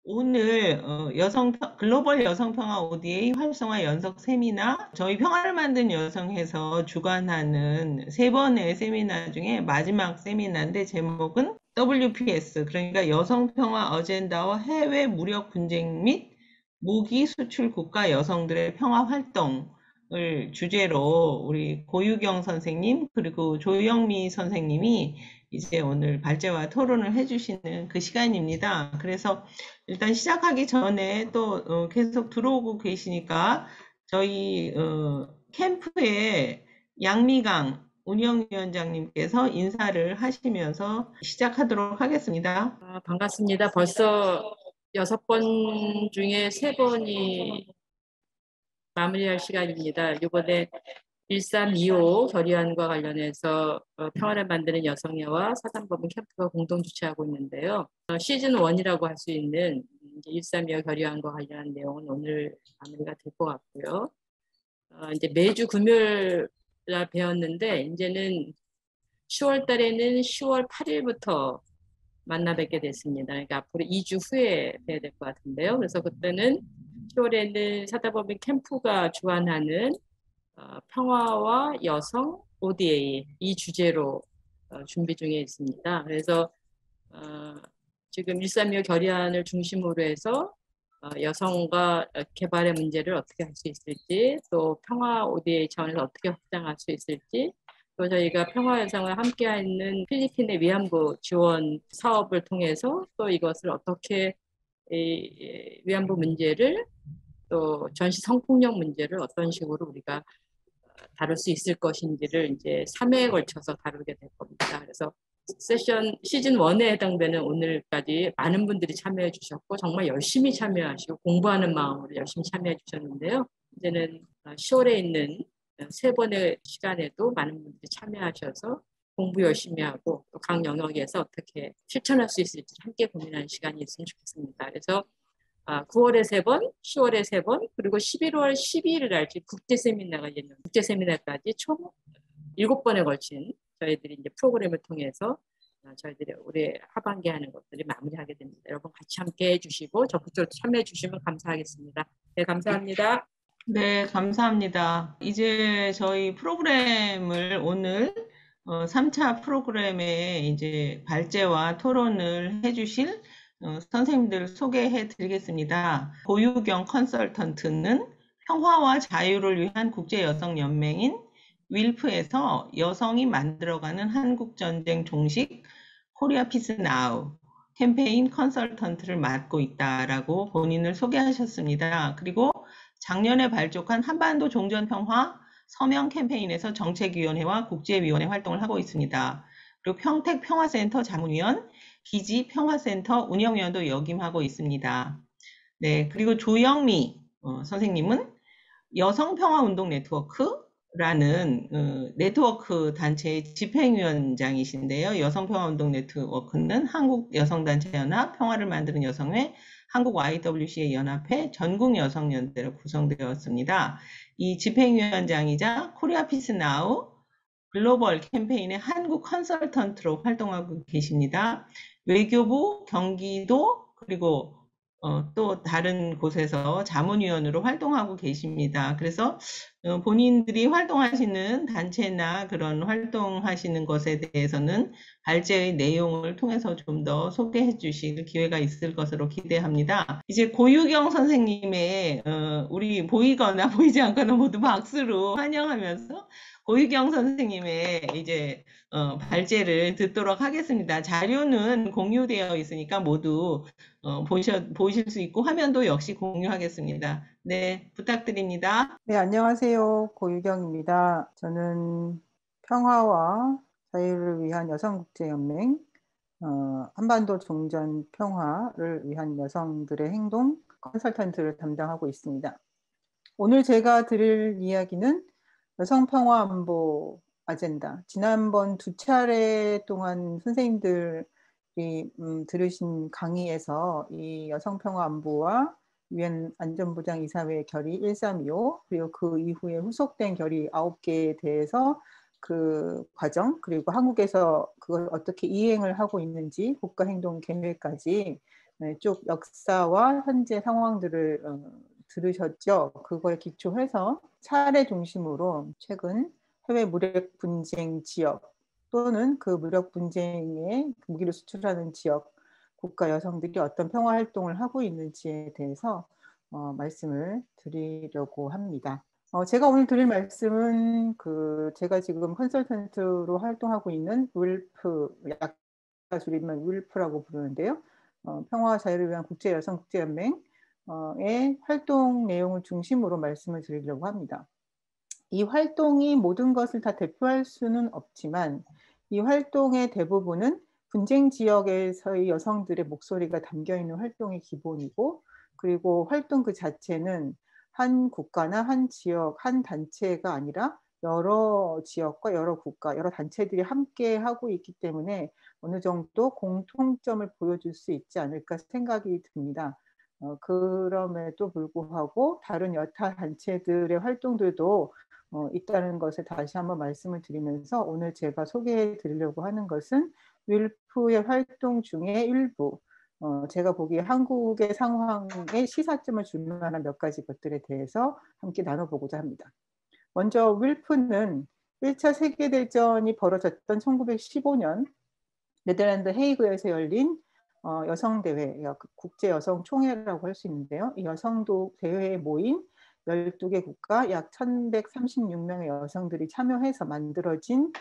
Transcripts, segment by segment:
오늘 글로벌 여성평화 ODA 활성화 연석 세미나 저희 평화를 만든 여성에서 주관하는 세 번의 세미나 중에 마지막 세미나인데 제목은 WPS 그러니까 여성평화 어젠다와 해외 무력 분쟁 및 무기 수출 국가 여성들의 평화 활동을 주제로 우리 고유경 선생님 그리고 조영미 선생님이 이제 오늘 발제와 토론을 해주시는 그 시간입니다. 그래서 일단 시작하기 전에 또 계속 들어오고 계시니까 저희 캠프에 양미강 운영위원장님께서 인사를 하시면서 시작하도록 하겠습니다. 반갑습니다. 벌써 6번 중에 3번이 마무리할 시간입니다. 이번에 1325 결의안과 관련해서 평화를 만드는 여성회와 사단법인 캠프가 공동 주최하고 있는데요. 시즌 1이라고 할 수 있는 1325 결의안과 관련한 내용은 오늘 마무리가 될 것 같고요. 이제 매주 금요일 날 배웠는데 이제는 10월 달에는 10월 8일부터 만나 뵙게 됐습니다. 그러니까 앞으로 2주 후에 뵈야 될 것 같은데요. 그래서 그때는 10월에는 사다법인 캠프가 주관하는 평화와 여성 ODA 이 주제로 준비 중에 있습니다. 그래서 지금 1325 결의안을 중심으로 해서 여성과 개발의 문제를 어떻게 할 수 있을지, 또 평화 ODA 차원에서 어떻게 확장할 수 있을지, 또 저희가 평화 여성을 함께하는 필리핀의 위안부 지원 사업을 통해서 또 이것을 어떻게 위안부 문제를 또 전시 성폭력 문제를 어떤 식으로 우리가 다룰 수 있을 것인지를 이제 3회에 걸쳐서 다루게 될 겁니다. 그래서 시즌 1에 해당되는 오늘까지 많은 분들이 참여해 주셨고 정말 열심히 참여하시고 공부하는 마음으로 열심히 참여해 주셨는데요. 이제는 10월에 있는 3번의 시간에도 많은 분들이 참여하셔서 공부 열심히 하고 또 각 영역에서 어떻게 실천할 수 있을지 함께 고민하는 시간이 있으면 좋겠습니다. 그래서 9월에 3번, 10월에 3번, 그리고 11월 12일을 날지 국제 세미나가 있는 국제 세미나까지 총 7번에 걸친 저희들이 이제 프로그램을 통해서 저희들이 올해 하반기 하는 것들이 마무리하게 됩니다. 여러분 같이 함께 해주시고 적극적으로 참여해 주시면 감사하겠습니다. 네, 감사합니다. 네, 감사합니다. 이제 저희 프로그램을 오늘 3차 프로그램에 이제 발제와 토론을 해주실 선생님들 소개해 드리겠습니다. 고유경 컨설턴트는 평화와 자유를 위한 국제여성연맹인 윌프에서 여성이 만들어가는 한국전쟁 종식 코리아 피스 나우 캠페인 컨설턴트를 맡고 있다라고 본인을 소개하셨습니다. 그리고 작년에 발족한 한반도 종전평화 서명 캠페인에서 정책위원회와 국제위원회 활동을 하고 있습니다. 그리고 평택 평화센터 자문위원, 기지 평화센터 운영위원도 역임하고 있습니다. 네, 그리고 조영미 선생님은 여성평화운동 네트워크라는 네트워크 단체의 집행위원장이신데요. 여성평화운동 네트워크는 한국여성단체연합, 평화를 만드는 여성회, 한국 YWCA 연합회, 전국여성연대로 구성되었습니다. 이 집행위원장이자 코리아 피스 나우 글로벌 캠페인의 한국 컨설턴트로 활동하고 계십니다. 외교부, 경기도, 그리고 또 다른 곳에서 자문위원으로 활동하고 계십니다. 그래서 본인들이 활동하시는 단체나 그런 활동하시는 것에 대해서는 발제의 내용을 통해서 좀 더 소개해 주실 기회가 있을 것으로 기대합니다. 이제 고유경 선생님의 우리 보이거나 보이지 않거나 모두 박수로 환영하면서 고유경 선생님의 이제 발제를 듣도록 하겠습니다. 자료는 공유되어 있으니까 모두 보실 수 있고 화면도 역시 공유하겠습니다. 네, 부탁드립니다. 네, 안녕하세요. 고유경입니다. 저는 평화와 자유를 위한 여성국제연맹, 한반도 종전 평화를 위한 여성들의 행동 컨설턴트를 담당하고 있습니다. 오늘 제가 드릴 이야기는 여성평화안보 아젠다. 지난번 2차례 동안 선생님들이 들으신 강의에서 이 여성평화안보와 유엔 안전보장이사회 결의 1325 그리고 그 이후에 후속된 결의 9개에 대해서 그 과정, 그리고 한국에서 그걸 어떻게 이행을 하고 있는지 국가행동계획까지 쭉 역사와 현재 상황들을 들으셨죠. 그걸 기초해서 사례 중심으로 최근 해외 무력 분쟁 지역 또는 그 무력 분쟁에 무기를 수출하는 지역 국가 여성들이 어떤 평화 활동을 하고 있는지에 대해서 말씀을 드리려고 합니다. 제가 오늘 드릴 말씀은 제가 지금 컨설턴트로 활동하고 있는 윌프, 약자 줄이면 윌프라고 부르는데요. 평화와 자유를 위한 국제여성국제연맹의 활동 내용을 중심으로 말씀을 드리려고 합니다. 이 활동이 모든 것을 다 대표할 수는 없지만 이 활동의 대부분은 분쟁 지역에서의 여성들의 목소리가 담겨 있는 활동이 기본이고, 그리고 활동 그 자체는 한 국가나 한 지역, 한 단체가 아니라 여러 지역과 여러 국가, 여러 단체들이 함께 하고 있기 때문에 어느 정도 공통점을 보여줄 수 있지 않을까 생각이 듭니다. 그럼에도 불구하고 다른 여타 단체들의 활동들도 있다는 것을 다시 한번 말씀을 드리면서, 오늘 제가 소개해 드리려고 하는 것은 윌프의 활동 중에 일부, 제가 보기에 한국의 상황에 시사점을 줄 만한 몇 가지 것들에 대해서 함께 나눠보고자 합니다. 먼저 윌프는 1차 세계대전이 벌어졌던 1915년 네덜란드 헤이그에서 열린 여성대회, 국제여성총회라고 할 수 있는데요. 이 여성도 대회에 모인 12개 국가 약 1136명의 여성들이 참여해서 만들어진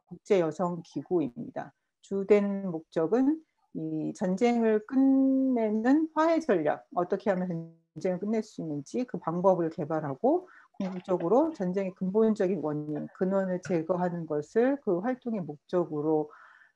국제여성기구입니다. 주된 목적은 이 전쟁을 끝내는 화해 전략, 어떻게 하면 전쟁을 끝낼 수 있는지 그 방법을 개발하고 궁극적으로 전쟁의 근본적인 원인, 근원을 제거하는 것을 그 활동의 목적으로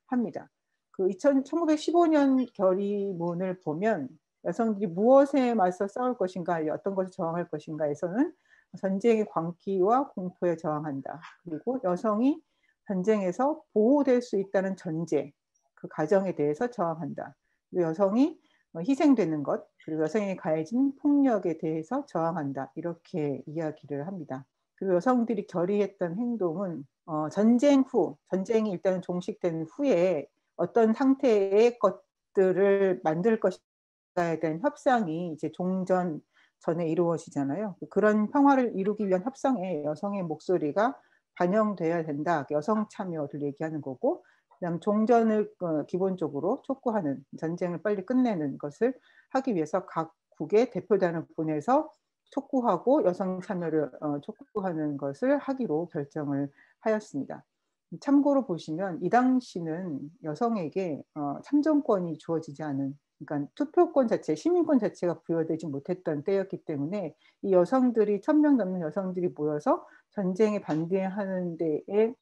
합니다. 1915년 결의문을 보면 여성들이 무엇에 맞서 싸울 것인가, 어떤 것을 저항할 것인가에서는 전쟁의 광기와 공포에 저항한다. 그리고 여성이 전쟁에서 보호될 수 있다는 전제, 그 가정에 대해서 저항한다. 그리고 여성이 희생되는 것, 그리고 여성에게 가해진 폭력에 대해서 저항한다. 이렇게 이야기를 합니다. 그리고 여성들이 결의했던 행동은 전쟁 후, 전쟁이 일단 종식된 후에 어떤 상태의 것들을 만들 것인가에 대한 협상이 이제 종전 전에 이루어지잖아요. 그런 평화를 이루기 위한 협상에 여성의 목소리가 반영돼야 된다. 여성 참여를 얘기하는 거고, 그다음 종전을 기본적으로 촉구하는, 전쟁을 빨리 끝내는 것을 하기 위해서 각국의 대표단을 보내서 촉구하고 여성 참여를 촉구하는 것을 하기로 결정을 하였습니다. 참고로 보시면 이 당시는 여성에게 참정권이 주어지지 않은, 그러니까 투표권 자체, 시민권 자체가 부여되지 못했던 때였기 때문에 이 여성들이 1000명 넘는 여성들이 모여서 전쟁에 반대하는 데에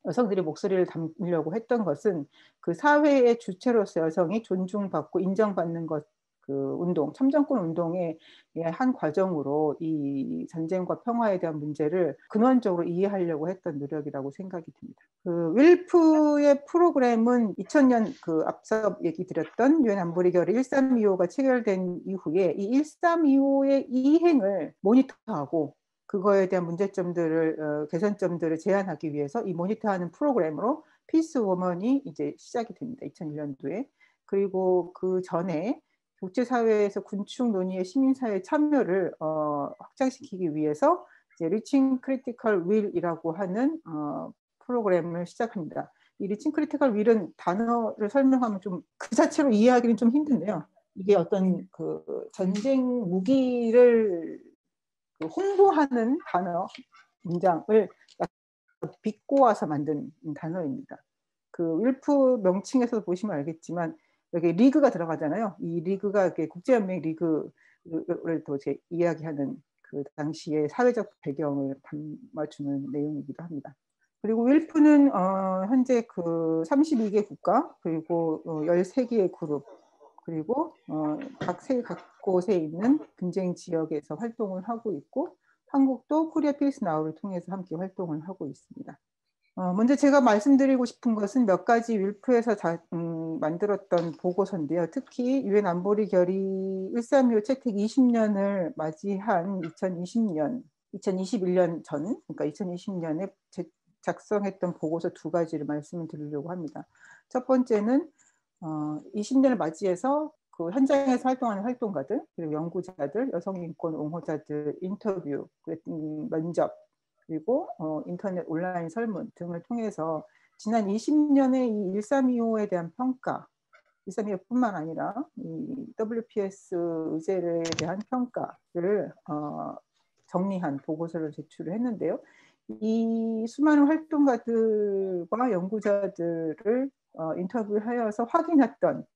여성들이 목소리를 담으려고 했던 것은 그 사회의 주체로서 여성이 존중받고 인정받는 것, 그 운동, 참정권 운동의 한 과정으로 이 전쟁과 평화에 대한 문제를 근원적으로 이해하려고 했던 노력이라고 생각이 듭니다. 그 윌프의 프로그램은 2000년 그 앞서 얘기 드렸던 유엔 안보리 결의 1325가 체결된 이후에 이 1325의 이행을 모니터하고 그거에 대한 문제점들을 개선점들을 제안하기 위해서 이 모니터하는 프로그램으로 피스 워먼이 이제 시작이 됩니다. 2001년도에. 그리고 그 전에 국제사회에서 군축 논의의 시민사회 참여를 확장시키기 위해서 이제 리칭 크리티컬 윌이라고 하는 프로그램을 시작합니다. 이 리칭 크리티컬 윌은 단어를 설명하면 좀 그 자체로 이해하기는 좀 힘든데요. 이게 어떤 그 전쟁 무기를 홍보하는 단어, 문장을 비꼬아서 만든 단어입니다. 그 윌프 명칭에서 보시면 알겠지만 여기 리그가 들어가잖아요. 이 리그가 국제연맹 리그를 또 이야기하는 그 당시의 사회적 배경을 담아주는 내용이기도 합니다. 그리고 윌프는 현재 그 32개 국가 그리고 13개의 그룹 그리고 각 곳에 있는 분쟁 지역에서 활동을 하고 있고 한국도 코리아 피스 나우를 통해서 함께 활동을 하고 있습니다. 먼저 제가 말씀드리고 싶은 것은 몇 가지 윌프에서 만들었던 보고서인데요. 특히 유엔 안보리 결의 1325 채택 20년을 맞이한 2021년 전, 그러니까 2020년에 작성했던 보고서 2가지를 말씀을 드리려고 합니다. 첫 번째는 20년을 맞이해서 그 현장에서 활동하는 활동가들, 그리고 연구자들, 여성인권 옹호자들 인터뷰, 면접, 그리고 인터넷 온라인 설문 등을 통해서 지난 20년의 이 1325에 대한 평가, 1325뿐만 아니라 이 WPS 의제에 대한 평가를 정리한 보고서를 제출을 했는데요. 이 수많은 활동가들과 연구자들을 인터뷰하여서 확인했던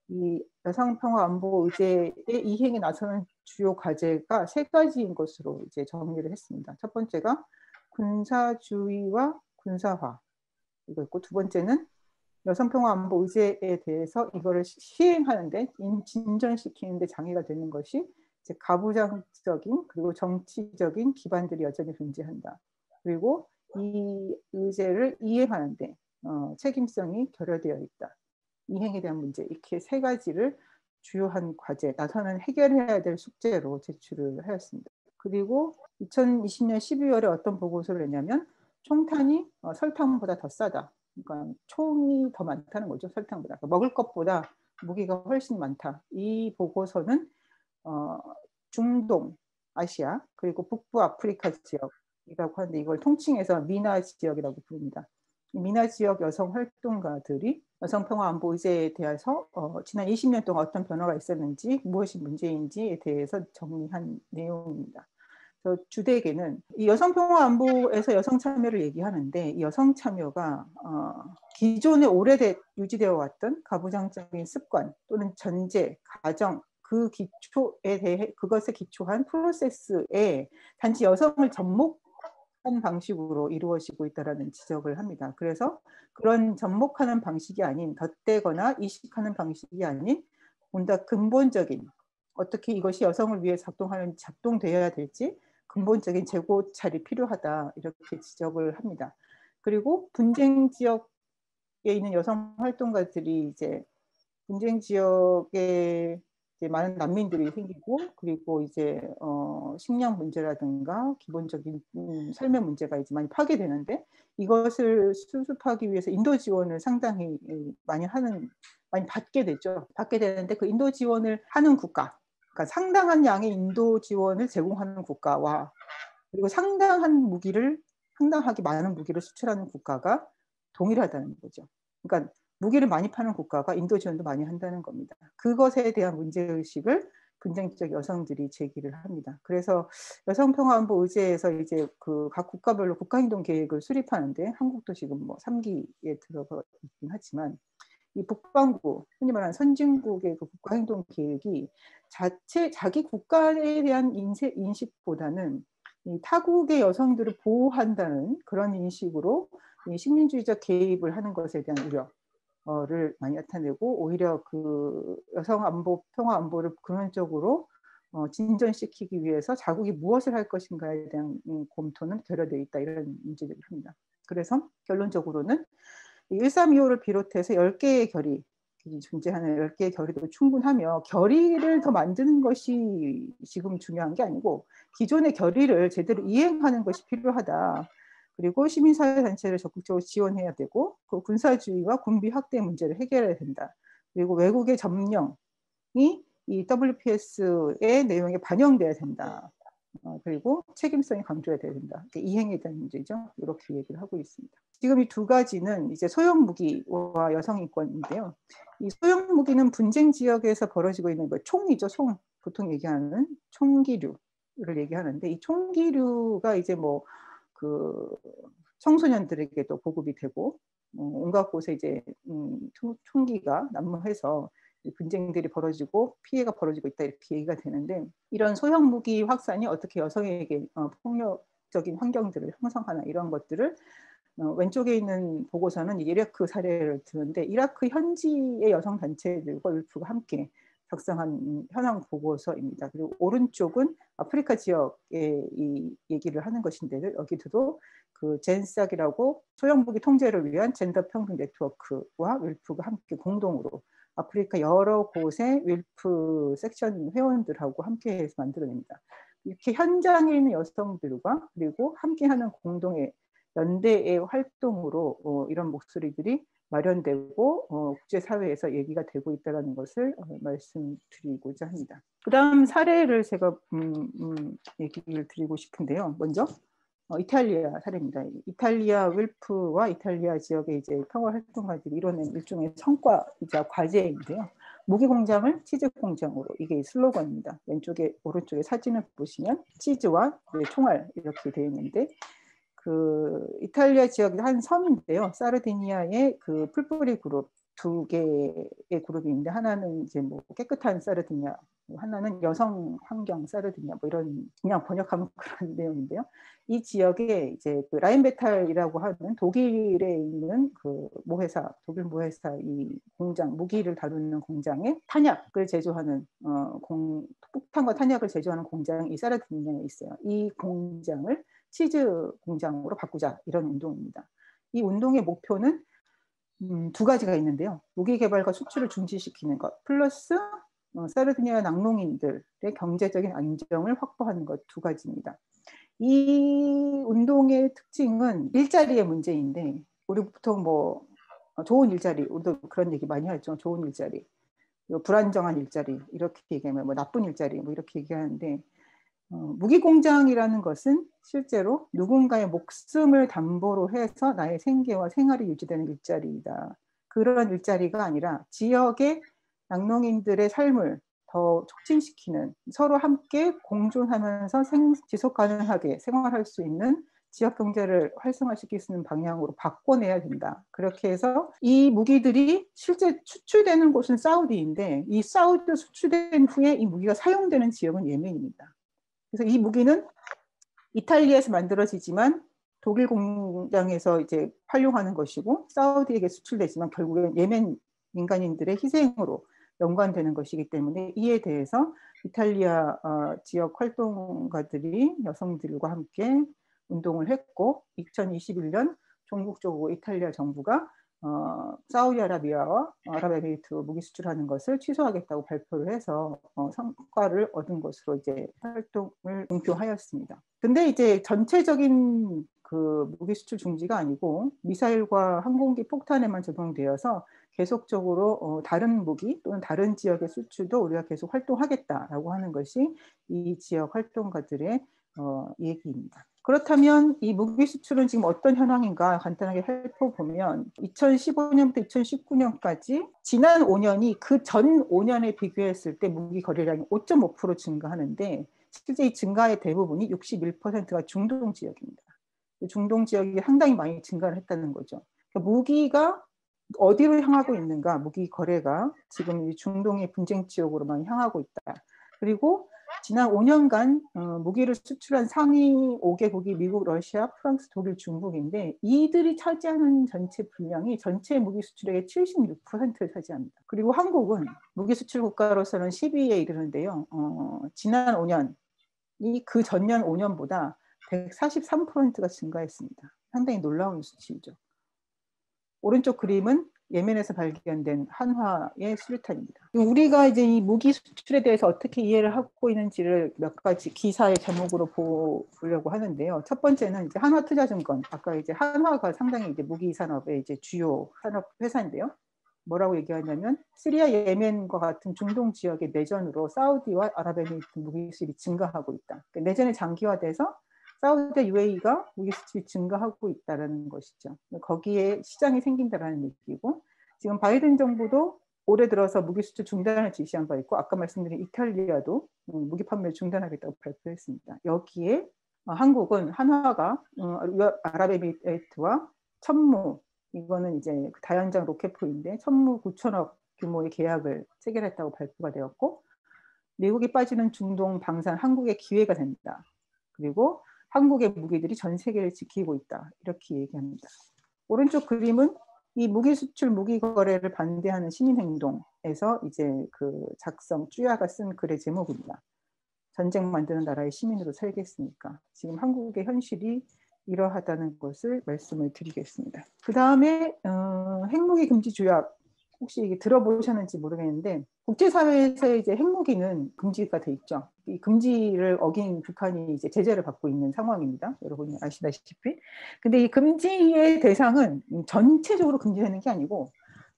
이 여성평화안보의제의 이행에 나서는 주요 과제가 3가지인 것으로 이제 정리를 했습니다. 첫 번째가 군사주의와 군사화 이거 있고, 2번째는 여성평화안보의제에 대해서 이거를 시행하는데 진전시키는데 장애가 되는 것이 이제 가부장적인 그리고 정치적인 기반들이 여전히 존재한다. 그리고 이 의제를 이행하는데 책임성이 결여되어 있다. 이행에 대한 문제, 이렇게 3가지를 주요한 과제, 나서는 해결해야 될 숙제로 제출을 하였습니다. 그리고 2020년 12월에 어떤 보고서를 냈냐면 총탄이 설탕보다 더 싸다. 그러니까 총이 더 많다는 거죠. 설탕보다. 그러니까 먹을 것보다 무기가 훨씬 많다. 이 보고서는 중동, 아시아, 그리고 북부 아프리카 지역이라고 하는데 이걸 통칭해서 미나 지역이라고 부릅니다. 미나 지역 여성 활동가들이 여성평화안보의제에 대해서 지난 20년 동안 어떤 변화가 있었는지, 무엇이 문제인지에 대해서 정리한 내용입니다. 주되게는 이 여성평화안보에서 여성 참여를 얘기하는데 이 여성 참여가 기존에 유지되어 왔던 가부장적인 습관 또는 전제, 가정, 그 기초에 대해 그것에 기초한 프로세스에 단지 여성을 접목한 방식으로 이루어지고 있다는 지적을 합니다. 그래서 그런 접목하는 방식이 아닌, 덧대거나 이식하는 방식이 아닌 보다 근본적인, 어떻게 이것이 여성을 위해 작동되어야 될지 근본적인 재고찰이 필요하다, 이렇게 지적을 합니다. 그리고 분쟁 지역에 있는 여성 활동가들이 이제 분쟁 지역에 이제 많은 난민들이 생기고, 그리고 이제 식량 문제라든가 기본적인 삶의 문제가 이제 많이 파괴되는데, 이것을 수습하기 위해서 인도 지원을 상당히 많이 받게 되죠. 받게 되는데 그 인도 지원을 하는 국가, 그러니까 상당한 양의 인도 지원을 제공하는 국가와 그리고 상당하게 많은 무기를 수출하는 국가가 동일하다는 거죠. 그러니까 무기를 많이 파는 국가가 인도 지원도 많이 한다는 겁니다. 그것에 대한 문제의식을 분쟁적 여성들이 제기를 합니다. 그래서 여성평화안보의제에서 이제 그 각 국가별로 국가행동 계획을 수립하는데 한국도 지금 뭐 3기에 들어가 있긴 하지만 이 북반구, 흔히 말하는 선진국의 그 국가행동 계획이 자기 국가에 대한 인식보다는 이 타국의 여성들을 보호한다는 그런 인식으로 이 식민주의적 개입을 하는 것에 대한 우려를 많이 나타내고, 오히려 그 여성 안보, 평화 안보를 근원적으로 진전시키기 위해서 자국이 무엇을 할 것인가에 대한 검토는 결여되어 있다, 이런 문제들을 합니다. 그래서 결론적으로는 1325를 비롯해서 10개의 결의, 존재하는 10개의 결의도 충분하며 결의를 더 만드는 것이 지금 중요한 게 아니고 기존의 결의를 제대로 이행하는 것이 필요하다. 그리고 시민사회단체를 적극적으로 지원해야 되고, 그 군사주의와 군비 확대 문제를 해결해야 된다. 그리고 외국의 점령이 이 WPS의 내용에 반영돼야 된다. 그리고 책임성이 강조해야 된다. 이행에 대한 문제죠. 이렇게 얘기를 하고 있습니다. 지금 이 2가지는 이제 소형 무기와 여성 인권인데요. 이 소형 무기는 분쟁 지역에서 벌어지고 있는 총이죠. 보통 얘기하는 총기류를 얘기하는데, 이 총기류가 이제 뭐 그 청소년들에게도 보급이 되고 온갖 곳에 이제 총기가 난무해서 분쟁들이 벌어지고 피해가 벌어지고 있다, 이렇게 얘기가 되는데, 이런 소형 무기 확산이 어떻게 여성에게 폭력적인 환경들을 형성하나, 이런 것들을 왼쪽에 있는 보고서는 이라크 사례를 드는데, 이라크 현지의 여성 단체들과 율프가 함께 작성한 현황 보고서입니다. 그리고 오른쪽은 아프리카 지역의 이 얘기를 하는 것인데, 여기도 그 젠싹이라고 소형 무기 통제를 위한 젠더 평등 네트워크와 율프가 함께 공동으로 아프리카 여러 곳의 윌프 섹션 회원들하고 함께해서 만들어냅니다. 이렇게 현장에 있는 여성들과 그리고 함께하는 공동의 연대의 활동으로 이런 목소리들이 마련되고 국제사회에서 얘기가 되고 있다는 것을 말씀드리고자 합니다. 그 다음 사례를 제가 얘기를 드리고 싶은데요. 먼저 이탈리아 사례입니다. 이탈리아 윌프와 이탈리아 지역의 이제 평화활동가들이 이뤄낸 일종의 성과이자 과제인데요. 무기 공장을 치즈 공장으로, 이게 슬로건입니다. 왼쪽에 오른쪽에 사진을 보시면 치즈와 총알 이렇게 되어 있는데, 그 이탈리아 지역의 한 섬인데요. 사르디니아의 그 풀뿌리 그룹 두 개의 그룹이 있는데, 하나는 이제 뭐 깨끗한 사르디니아, 하나는 여성 환경 사르디니아, 뭐 이런 그냥 번역하면 그런 내용인데요. 이 지역에 이제 그 라인베탈이라고 하는 독일에 있는 그 모회사, 독일 모회사 이 공장, 무기를 다루는 공장에 탄약을 제조하는 폭탄과 탄약을 제조하는 공장이 이 사르디니아에 있어요. 이 공장을 치즈 공장으로 바꾸자, 이런 운동입니다. 이 운동의 목표는 두 가지가 있는데요. 무기 개발과 수출을 중지시키는 것, 플러스 사르디니아 낙농인들의 경제적인 안정을 확보하는 것, 두 가지입니다. 이 운동의 특징은 일자리의 문제인데, 우리 보통 뭐 좋은 일자리, 우리도 그런 얘기 많이 하죠. 좋은 일자리, 불안정한 일자리, 이렇게 얘기하면 뭐 나쁜 일자리, 뭐 이렇게 얘기하는데, 무기공장이라는 것은 실제로 누군가의 목숨을 담보로 해서 나의 생계와 생활이 유지되는 일자리이다. 그런 일자리가 아니라 지역의 낙농인들의 삶을 더 촉진시키는, 서로 함께 공존하면서 지속 가능하게 생활할 수 있는 지역 경제를 활성화시킬 수 있는 방향으로 바꿔내야 된다. 그렇게 해서 이 무기들이 실제 수출되는 곳은 사우디인데, 이 사우디로 수출된 후에 이 무기가 사용되는 지역은 예멘입니다. 그래서 이 무기는 이탈리아에서 만들어지지만 독일 공장에서 이제 활용하는 것이고, 사우디에게 수출되지만 결국엔 예멘 민간인들의 희생으로 연관되는 것이기 때문에, 이에 대해서 이탈리아 지역 활동가들이 여성들과 함께 운동을 했고, 2021년 종국적으로 이탈리아 정부가 사우디아라비아와 아랍에미리트로 무기 수출하는 것을 취소하겠다고 발표를 해서 성과를 얻은 것으로 이제 활동을 공표하였습니다. 근데 이제 전체적인 그 무기 수출 중지가 아니고 미사일과 항공기 폭탄에만 적용되어서 계속적으로 다른 무기 또는 다른 지역의 수출도 우리가 계속 활동하겠다라고 하는 것이 이 지역 활동가들의 얘기입니다. 그렇다면 이 무기 수출은 지금 어떤 현황인가 간단하게 살펴보면, 2015년부터 2019년까지 지난 5년이 그 전 5년에 비교했을 때 무기 거래량이 5.5% 증가하는데, 실제 이 증가의 대부분이 61%가 중동 지역입니다. 중동 지역이 상당히 많이 증가를 했다는 거죠. 그러니까 무기가 어디로 향하고 있는가, 무기 거래가 지금 이 중동의 분쟁 지역으로만 향하고 있다. 그리고 지난 5년간 무기를 수출한 상위 5개국이 미국, 러시아, 프랑스, 독일, 중국인데, 이들이 차지하는 전체 분량이 전체 무기 수출액의 76%를 차지합니다. 그리고 한국은 무기 수출 국가로서는 10위에 이르는데요. 지난 5년이 그 전년 5년보다 143%가 증가했습니다. 상당히 놀라운 수치이죠. 오른쪽 그림은 예멘에서 발견된 한화의 수류탄입니다. 우리가 이제 이 무기 수출에 대해서 어떻게 이해를 하고 있는지를 몇 가지 기사의 제목으로 보려고 하는데요. 첫 번째는 이제 한화투자증권, 아까 이제 한화가 상당히 이제 무기 산업의 이제 주요 산업 회사인데요. 뭐라고 얘기하냐면, 시리아, 예멘과 같은 중동 지역의 내전으로 사우디와 아랍에미리트 무기 수입이 증가하고 있다. 그러니까 내전이 장기화돼서 사우디와 UAE가 무기 수출이 증가하고 있다는 것이죠. 거기에 시장이 생긴다는 얘기고, 지금 바이든 정부도 올해 들어서 무기 수출 중단을 지시한 바 있고, 아까 말씀드린 이탈리아도 무기 판매를 중단하겠다고 발표했습니다. 여기에 한국은 한화가 아랍에미리트와 천무, 이거는 이제 다연장 로켓포인데 천무 9천억 규모의 계약을 체결했다고 발표가 되었고, 미국이 빠지는 중동 방산 한국의 기회가 된다. 그리고 한국의 무기들이 전 세계를 지키고 있다. 이렇게 얘기합니다. 오른쪽 그림은 이 무기 수출, 무기 거래를 반대하는 시민행동에서 이제 그 작성, 쭈야가 쓴 글의 제목입니다. 전쟁 만드는 나라의 시민으로 살겠습니까? 지금 한국의 현실이 이러하다는 것을 말씀을 드리겠습니다. 그 다음에 핵무기 금지 조약 혹시 이게 들어보셨는지 모르겠는데 국제사회에서 이제 핵무기는 금지가 돼 있죠. 이 금지를 어긴 북한이 이제 제재를 받고 있는 상황입니다. 여러분이 아시다시피. 근데 이 금지의 대상은 전체적으로 금지되는 게 아니고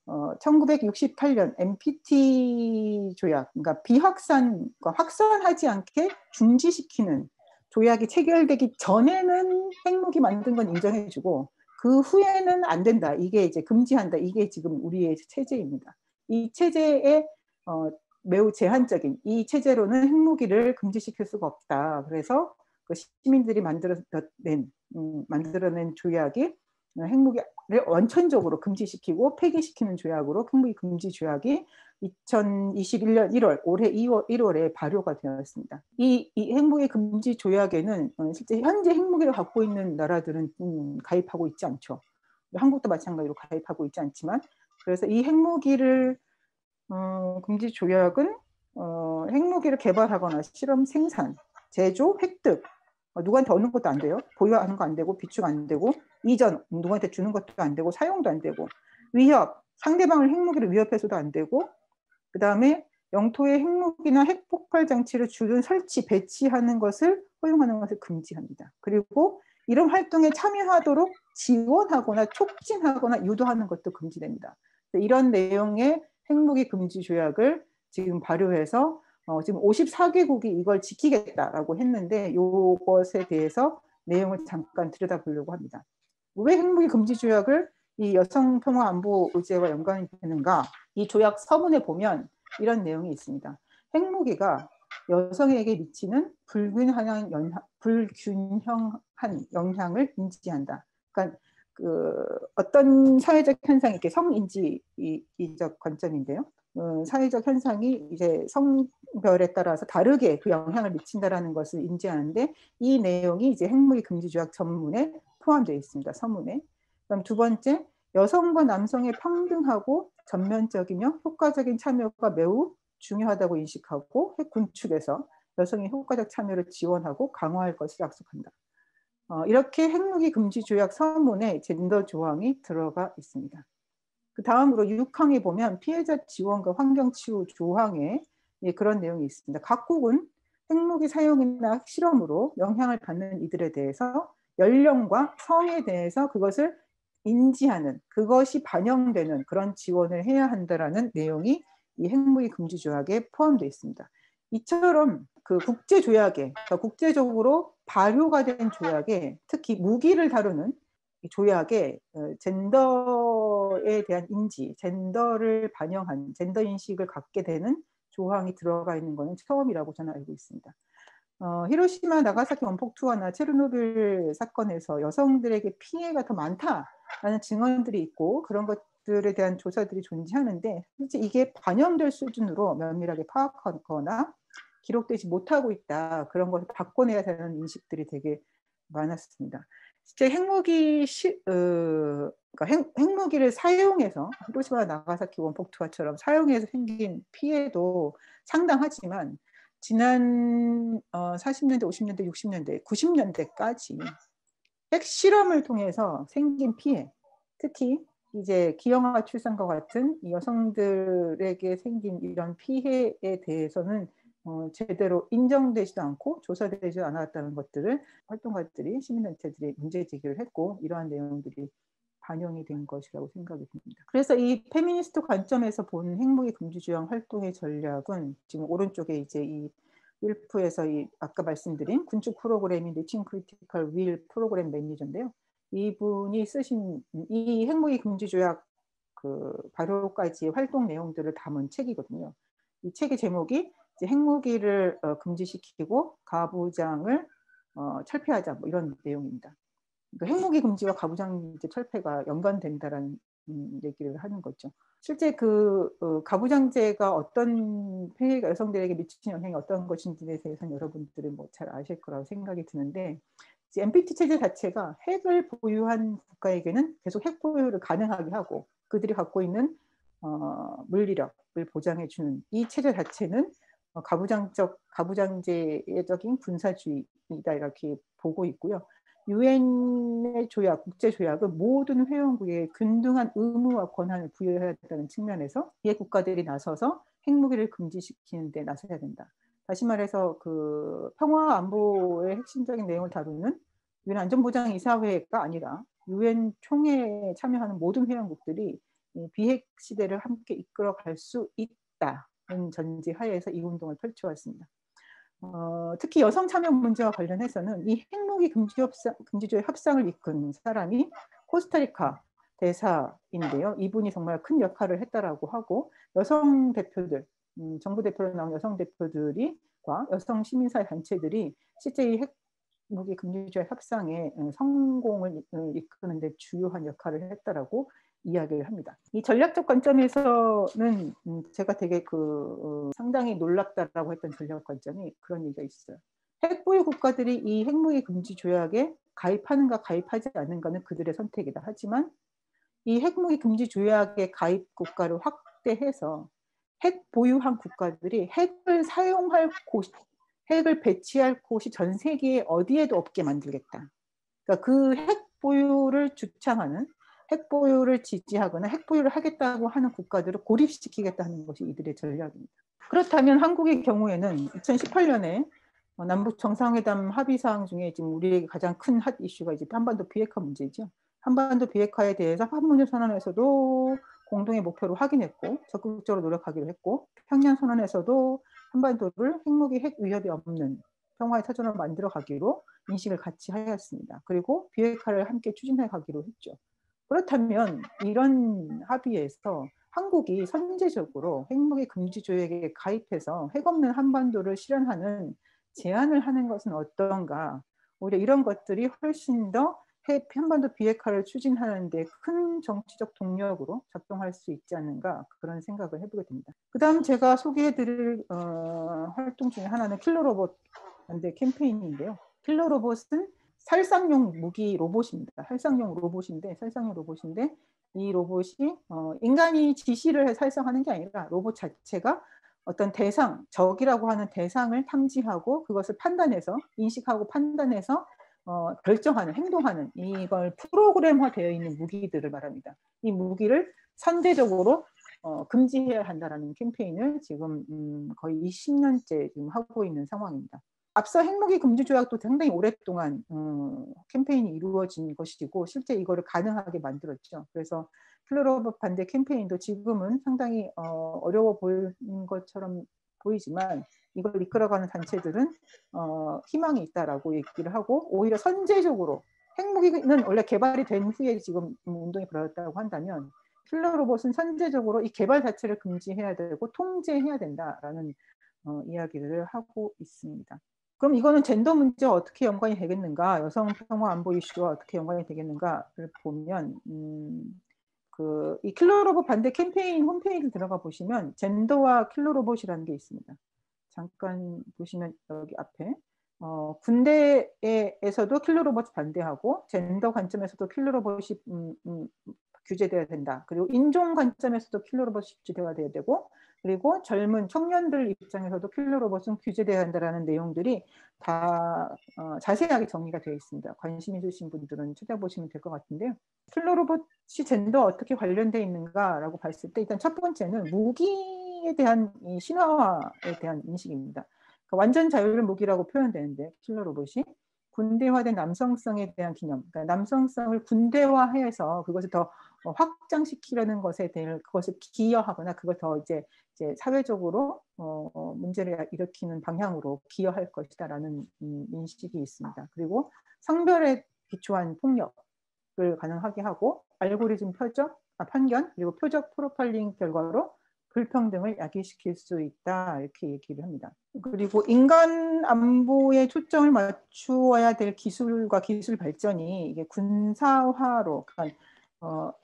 1968년 NPT 조약, 그러니까 비확산과 확산하지 않게 중지시키는 조약이 체결되기 전에는 핵무기 만든 건 인정해주고 그 후에는 안 된다. 이게 이제 금지한다. 이게 지금 우리의 체제입니다. 이 체제에 매우 제한적인 이 체제로는 핵무기를 금지시킬 수가 없다. 그래서 그 시민들이 만들어낸 조약이 핵무기를 원천적으로 금지시키고 폐기시키는 조약으로 핵무기 금지 조약이 2021년 1월 올해 1월에 발효가 되었습니다. 이 핵무기 금지 조약에는 실제 현재 핵무기를 갖고 있는 나라들은 가입하고 있지 않죠. 한국도 마찬가지로 가입하고 있지 않지만 그래서 이 핵무기를 금지 조약은 핵무기를 개발하거나 실험 생산, 제조, 획득 누구한테 얻는 것도 안 돼요. 보유하는 거 안 되고 비축 안 되고 이전 누구한테 주는 것도 안 되고 사용도 안 되고 위협 상대방을 핵무기를 위협해서도 안 되고 그 다음에 영토에 핵무기나 핵폭발 장치를 주둔 설치 배치하는 것을 허용하는 것을 금지합니다. 그리고 이런 활동에 참여하도록 지원하거나 촉진하거나 유도하는 것도 금지됩니다. 이런 내용의 핵무기 금지 조약을 지금 발효해서 지금 54개국이 이걸 지키겠다라고 했는데 이것에 대해서 내용을 잠깐 들여다보려고 합니다. 왜 핵무기 금지 조약을 이 여성평화안보의제와 연관이 되는가? 이 조약 서문에 보면 이런 내용이 있습니다. 핵무기가 여성에게 미치는 불균형한 영향을 인지한다. 그러니까 어떤 사회적 현상이 이렇게 성인지적 관점인데요. 사회적 현상이 이제 성별에 따라서 다르게 그 영향을 미친다라는 것을 인지하는데 이 내용이 이제 핵무기 금지 조약 전문에 포함되어 있습니다. 서문에. 그럼 두 번째, 여성과 남성의 평등하고 전면적이며 효과적인 참여가 매우 중요하다고 인식하고 핵 군축에서 여성의 효과적 참여를 지원하고 강화할 것을 약속한다. 이렇게 핵무기 금지 조약 서문에 젠더 조항이 들어가 있습니다. 그 다음으로 6항에 보면 피해자 지원과 환경치유 조항에 그런 내용이 있습니다. 각국은 핵무기 사용이나 실험으로 영향을 받는 이들에 대해서 연령과 성에 대해서 그것을 인지하는, 그것이 반영되는 그런 지원을 해야 한다라는 내용이 이 핵무기 금지 조약에 포함되어 있습니다. 이처럼 그 국제 조약에, 그러니까 국제적으로 발효가 된 조약에 특히 무기를 다루는 조약에 젠더에 대한 인지, 젠더를 반영한 젠더 인식을 갖게 되는 조항이 들어가 있는 것은 처음이라고 저는 알고 있습니다. 히로시마 나가사키 원폭투하나 체르노빌 사건에서 여성들에게 피해가 더 많다라는 증언들이 있고 그런 것들에 대한 조사들이 존재하는데 실제 이게 반영될 수준으로 면밀하게 파악하거나 기록되지 못하고 있다. 그런 것을 바꿔내야 되는 인식들이 되게 많았습니다. 실제 핵무기를 사용해서 히로시마 나가사키 원폭투하처럼 사용해서 생긴 피해도 상당하지만 지난 40년대, 50년대, 60년대, 90년대까지 핵실험을 통해서 생긴 피해, 특히 이제 기형아 출산과 같은 여성들에게 생긴 이런 피해에 대해서는 제대로 인정되지도 않고 조사되지 않았다는 것들을 활동가들이, 시민단체들이 문제 제기를 했고 이러한 내용들이 반영이 된 것이라고 생각이 듭니다. 그래서 이 페미니스트 관점에서 본 핵무기 금지 조약 활동의 전략은 지금 오른쪽에 이제 이 윌프에서 이 아까 말씀드린 군축 프로그램인 리칭 크리티컬 윌 프로그램 매니저인데요. 이분이 쓰신 이 핵무기 금지 조약 그 발효까지의 활동 내용들을 담은 책이거든요. 이 책의 제목이 이제 핵무기를 금지시키고 가부장을 철폐하자 뭐 이런 내용입니다. 그러니까 핵무기 금지와 가부장제 철폐가 연관된다라는 얘기를 하는 거죠. 실제 가부장제가 어떤 폐해가 여성들에게 미치는 영향이 어떤 것인지에 대해서는 여러분들은 뭐 잘 아실 거라고 생각이 드는데 NPT 체제 자체가 핵을 보유한 국가에게는 계속 핵 보유를 가능하게 하고 그들이 갖고 있는 물리력을 보장해주는 이 체제 자체는 가부장제적인 군사주의이다 이렇게 보고 있고요. 유엔의 조약, 국제 조약은 모든 회원국에 균등한 의무와 권한을 부여해야 된다는 측면에서 이 국가들이 나서서 핵무기를 금지시키는 데 나서야 된다. 다시 말해서 그 평화 안보의 핵심적인 내용을 다루는 유엔 안전보장이사회가 아니라 유엔 총회에 참여하는 모든 회원국들이 비핵 시대를 함께 이끌어갈 수 있다는 전제 하에서 이 운동을 펼쳐왔습니다. 특히 여성 참여 문제와 관련해서는 이 핵무기 금지조약 협상을 이끈 사람이 코스타리카 대사인데요. 이분이 정말 큰 역할을 했다라고 하고 여성 대표들, 정부 대표로 나온 여성 대표들이과 여성 시민사회 단체들이 실제 이 핵무기 금지조약 협상의 성공을 이끄는 데 주요한 역할을 했다라고 이야기를 합니다. 이 전략적 관점에서는 제가 되게 상당히 놀랍다라고 했던 전략 관점이 그런 얘기가 있어요. 핵보유 국가들이 이 핵무기 금지 조약에 가입하는가 가입하지 않는가는 그들의 선택이다. 하지만 이 핵무기 금지 조약의 가입 국가를 확대해서 핵 보유한 국가들이 핵을 사용할 곳, 핵을 배치할 곳이 전 세계에 어디에도 없게 만들겠다. 그러니까 그 핵 보유를 주창하는, 핵 보유를 지지하거나 핵 보유를 하겠다고 하는 국가들을 고립시키겠다는 것이 이들의 전략입니다. 그렇다면 한국의 경우에는 2018년에 남북 정상회담 합의 사항 중에 지금 우리에게 가장 큰 핫 이슈가 이제 한반도 비핵화 문제죠. 한반도 비핵화에 대해서 판문점 선언에서도 공동의 목표를 확인했고 적극적으로 노력하기로 했고, 평양 선언에서도 한반도를 핵무기 핵 위협이 없는 평화의 터전을 만들어 가기로 인식을 같이 하였습니다. 그리고 비핵화를 함께 추진해 가기로 했죠. 그렇다면 이런 합의에서 한국이 선제적으로 핵무기 금지 조약에 가입해서 핵 없는 한반도를 실현하는 제안을 하는 것은 어떤가? 오히려 이런 것들이 훨씬 더 한반도 비핵화를 추진하는 데 큰 정치적 동력으로 작동할 수 있지 않는가, 그런 생각을 해보게 됩니다. 그 다음 제가 소개해드릴 활동 중에 하나는 킬러로봇 반대 캠페인인데요. 킬러로봇은 살상용 무기 로봇입니다. 살상용 로봇인데 이 로봇이 인간이 지시를 해 살상하는 게 아니라 로봇 자체가 어떤 대상, 적이라고 하는 대상을 탐지하고 그것을 판단해서, 인식하고 판단해서 결정하는, 행동하는, 이걸 프로그램화되어 있는 무기들을 말합니다. 이 무기를 선제적으로 금지해야 한다는 캠페인을 지금 거의 20년째 지금 하고 있는 상황입니다. 앞서 핵무기 금지 조약도 상당히 오랫동안 캠페인이 이루어진 것이고 실제 이거를 가능하게 만들었죠. 그래서 킬러로봇 반대 캠페인도 지금은 상당히 어려워 보이는 것처럼 보이지만 이걸 이끌어가는 단체들은 희망이 있다라고 얘기를 하고, 오히려 선제적으로 핵무기는 원래 개발이 된 후에 지금 운동이 벌어졌다고 한다면 킬러로봇은 선제적으로 이 개발 자체를 금지해야 되고 통제해야 된다라는 이야기를 하고 있습니다. 그럼 이거는 젠더 문제와 어떻게 연관이 되겠는가, 여성 평화 안보 이슈와 어떻게 연관이 되겠는가를 보면 이 킬러로봇 반대 캠페인 홈페이지를 들어가 보시면 젠더와 킬러로봇이라는 게 있습니다. 잠깐 보시면 여기 앞에 군대에서도 킬러로봇 반대하고 젠더 관점에서도 킬러로봇이 규제되어야 된다. 그리고 인종 관점에서도 킬러로봇이 규제되어야 되고, 그리고 젊은 청년들 입장에서도 킬러로봇은 규제되어야 한다는 내용들이 다 자세하게 정리가 되어 있습니다. 관심 있으신 분들은 찾아보시면 될 것 같은데요. 킬러로봇이 젠더와 어떻게 관련되어 있는가라고 봤을 때 일단 첫 번째는 무기에 대한 이 신화화에 대한 인식입니다. 그러니까 완전 자율 무기라고 표현되는데 킬러로봇이 군대화된 남성성에 대한 기념, 그러니까 남성성을 군대화해서 그것을 더 확장시키려는 것에 대해 그것을 기여하거나 그걸 더 이제 사회적으로 문제를 일으키는 방향으로 기여할 것이다라는 인식이 있습니다. 그리고 성별에 기초한 폭력을 가능하게 하고 알고리즘 편견 그리고 표적 프로파일링 결과로 불평등을 야기시킬 수 있다, 이렇게 얘기를 합니다. 그리고 인간 안보에 초점을 맞추어야 될 기술과 기술 발전이 이게 군사화로, 그러니까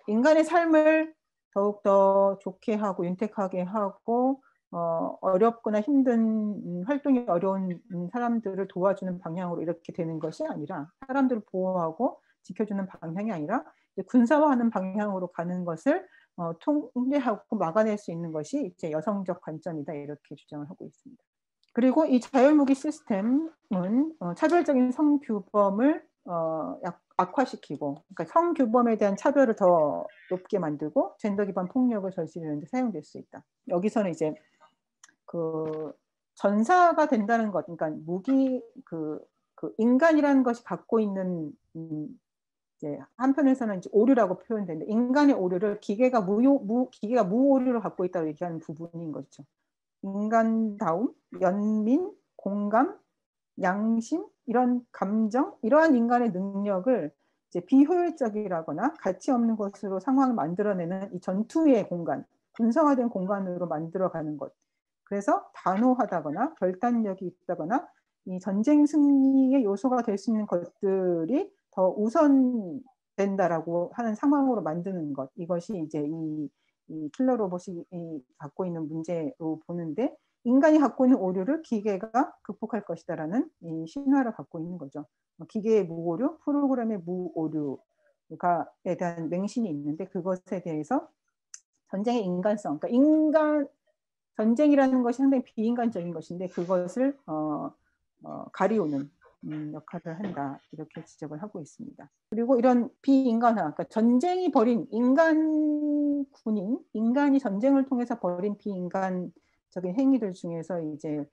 인간의 삶을 더욱더 좋게 하고 윤택하게 하고 어렵거나 힘든 활동이 어려운 사람들을 도와주는 방향으로 이렇게 되는 것이 아니라, 사람들을 보호하고 지켜주는 방향이 아니라 군사화하는 방향으로 가는 것을 통제하고 막아낼 수 있는 것이 이제 여성적 관점이다, 이렇게 주장을 하고 있습니다. 그리고 이 자율무기 시스템은 차별적인 성규범을 악화시키고, 그러니까 성규범에 대한 차별을 더 높게 만들고 젠더 기반 폭력을 저지르는 데 사용될 수 있다. 여기서는 이제 그 전사가 된다는 것, 그러니까 무기 그 인간이라는 것이 갖고 있는 이제 한편에서는 이제 오류라고 표현되는데, 인간의 오류를 기계가 무오류를 갖고 있다고 얘기하는 부분인 거죠. 인간다움, 연민, 공감, 양심, 이런 감정, 이러한 인간의 능력을 이제 비효율적이라거나 가치 없는 것으로 상황을 만들어내는 이 전투의 공간, 분성화된 공간으로 만들어가는 것. 그래서 단호하다거나 결단력이 있다거나 이 전쟁 승리의 요소가 될 수 있는 것들이 더 우선된다라고 하는 상황으로 만드는 것. 이것이 이제 이 킬러 로봇이 갖고 있는 문제로 보는데, 인간이 갖고 있는 오류를 기계가 극복할 것이다라는 이 신화를 갖고 있는 거죠. 기계의 무오류, 프로그램의 무오류에 대한 맹신이 있는데, 그것에 대해서 전쟁의 인간성, 그러니까 전쟁이라는 것이 상당히 비인간적인 것인데 그것을 가리우는 역할을 한다, 이렇게 지적을 하고 있습니다. 그리고 이런 비인간화, 그러니까 전쟁이 벌인 인간이 전쟁을 통해서 벌인 비인간적인 행위들 중에서 이제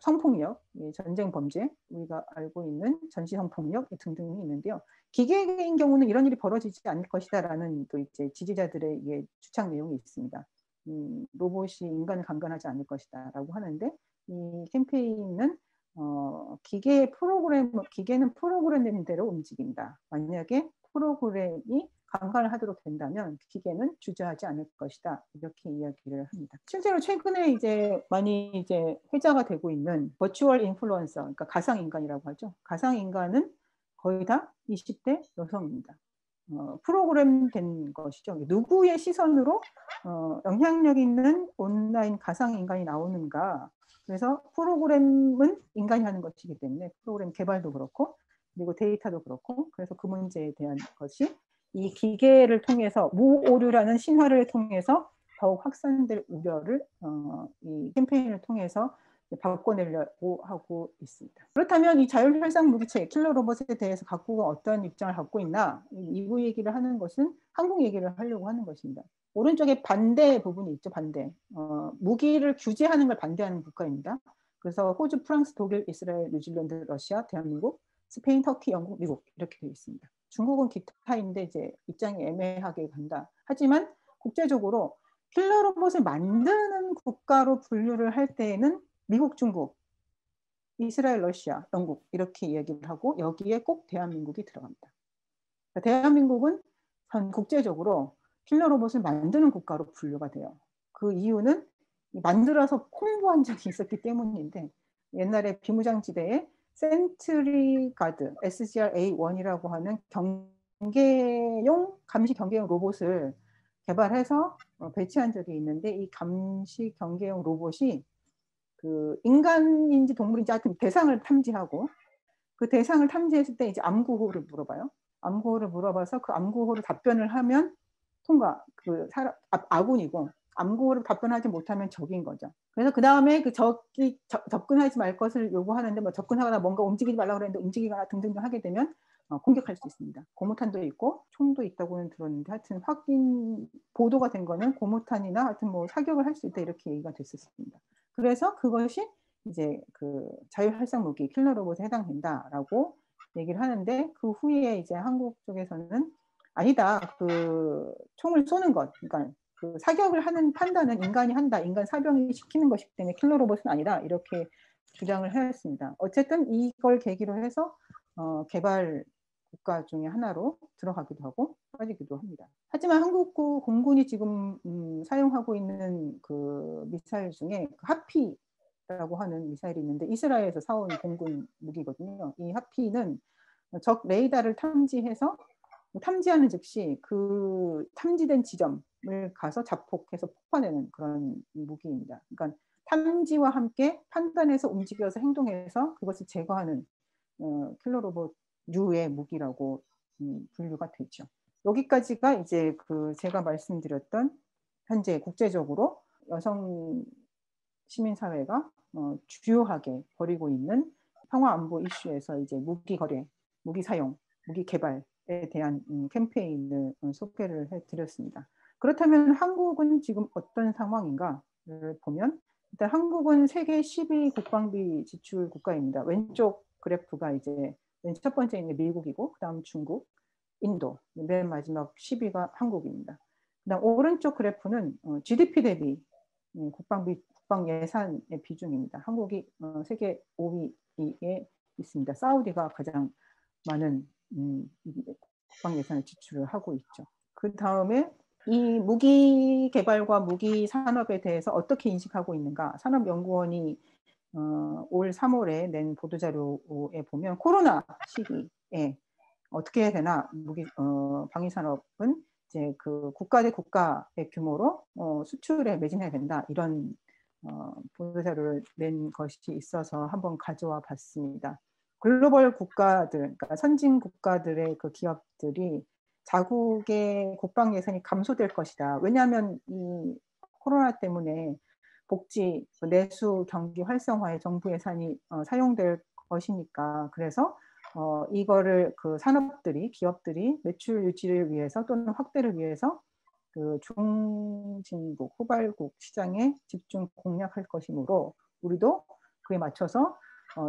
성폭력, 전쟁 범죄, 우리가 알고 있는 전시 성폭력 등등이 있는데요. 기계인 경우는 이런 일이 벌어지지 않을 것이다라는 또 이제 지지자들의 주창 내용이 있습니다. 로봇이 인간을 강간하지 않을 것이다라고 하는데, 이 캠페인은 기계는 프로그램된 대로 움직인다. 만약에 프로그램이 강간을 하도록 된다면 기계는 주저하지 않을 것이다, 이렇게 이야기를 합니다. 실제로 최근에 이제 많이 이제 회자가 되고 있는 버추얼 인플루언서, 그러니까 가상 인간이라고 하죠. 가상 인간은 거의 다 20대 여성입니다. 프로그램된 것이죠. 누구의 시선으로 영향력 있는 온라인 가상 인간이 나오는가. 그래서 프로그램은 인간이 하는 것이기 때문에 프로그램 개발도 그렇고 그리고 데이터도 그렇고, 그래서 그 문제에 대한 것이 이 기계를 통해서 무오류라는 신화를 통해서 더욱 확산될 우려를 이 캠페인을 통해서 바꿔내려고 하고 있습니다. 그렇다면 이 자율혈상 무기체 킬러 로봇에 대해서 각국은 어떤 입장을 갖고 있나, 이부 얘기를 하는 것은 한국 얘기를 하려고 하는 것입니다. 오른쪽에 반대 부분이 있죠. 반대. 무기를 규제하는 걸 반대하는 국가입니다. 그래서 호주, 프랑스, 독일, 이스라엘, 뉴질랜드, 러시아, 대한민국, 스페인, 터키, 영국, 미국, 이렇게 되어 있습니다. 중국은 기타인데 이제 입장이 애매하게 간다. 하지만 국제적으로 킬러 로봇을 만드는 국가로 분류를 할 때에는 미국, 중국, 이스라엘, 러시아, 영국, 이렇게 얘기를 하고 여기에 꼭 대한민국이 들어갑니다. 대한민국은 전 국제적으로 킬러 로봇을 만드는 국가로 분류가 돼요. 그 이유는 만들어서 홍보한 적이 있었기 때문인데, 옛날에 비무장지대에 센트리 가드 SGR-A1이라고 하는 감시 경계용 로봇을 개발해서 배치한 적이 있는데, 이 감시 경계용 로봇이 그 인간인지 동물인지 하여튼 대상을 탐지하고, 그 대상을 탐지했을 때 이제 암구호를 물어봐요. 암구호를 물어봐서 그 암구호를 답변을 하면 통과, 아군이고, 암구호를 답변하지 못하면 적인 거죠. 그래서 그 다음에 그 적이 접근하지 말 것을 요구하는데, 뭐 접근하거나 뭔가 움직이지 말라고 그랬는데 움직이거나 등등 하게 되면 공격할 수 있습니다. 고무탄도 있고 총도 있다고는 들었는데, 하여튼 보도가 된 거는 고무탄이나 하여튼 뭐 사격을 할 수 있다, 이렇게 얘기가 됐었습니다. 그래서 그것이 이제 그 자율활상 무기 킬러 로봇에 해당된다라고 얘기를 하는데, 그 후에 이제 한국 쪽에서는 아니다, 그 총을 쏘는 것, 그러니까 그 사격을 하는 판단은 인간이 한다, 인간 사병이 시키는 것이기 때문에 킬러 로봇은 아니다, 이렇게 주장을 하였습니다. 어쨌든 이걸 계기로 해서 개발 국가 중에 하나로 들어가기도 하고 빠지기도 합니다. 하지만 한국 공군이 지금 사용하고 있는 그 미사일 중에 그 하피라고 하는 미사일이 있는데, 이스라엘에서 사온 공군 무기거든요. 이 하피는 적 레이더를 탐지해서 탐지하는 즉시 그 탐지된 지점을 가서 자폭해서 폭파내는 그런 무기입니다. 그러니까 탐지와 함께 판단해서 움직여서 행동해서 그것을 제거하는 킬러 로봇 류의 무기라고 분류가 되죠. 여기까지가 이제 그 제가 말씀드렸던 현재 국제적으로 여성 시민사회가 주요하게 벌이고 있는 평화 안보 이슈에서 이제 무기 거래 무기 사용, 무기 개발에 대한 캠페인을 소개를 해드렸습니다. 그렇다면 한국은 지금 어떤 상황인가를 보면 일단 한국은 세계 10위 국방비 지출 국가입니다. 왼쪽 그래프가 이제 첫 번째 있는 미국이고 그다음 중국, 인도, 맨 마지막 10위가 한국입니다. 그다음 오른쪽 그래프는 GDP 대비 국방 예산의 비중입니다. 한국이 세계 5위에 있습니다. 사우디가 가장 많은 국방 예산을 지출을 하고 있죠. 그 다음에 이 무기 개발과 무기 산업에 대해서 어떻게 인식하고 있는가? 산업연구원이 올 3월에 낸 보도자료에 보면 코로나 시기에 어떻게 해야 되나 방위 산업은 이제 그 국가 대 국가의 규모로 수출에 매진해야 된다 이런 보도자료를 낸 것이 있어서 한번 가져와 봤습니다. 글로벌 국가들, 그러니까 선진 국가들의 그 기업들이 자국의 국방 예산이 감소될 것이다. 왜냐하면 이 코로나 때문에 복지, 내수 경기 활성화에 정부 예산이 사용될 것이니까 그래서 이거를 그 산업들이 기업들이 매출 유지를 위해서 또는 확대를 위해서 그 중진국, 후발국 시장에 집중 공략할 것이므로 우리도 그에 맞춰서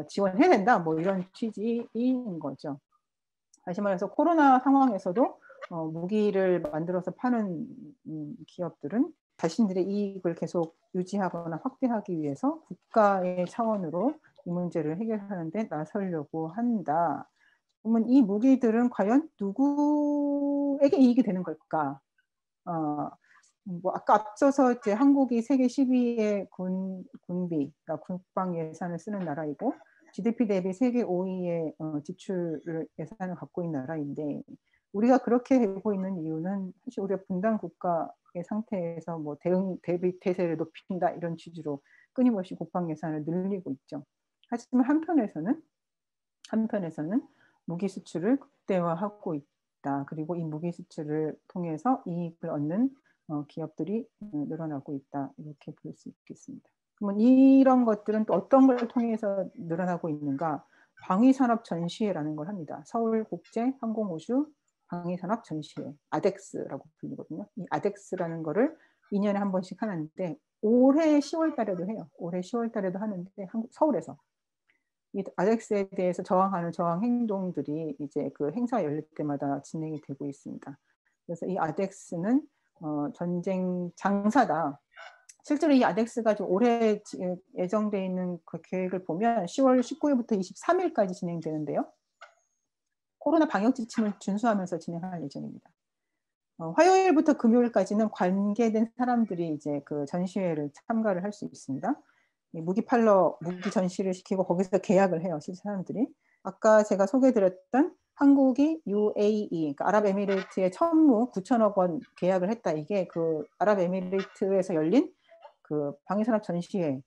지원해야 된다. 뭐 이런 취지인 거죠. 다시 말해서 코로나 상황에서도 무기를 만들어서 파는 기업들은 자신들의 이익을 계속 유지하거나 확대하기 위해서 국가의 차원으로 이 문제를 해결하는 데 나서려고 한다. 그러면 이 무기들은 과연 누구에게 이익이 되는 걸까? 뭐 아까 앞서서 이제 한국이 세계 10위의 군비, 그러니까 국방 예산을 쓰는 나라이고 GDP 대비 세계 5위의 지출 예산을 갖고 있는 나라인데 우리가 그렇게 되고 있는 이유는 사실 우리가 분단 국가의 상태에서 뭐 대비 태세를 높인다 이런 취지로 끊임없이 국방 예산을 늘리고 있죠. 하지만 한편에서는 무기 수출을 극대화하고 있다. 그리고 이 무기 수출을 통해서 이익을 얻는 기업들이 늘어나고 있다. 이렇게 볼 수 있겠습니다. 그러면 이런 것들은 또 어떤 걸 통해서 늘어나고 있는가? 방위산업 전시회라는 걸 합니다. 서울국제항공우주 방위산업 전시회, 아덱스라고 불리거든요. 이 아덱스라는 거를 2년에 한 번씩 하는데 올해 10월 달에도 해요. 올해 10월 달에도 하는데 서울에서. 이 아덱스에 대해서 저항하는 저항 행동들이 이제 그 행사 열릴 때마다 진행이 되고 있습니다. 그래서 이 아덱스는 전쟁 장사다. 실제로 이 아덱스가 좀 올해 예정되어 있는 그 계획을 보면 10월 19일부터 23일까지 진행되는데요. 코로나 방역 지침을 준수하면서 진행할 예정입니다. 화요일부터 금요일까지는 관계된 사람들이 이제 그 전시회를 참가를 할 수 있습니다. 무기 전시를 시키고 거기서 계약을 해요, 실제 사람들이. 아까 제가 소개해드렸던 한국이 UAE, 그러니까 아랍에미레이트의 천무 9천억 원 계약을 했다. 이게 그 아랍에미레이트에서 열린 그 방위산업 전시회,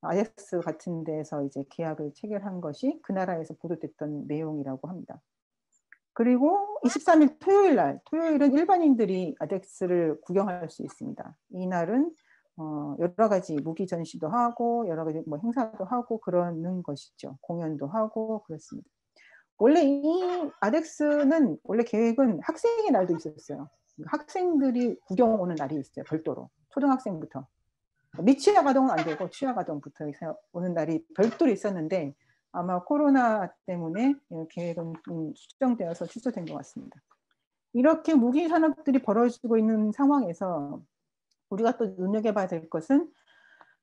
아덱스 같은 데에서 이제 계약을 체결한 것이 그 나라에서 보도됐던 내용이라고 합니다. 그리고 23일 토요일은 일반인들이 아덱스를 구경할 수 있습니다. 이날은 여러 가지 무기 전시도 하고 여러 가지 뭐 행사도 하고 그러는 것이죠. 공연도 하고 그렇습니다. 원래 이 아덱스는 원래 계획은 학생의 날도 있었어요. 학생들이 구경 오는 날이 있어요. 별도로 초등학생부터 미취학 아동은 안 되고 취학 아동부터 오는 날이 별도로 있었는데 아마 코로나 때문에 계획은 수정되어서 취소된 것 같습니다. 이렇게 무기 산업들이 벌어지고 있는 상황에서 우리가 또 눈여겨봐야 될 것은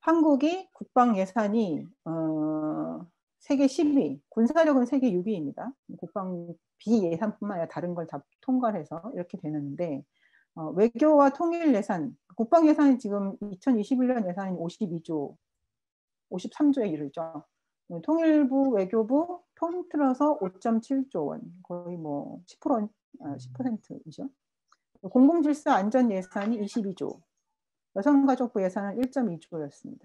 한국이 국방 예산이 세계 10위, 군사력은 세계 6위입니다. 국방비 예산뿐만 아니라 다른 걸 다 통과해서 이렇게 되는데 외교와 통일 예산, 국방 예산이 지금 2021년 예산이 53조에 이르죠. 통일부, 외교부 통틀어서 5.7조 원, 거의 뭐 10%이죠. 공공질서 안전 예산이 22조, 여성가족부 예산은 1.2조였습니다.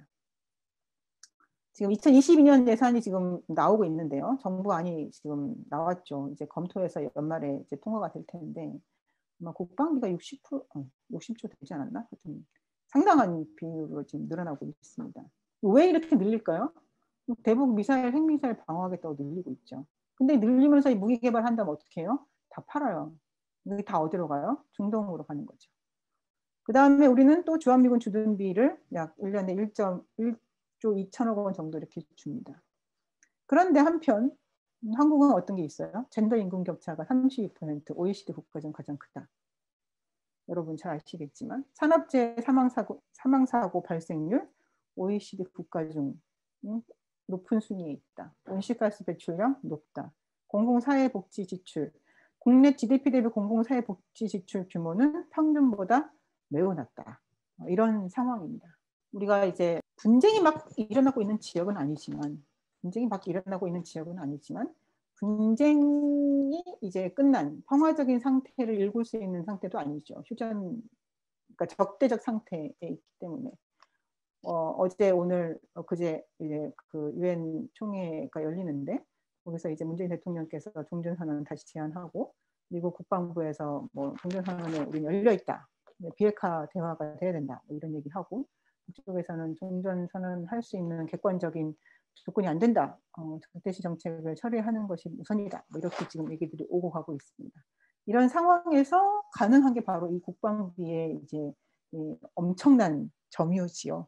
지금 2022년 예산이 지금 나오고 있는데요. 정부안이 지금 나왔죠. 이제 검토해서 연말에 이제 통과가 될 텐데 아마 국방비가 60조 되지 않았나? 하여튼 상당한 비율로 지금 늘어나고 있습니다. 왜 이렇게 늘릴까요? 대북 미사일, 핵미사일 방어하겠다고 늘리고 있죠. 근데 늘리면서 이 무기 개발한다면 어떻게 해요? 다 팔아요. 이게 다 어디로 가요? 중동으로 가는 거죠. 그 다음에 우리는 또 주한미군 주둔비를 약 1년에 1조 2천억 원 정도 이렇게 줍니다. 그런데 한편 한국은 어떤 게 있어요? 젠더 임금 격차가 32%, OECD 국가 중 가장 크다. 여러분 잘 아시겠지만 산업재해 사망사고 발생률 OECD 국가 중 높은 순위에 있다. 온실가스 배출량 높다. 공공사회복지 지출, 국내 GDP 대비 공공사회복지 지출 규모는 평균보다 매우 낮다. 이런 상황입니다. 우리가 이제 분쟁이 막 일어나고 있는 지역은 아니지만 분쟁이 이제 끝난 평화적인 상태를 일굴 수 있는 상태도 아니죠. 휴전, 그러니까 적대적 상태에 있기 때문에 어제 오늘 그제 이제 그 유엔 총회가 열리는데 거기서 이제 문재인 대통령께서 종전선언 다시 제안하고 미국 국방부에서 뭐 종전선언에 우리는 열려 있다. 비핵화 대화가 돼야 된다. 뭐 이런 얘기하고 그쪽에서는 종전선언 할 수 있는 객관적인 조건이 안 된다. 적대시 정책을 처리하는 것이 우선이다. 뭐 이렇게 지금 얘기들이 오고 가고 있습니다. 이런 상황에서 가능한 게 바로 이 국방비의 이제 이 엄청난 점유지요.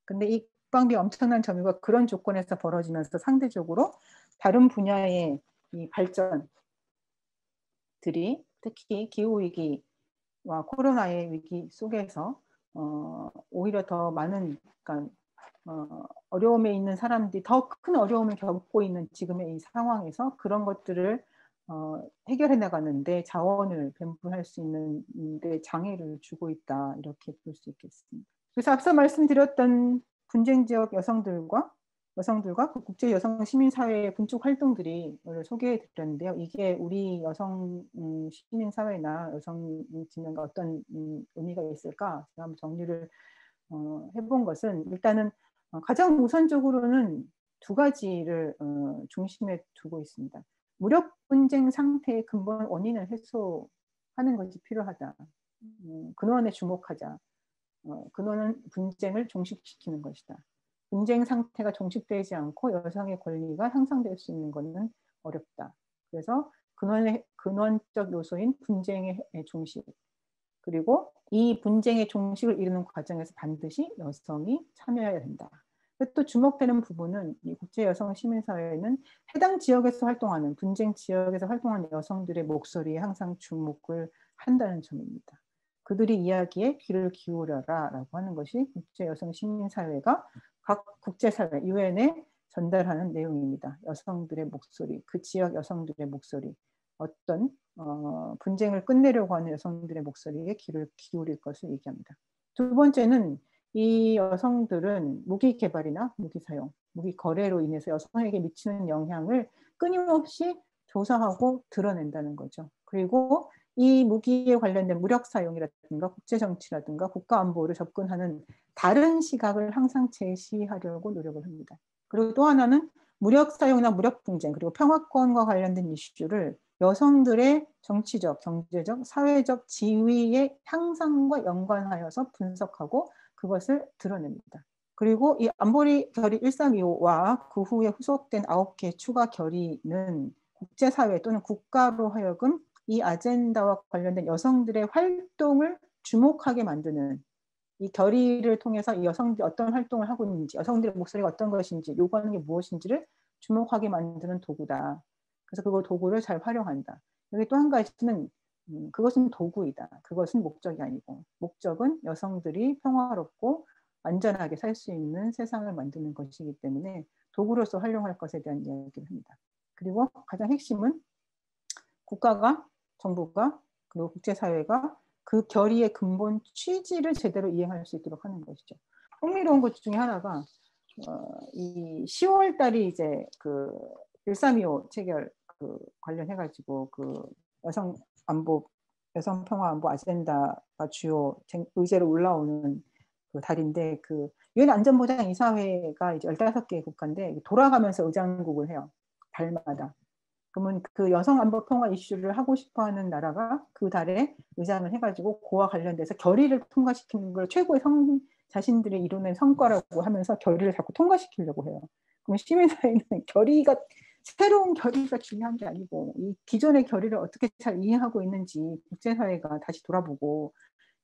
근데 이 국방비 엄청난 점유가 그런 조건에서 벌어지면서 상대적으로 다른 분야의 이 발전들이 특히 기후위기와 코로나의 위기 속에서 오히려 더 많은, 그러니까 어려움에 있는 사람들이 더 큰 어려움을 겪고 있는 지금의 이 상황에서 그런 것들을 해결해 나가는데 자원을 배분할 수 있는 데 장애를 주고 있다. 이렇게 볼 수 있겠습니다. 그래서 앞서 말씀드렸던 분쟁 지역 여성들과 그 국제 여성 시민사회의 분축 활동들이 오늘 소개해 드렸는데요. 이게 우리 여성 시민사회나 여성 진영과 어떤 의미가 있을까? 제가 한번 정리를 해본 것은 일단은 가장 우선적으로는 두 가지를 중심에 두고 있습니다. 무력 분쟁 상태의 근본 원인을 해소하는 것이 필요하다. 근원에 주목하자. 근원은 분쟁을 종식시키는 것이다. 분쟁 상태가 종식되지 않고 여성의 권리가 향상될 수 있는 것은 어렵다. 그래서 근원적 요소인 분쟁의 종식, 그리고 이 분쟁의 종식을 이루는 과정에서 반드시 여성이 참여해야 된다. 또 주목되는 부분은 이 국제여성시민사회는 해당 지역에서 활동하는, 분쟁 지역에서 활동하는 여성들의 목소리에 항상 주목을 한다는 점입니다. 그들이 이야기에 귀를 기울여라 라고 하는 것이 국제여성시민사회가 각 국제사회, 유엔에 전달하는 내용입니다. 여성들의 목소리, 그 지역 여성들의 목소리, 어떤 분쟁을 끝내려고 하는 여성들의 목소리에 귀를 기울일 것을 얘기합니다. 두 번째는 이 여성들은 무기 개발이나 무기 사용, 무기 거래로 인해서 여성에게 미치는 영향을 끊임없이 조사하고 드러낸다는 거죠. 그리고 이 무기에 관련된 무력 사용이라든가 국제정치라든가 국가안보를 접근하는 다른 시각을 항상 제시하려고 노력을 합니다. 그리고 또 하나는 무력 사용이나 무력 분쟁, 그리고 평화권과 관련된 이슈를 여성들의 정치적, 경제적, 사회적 지위의 향상과 연관하여서 분석하고 그것을 드러냅니다. 그리고 이 안보리 결의 1325와 그 후에 후속된 9개 추가 결의는 국제사회 또는 국가로 하여금 이 아젠다와 관련된 여성들의 활동을 주목하게 만드는, 이 결의를 통해서 이 여성들이 어떤 활동을 하고 있는지, 여성들의 목소리가 어떤 것인지, 요구하는 게 무엇인지를 주목하게 만드는 도구다. 그래서 그걸 도구를 잘 활용한다. 여기 또 한 가지는 그것은 도구이다. 그것은 목적이 아니고, 목적은 여성들이 평화롭고 안전하게 살 수 있는 세상을 만드는 것이기 때문에 도구로서 활용할 것에 대한 이야기를 합니다. 그리고 가장 핵심은 국가가, 정부가, 그리고 국제사회가 그 결의의 근본 취지를 제대로 이행할 수 있도록 하는 것이죠. 흥미로운 것 중에 하나가 이 10월 달이 이제 그 1325 체결 관련해가지고 그 여성 평화 안보 아젠다가 주요 의제로 올라오는 그 달인데, 그 유엔 안전보장 이사회가 이제 15개 국가인데 돌아가면서 의장국을 해요. 달마다. 그러면 그 여성 안보 평화 이슈를 하고 싶어하는 나라가 그 달에 의장을 해가지고 그와 관련돼서 결의를 통과시키는 걸 최고의 자신들이 이루는 성과라고 하면서 결의를 자꾸 통과시키려고 해요. 그럼 시민사회는 결의가 새로운 결의가 중요한 게 아니고 이 기존의 결의를 어떻게 잘 이행하고 있는지 국제사회가 다시 돌아보고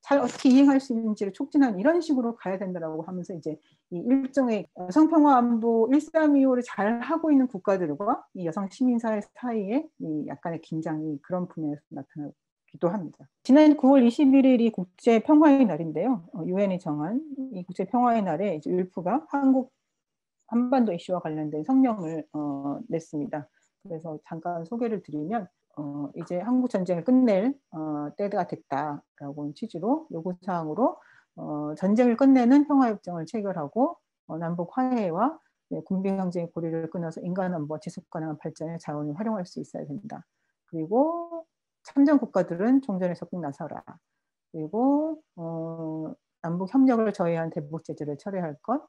잘 어떻게 이행할 수 있는지를 촉진하는 이런 식으로 가야 된다라고 하면서 이제 이 일종의 여성평화안보 1325를 잘 하고 있는 국가들과 이 여성 시민사회 사이에 이 약간의 긴장이 그런 분야에서 나타나기도 합니다. 지난 9월 21일이 국제평화의 날인데요. 유엔이 정한 이 국제평화의 날에 이제 율프가 한국 한반도 이슈와 관련된 성명을 냈습니다. 그래서 잠깐 소개를 드리면 이제 한국 전쟁을 끝낼 때가 됐다라고 취지로 요구사항으로 전쟁을 끝내는 평화협정을 체결하고 남북 화해와 군비 경쟁의 고리를 끊어서 인간안보와 지속 가능한 발전의 자원을 활용할 수 있어야 된다. 그리고 참전 국가들은 종전에 적극 나서라. 그리고 남북 협력을 저해한 대북 제재를 철회할 것.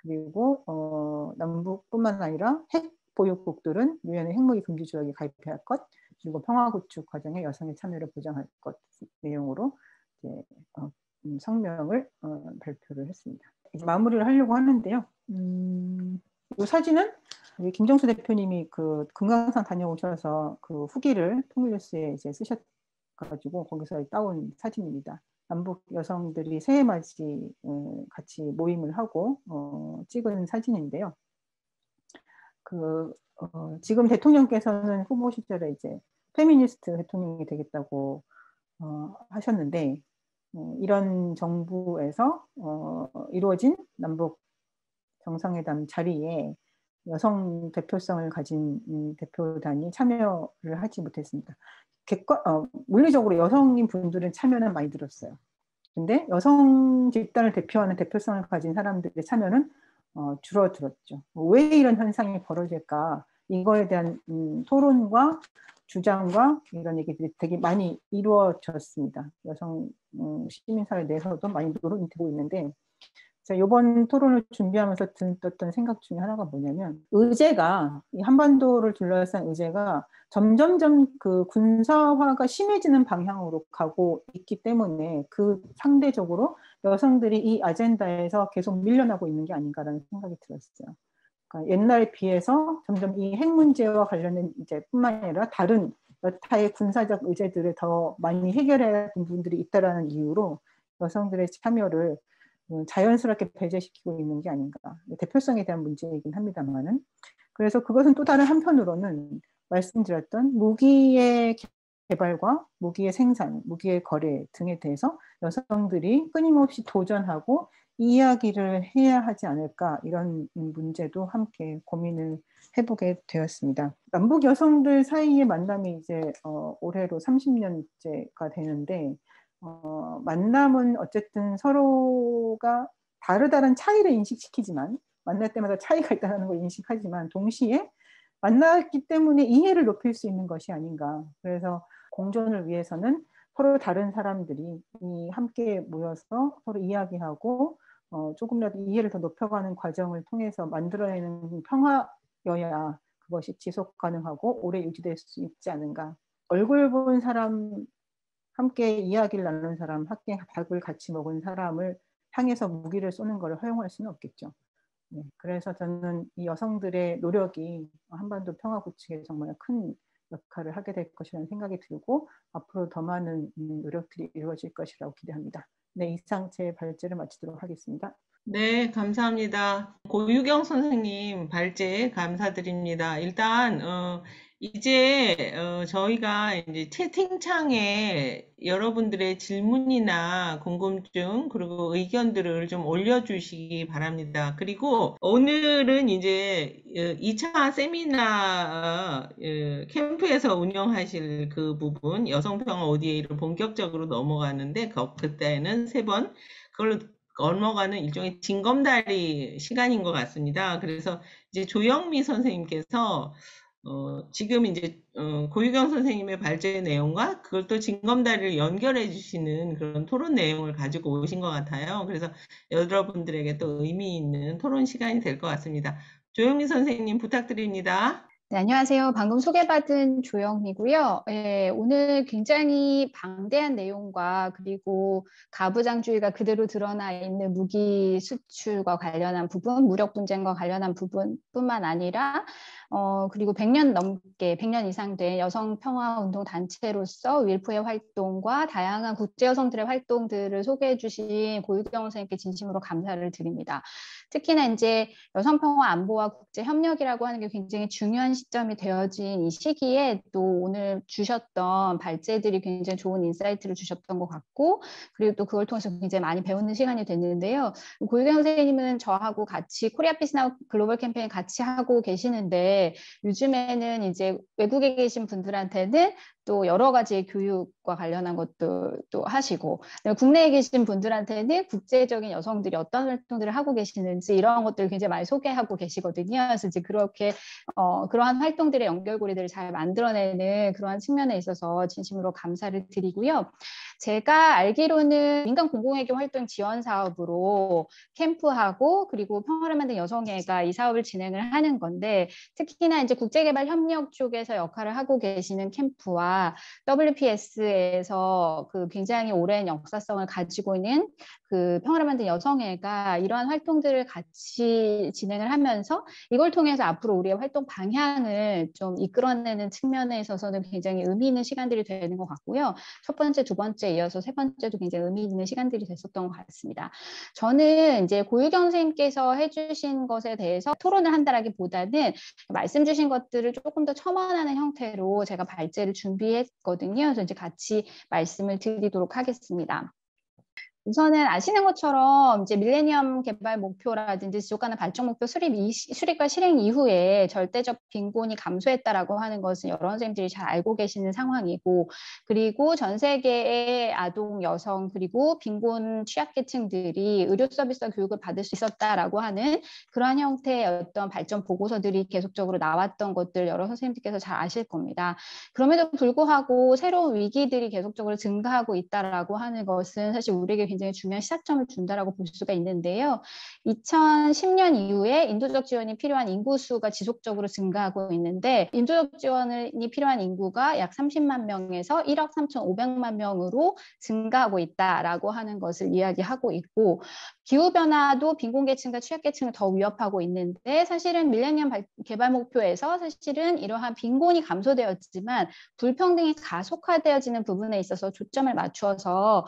그리고 남북뿐만 아니라 핵 보유국들은 유엔의 핵무기 금지 조약에 가입해야 할 것. 그리고 평화 구축 과정에 여성의 참여를 보장할 것 내용으로 이제 성명을 발표를 했습니다. 이제 마무리를 하려고 하는데요. 이 사진은 김정수 대표님이 그 금강산 다녀오셔서 그 후기를 통일뉴스에 이제 쓰셔가지고 거기서 따온 사진입니다. 남북 여성들이 새해 맞이 같이 모임을 하고 찍은 사진인데요. 지금 대통령께서는 후보 시절에 이제 페미니스트 대통령이 되겠다고 하셨는데 이런 정부에서 이루어진 남북 정상회담 자리에 여성 대표성을 가진 대표단이 참여를 하지 못했습니다. 물리적으로 여성인 분들은 참여는 많이 들었어요. 근데 여성 집단을 대표하는 대표성을 가진 사람들의 참여는 줄어들었죠. 왜 이런 현상이 벌어질까? 이거에 대한 토론과 주장과 이런 얘기들이 되게 많이 이루어졌습니다. 여성 시민사회 내에서도 많이 논의되고 있는데 이번 토론을 준비하면서 들었던 생각 중에 하나가 뭐냐면 의제가 이 한반도를 둘러싼 의제가 점점점 그 군사화가 심해지는 방향으로 가고 있기 때문에 그 상대적으로 여성들이 이 아젠다에서 계속 밀려나고 있는 게 아닌가라는 생각이 들었어요. 그러니까 옛날에 비해서 점점 이 핵 문제와 관련된 이제뿐만 아니라 다른 여타의 군사적 의제들을 더 많이 해결해야 하는 부분들이 있다라는 이유로 여성들의 참여를 자연스럽게 배제시키고 있는 게 아닌가. 대표성에 대한 문제이긴 합니다만은. 그래서 그것은 또 다른 한편으로는 말씀드렸던 무기의 개발과 무기의 생산, 무기의 거래 등에 대해서 여성들이 끊임없이 도전하고 이야기를 해야 하지 않을까 이런 문제도 함께 고민을 해보게 되었습니다. 남북 여성들 사이의 만남이 이제 올해로 30년째가 되는데 만남은 어쨌든 서로가 다른 차이를 인식시키지만 만날 때마다 차이가 있다는 걸 인식하지만 동시에 만났기 때문에 이해를 높일 수 있는 것이 아닌가. 그래서 공존을 위해서는 서로 다른 사람들이 함께 모여서 서로 이야기하고 조금이라도 이해를 더 높여가는 과정을 통해서 만들어내는 평화여야 그것이 지속 가능하고 오래 유지될 수 있지 않은가. 얼굴 본 사람, 함께 이야기를 나누는 사람, 함께 밥을 같이 먹은 사람을 향해서 무기를 쏘는 것을 허용할 수는 없겠죠. 네, 그래서 저는 이 여성들의 노력이 한반도 평화 구축에 정말 큰 역할을 하게 될 것이라는 생각이 들고 앞으로 더 많은 노력들이 이루어질 것이라고 기대합니다. 네, 이상 제 발제를 마치도록 하겠습니다. 네, 감사합니다. 고유경 선생님 발제 감사드립니다. 일단 이제 저희가 이제 채팅창에 여러분들의 질문이나 궁금증 그리고 의견들을 좀 올려주시기 바랍니다. 그리고 오늘은 이제 2차 세미나 캠프에서 운영하실 그 부분 여성평화 ODA를 본격적으로 넘어가는데 그때는 3번 그걸로 넘어가는 일종의 징검다리 시간인 것 같습니다. 그래서 이제 조영미 선생님께서 지금 이제 고유경 선생님의 발제 내용과 그걸 또 징검다리를 연결해 주시는 그런 토론 내용을 가지고 오신 것 같아요. 그래서 여러분들에게 또 의미 있는 토론 시간이 될 것 같습니다. 조영미 선생님 부탁드립니다. 네, 안녕하세요. 방금 소개받은 조영미고요. 예, 오늘 굉장히 방대한 내용과 그리고 가부장주의가 그대로 드러나 있는 무기 수출과 관련한 부분, 무력 분쟁과 관련한 부분뿐만 아니라 그리고 100년 이상 된 여성 평화 운동 단체로서 윌프의 활동과 다양한 국제 여성들의 활동들을 소개해 주신 고유경 선생님께 진심으로 감사를 드립니다. 특히나 이제 여성 평화 안보와 국제 협력이라고 하는 게 굉장히 중요한 시점이 되어진 이 시기에 또 오늘 주셨던 발제들이 굉장히 좋은 인사이트를 주셨던 것 같고, 그리고 또 그걸 통해서 굉장히 많이 배우는 시간이 됐는데요. 고유경 선생님은 저하고 같이 코리아 피스나우 글로벌 캠페인 같이 하고 계시는데, 요즘에는 이제 외국에 계신 분들한테는 또 여러 가지 교육과 관련한 것도 또 하시고, 국내에 계신 분들한테는 국제적인 여성들이 어떤 활동들을 하고 계시는지 이런 것들을 굉장히 많이 소개하고 계시거든요. 그래서 이제 그렇게 그러한 활동들의 연결고리들을 잘 만들어내는 그러한 측면에 있어서 진심으로 감사를 드리고요. 제가 알기로는 민간 공공외교 활동 지원 사업으로 캠프하고 그리고 평화를 만든 여성회가 이 사업을 진행을 하는 건데, 특히나 이제 국제개발협력 쪽에서 역할을 하고 계시는 캠프와 WPS에서 그 굉장히 오랜 역사성을 가지고 있는 그 평화를 만든 여성회가 이러한 활동들을 같이 진행을 하면서 이걸 통해서 앞으로 우리의 활동 방향을 좀 이끌어내는 측면에 있어서는 굉장히 의미 있는 시간들이 되는 것 같고요. 첫 번째, 두 번째 이어서 세 번째도 굉장히 의미 있는 시간들이 됐었던 것 같습니다. 저는 이제 고유경 선생님께서 해주신 것에 대해서 토론을 한다라기보다는 말씀 주신 것들을 조금 더 첨언하는 형태로 제가 발제를 준비했거든요. 그래서 이제 같이 말씀을 드리도록 하겠습니다. 우선은 아시는 것처럼 이제 밀레니엄 개발 목표라든지 지속가능 발전 목표 수립과 실행 이후에 절대적 빈곤이 감소했다라고 하는 것은 여러 선생님들이 잘 알고 계시는 상황이고, 그리고 전 세계의 아동, 여성, 그리고 빈곤 취약계층들이 의료 서비스와 교육을 받을 수 있었다라고 하는 그러한 형태의 어떤 발전 보고서들이 계속적으로 나왔던 것들 여러 선생님들께서 잘 아실 겁니다. 그럼에도 불구하고 새로운 위기들이 계속적으로 증가하고 있다라고 하는 것은 사실 우리에게 굉장히 중요한 시사점을 준다라고 볼 수가 있는데요. 2010년 이후에 인도적 지원이 필요한 인구수가 지속적으로 증가하고 있는데, 인도적 지원이 필요한 인구가 약 30만 명에서 1억 3,500만 명으로 증가하고 있다라고 하는 것을 이야기하고 있고, 기후변화도 빈곤계층과 취약계층을 더 위협하고 있는데, 사실은 밀레니엄 개발 목표에서 사실은 이러한 빈곤이 감소되었지만 불평등이 가속화되어지는 부분에 있어서 초점을 맞추어서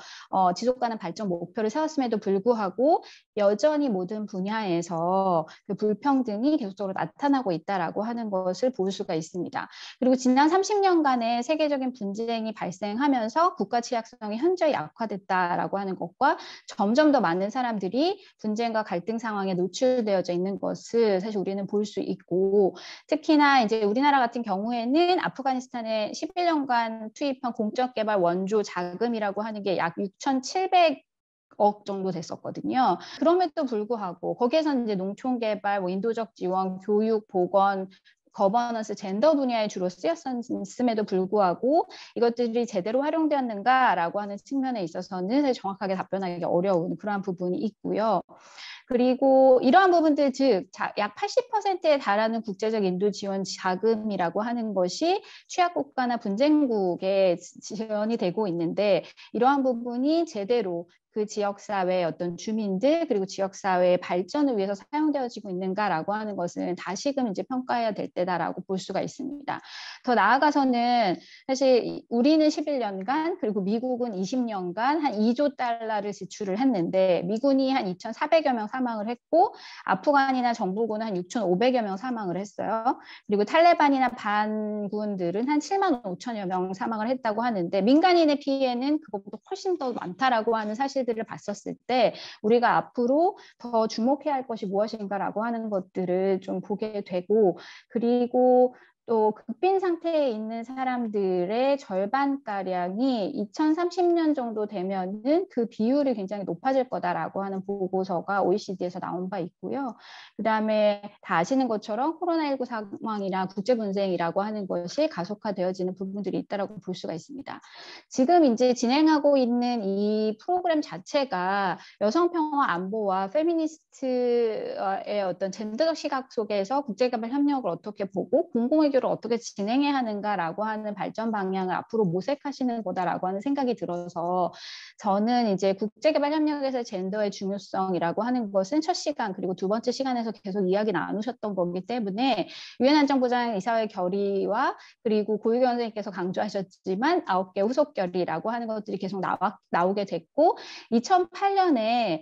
지속가능 발전 목표를 세웠음에도 불구하고 여전히 모든 분야에서 그 불평등이 계속적으로 나타나고 있다라고 하는 것을 볼 수가 있습니다. 그리고 지난 30년간의 세계적인 분쟁이 발생하면서 국가 취약성이 현저히 약화됐다라고 하는 것과 점점 더 많은 사람들이 분쟁과 갈등 상황에 노출되어져 있는 것을 사실 우리는 볼 수 있고, 특히나 이제 우리나라 같은 경우에는 아프가니스탄에 11년간 투입한 공적개발 원조 자금이라고 하는 게 약 6,700억 정도 됐었거든요. 그럼에도 불구하고 거기에서는 이제 농촌개발, 인도적 지원, 교육, 보건, 거버넌스, 젠더 분야에 주로 쓰였음에도 불구하고 이것들이 제대로 활용되었는가라고 하는 측면에 있어서는 사실 정확하게 답변하기 어려운 그러한 부분이 있고요. 그리고 이러한 부분들, 즉 약 80%에 달하는 국제적 인도 지원 자금이라고 하는 것이 취약국가나 분쟁국에 지원이 되고 있는데, 이러한 부분이 제대로 그 지역사회의 어떤 주민들 그리고 지역사회의 발전을 위해서 사용되어지고 있는가라고 하는 것은 다시금 이제 평가해야 될 때다라고 볼 수가 있습니다. 더 나아가서는 사실 우리는 11년간 그리고 미국은 20년간 한 2조 달러를 지출을 했는데, 미군이 한 2,400여 명 사망을 했고 아프간이나 정부군은 한 6,500여 명 사망을 했어요. 그리고 탈레반이나 반군들은 한 7만 5천여 명 사망을 했다고 하는데, 민간인의 피해는 그것보다 훨씬 더 많다라고 하는 사실들을 봤었을 때 우리가 앞으로 더 주목해야 할 것이 무엇인가라고 하는 것들을 좀 보게 되고, 그리고 또 극빈 상태에 있는 사람들의 절반가량이 2030년 정도 되면은 그 비율이 굉장히 높아질 거다라고 하는 보고서가 OECD에서 나온 바 있고요. 그다음에 다 아시는 것처럼 코로나19 상황이나 국제 분쟁이라고 하는 것이 가속화되어지는 부분들이 있다라고 볼 수가 있습니다. 지금 이제 진행하고 있는 이 프로그램 자체가 여성 평화 안보와 페미니스트의 어떤 젠더적 시각 속에서 국제개발 협력을 어떻게 보고 공공외교를 어떻게 진행해야 하는가라고 하는 발전 방향을 앞으로 모색하시는 거다라고 하는 생각이 들어서 저는 이제 국제개발 협력에서 젠더의 중요성이라고 하는 것은 첫 시간 그리고 두 번째 시간에서 계속 이야기 나누셨던 거기 때문에 유엔 안전보장 이사회 결의와 그리고 고유경 선생님께서 강조하셨지만 9개 후속 결의라고 하는 것들이 계속 나오게 됐고 2008년에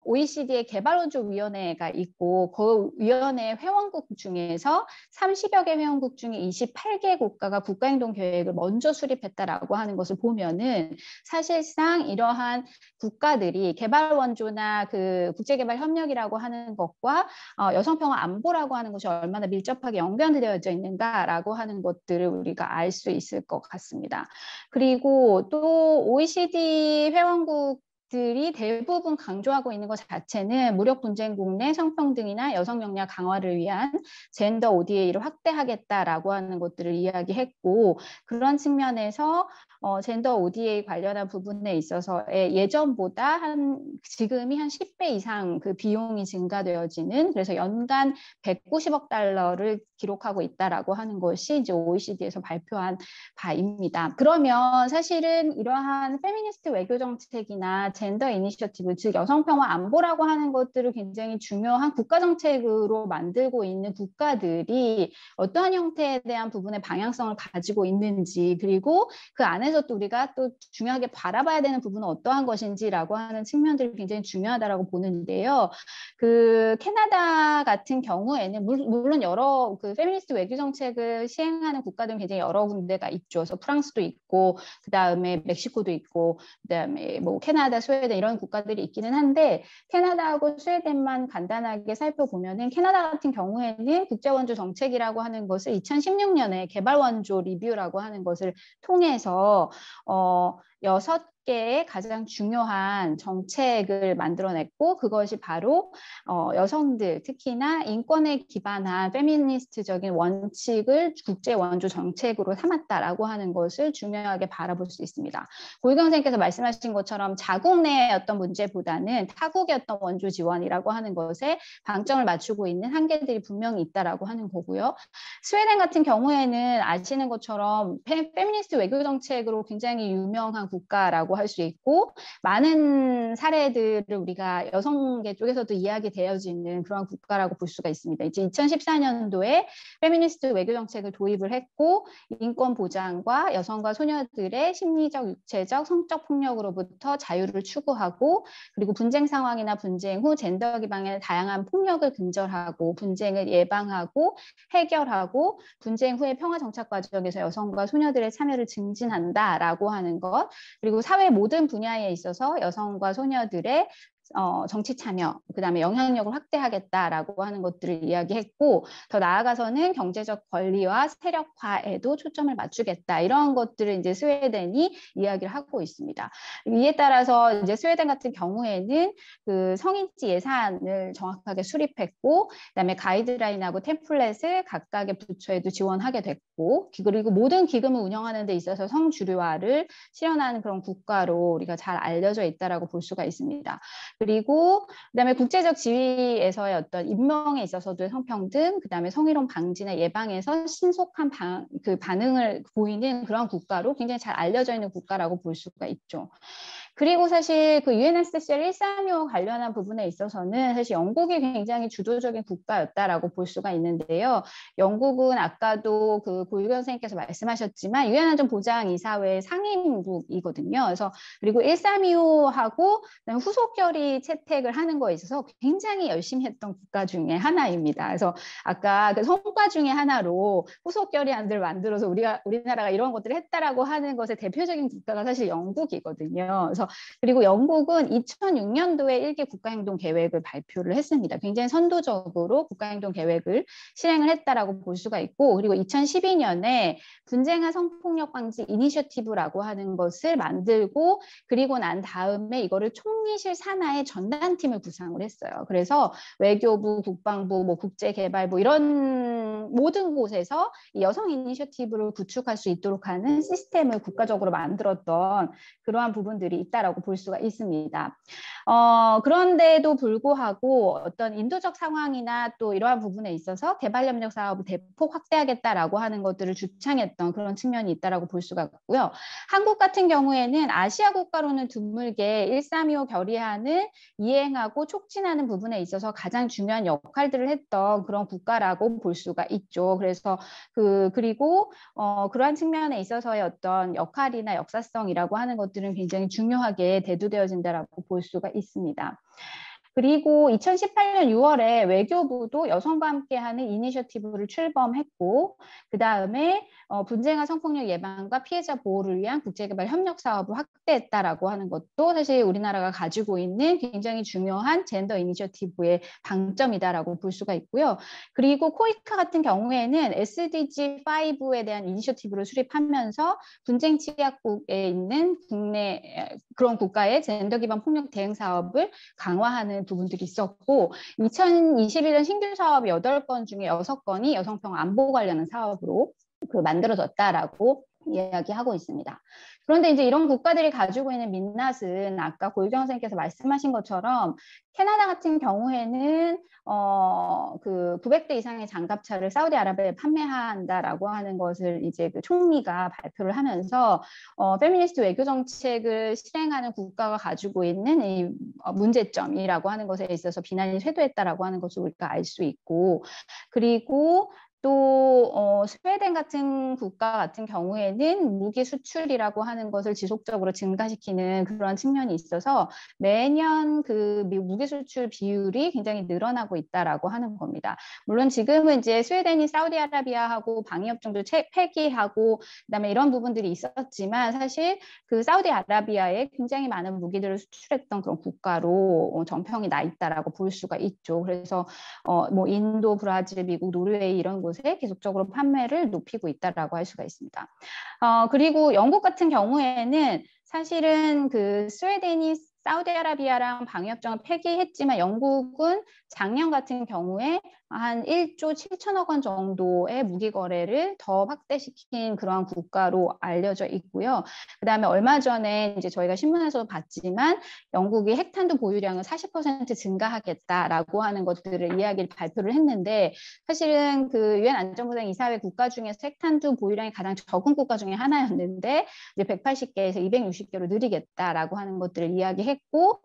OECD의 개발원조위원회가 있고 그 위원회 회원국 중에서 30여 개 회원국 중에 28개 국가가 국가행동 계획을 먼저 수립했다라고 하는 것을 보면은 사실상 이러한 국가들이 개발원조나 그 국제개발 협력이라고 하는 것과 여성평화 안보라고 하는 것이 얼마나 밀접하게 연관되어져 있는가라고 하는 것들을 우리가 알 수 있을 것 같습니다. 그리고 또 OECD 회원국들이 대부분 강조하고 있는 것 자체는 무력 분쟁국 내 성평등이나 여성 역량 강화를 위한 젠더 ODA를 확대하겠다라고 하는 것들을 이야기했고 그런 측면에서 젠더 ODA 관련한 부분에 있어서의 예전보다 지금이 한 10배 이상 그 비용이 증가되어지는 그래서 연간 190억 달러를 기록하고 있다라고 하는 것이 이제 OECD에서 발표한 바입니다. 그러면 사실은 이러한 페미니스트 외교 정책이나 젠더 이니셔티브, 즉 여성평화 안보라고 하는 것들을 굉장히 중요한 국가 정책으로 만들고 있는 국가들이 어떠한 형태에 대한 부분의 방향성을 가지고 있는지 그리고 그 안에서 또 우리가 또 중요하게 바라봐야 되는 부분은 어떠한 것인지라고 하는 측면들이 굉장히 중요하다라고 보는데요. 그 캐나다 같은 경우에는 물론 여러 그 페미니스트 외교 정책을 시행하는 국가들은 굉장히 여러 군데가 있죠. 그래서 프랑스도 있고 그다음에 멕시코도 있고 그다음에 뭐 캐나다, 스웨덴 이런 국가들이 있기는 한데 캐나다하고 스웨덴만 간단하게 살펴보면은 캐나다 같은 경우에는 국제원조 정책이라고 하는 것을 2016년에 개발원조 리뷰라고 하는 것을 통해서 6개의 가장 중요한 정책을 만들어냈고 그것이 바로 여성들 특히나 인권에 기반한 페미니스트적인 원칙을 국제 원조 정책으로 삼았다라고 하는 것을 중요하게 바라볼 수 있습니다. 고유경 선생님께서 말씀하신 것처럼 자국 내의 어떤 문제보다는 타국의 어떤 원조 지원이라고 하는 것에 방점을 맞추고 있는 한계들이 분명히 있다라고 하는 거고요. 스웨덴 같은 경우에는 아시는 것처럼 페미니스트 외교 정책으로 굉장히 유명한 국가라고 할 수 있고 많은 사례들을 우리가 여성계 쪽에서도 이야기되어지는 그런 국가라고 볼 수가 있습니다. 이제 2014년도에 페미니스트 외교 정책을 도입을 했고 인권 보장과 여성과 소녀들의 심리적, 육체적, 성적 폭력으로부터 자유를 추구하고 그리고 분쟁 상황이나 분쟁 후 젠더 기반의 다양한 폭력을 근절하고 분쟁을 예방하고 해결하고 분쟁 후의 평화 정착 과정에서 여성과 소녀들의 참여를 증진한다라고 하는 것 그리고 사회 모든 분야에 있어서 여성과 소녀들의 정치 참여, 그다음에 영향력을 확대하겠다라고 하는 것들을 이야기했고 더 나아가서는 경제적 권리와 세력화에도 초점을 맞추겠다 이런 것들을 이제 스웨덴이 이야기를 하고 있습니다. 이에 따라서 이제 스웨덴 같은 경우에는 그 성인지 예산을 정확하게 수립했고 그다음에 가이드라인하고 템플릿을 각각의 부처에도 지원하게 됐고 그리고 모든 기금을 운영하는 데 있어서 성주류화를 실현하는 그런 국가로 우리가 잘 알려져 있다라고 볼 수가 있습니다. 그리고 그다음에 국제적 지위에서의 어떤 임명에 있어서도 성평등, 그다음에 성희롱 방지나 예방에서 신속한 반응을 보이는 그런 국가로 굉장히 잘 알려져 있는 국가라고 볼 수가 있죠. 그리고 사실 그 UNSCR 1325 관련한 부분에 있어서는 사실 영국이 굉장히 주도적인 국가였다라고 볼 수가 있는데요. 영국은 아까도 그 고유경 선생님께서 말씀하셨지만 유엔 안전보장이사회 상임국이거든요. 그래서 그리고 1325하고 후속 결의 채택을 하는 거에 있어서 굉장히 열심히 했던 국가 중에 하나입니다. 그래서 아까 그 성과 중에 하나로 후속 결의안들을 만들어서 우리나라가 이런 것들을 했다라고 하는 것의 대표적인 국가가 사실 영국이거든요. 그래서 그래서 그리고 영국은 2006년도에 1기 국가행동 계획을 발표를 했습니다. 굉장히 선도적으로 국가행동 계획을 실행을 했다라고 볼 수가 있고, 그리고 2012년에 분쟁과 성폭력 방지 이니셔티브라고 하는 것을 만들고, 그리고 난 다음에 이거를 총리실 산하의 전담팀을 구상을 했어요. 그래서 외교부, 국방부, 뭐 국제개발부 이런 모든 곳에서 이 여성 이니셔티브를 구축할 수 있도록 하는 시스템을 국가적으로 만들었던 그러한 부분들이 있다라고 볼 수가 있습니다. 그런데도 불구하고 어떤 인도적 상황이나 또 이러한 부분에 있어서 개발협력 사업을 대폭 확대하겠다라고 하는 것들을 주창했던 그런 측면이 있다라고 볼 수가 있고요. 한국 같은 경우에는 아시아 국가로는 드물게 1325 결의안을 이행하고 촉진하는 부분에 있어서 가장 중요한 역할들을 했던 그런 국가라고 볼 수가 있죠. 그래서 그리고 그러한 측면에 있어서의 어떤 역할이나 역사성이라고 하는 것들은 굉장히 중요하게 대두되어진다라고 볼 수가 있습니다. 그리고 2018년 6월에 외교부도 여성과 함께하는 이니셔티브를 출범했고, 그 다음에 분쟁과 성폭력 예방과 피해자 보호를 위한 국제개발 협력 사업을 확대했다라고 하는 것도 사실 우리나라가 가지고 있는 굉장히 중요한 젠더 이니셔티브의 방점이다라고 볼 수가 있고요. 그리고 코이카 같은 경우에는 SDG 5에 대한 이니셔티브를 수립하면서 분쟁 취약국에 있는 국내 그런 국가의 젠더 기반 폭력 대응 사업을 강화하는 부분들이 있었고, 2021년 신규 사업 8건 중에 6건이 여성평 안보 관련한 사업으로 만들어졌다라고 이야기하고 있습니다. 그런데 이제 이런 국가들이 가지고 있는 민낯은 아까 고유정 선생님께서 말씀하신 것처럼 캐나다 같은 경우에는 900대 이상의 장갑차를 사우디아라비아에 판매한다라고 하는 것을 이제 그 총리가 발표를 하면서 페미니스트 외교 정책을 실행하는 국가가 가지고 있는 이 문제점이라고 하는 것에 있어서 비난이 쇄도했다라고 하는 것을 우리가 알 수 있고, 그리고 또 스웨덴 같은 국가 같은 경우에는 무기 수출이라고 하는 것을 지속적으로 증가시키는 그런 측면이 있어서 매년 그 무기 수출 비율이 굉장히 늘어나고 있다라고 하는 겁니다. 물론 지금은 이제 스웨덴이 사우디아라비아하고 방위협정도 폐기하고 그다음에 이런 부분들이 있었지만, 사실 그 사우디아라비아에 굉장히 많은 무기들을 수출했던 그런 국가로 정평이 나 있다라고 볼 수가 있죠. 그래서 뭐 인도, 브라질, 미국, 노르웨이 이런 곳에 계속적으로 판매를 높이고 있다라고 할 수가 있습니다. 그리고 영국 같은 경우에는 사실은 그 스웨덴이 사우디아라비아랑 방위협정을 폐기했지만 영국은 작년 같은 경우에 한 1조 7천억 원 정도의 무기 거래를 더 확대시킨 그러한 국가로 알려져 있고요. 그다음에 얼마 전에 이제 저희가 신문에서도 봤지만 영국이 핵탄두 보유량을 40% 증가하겠다라고 하는 것들을 발표를 했는데, 사실은 그 유엔 안전보장 이사회 국가 중에서 핵탄두 보유량이 가장 적은 국가 중에 하나였는데 이제 180개에서 260개로 늘리겠다라고 하는 것들을 이야기했고,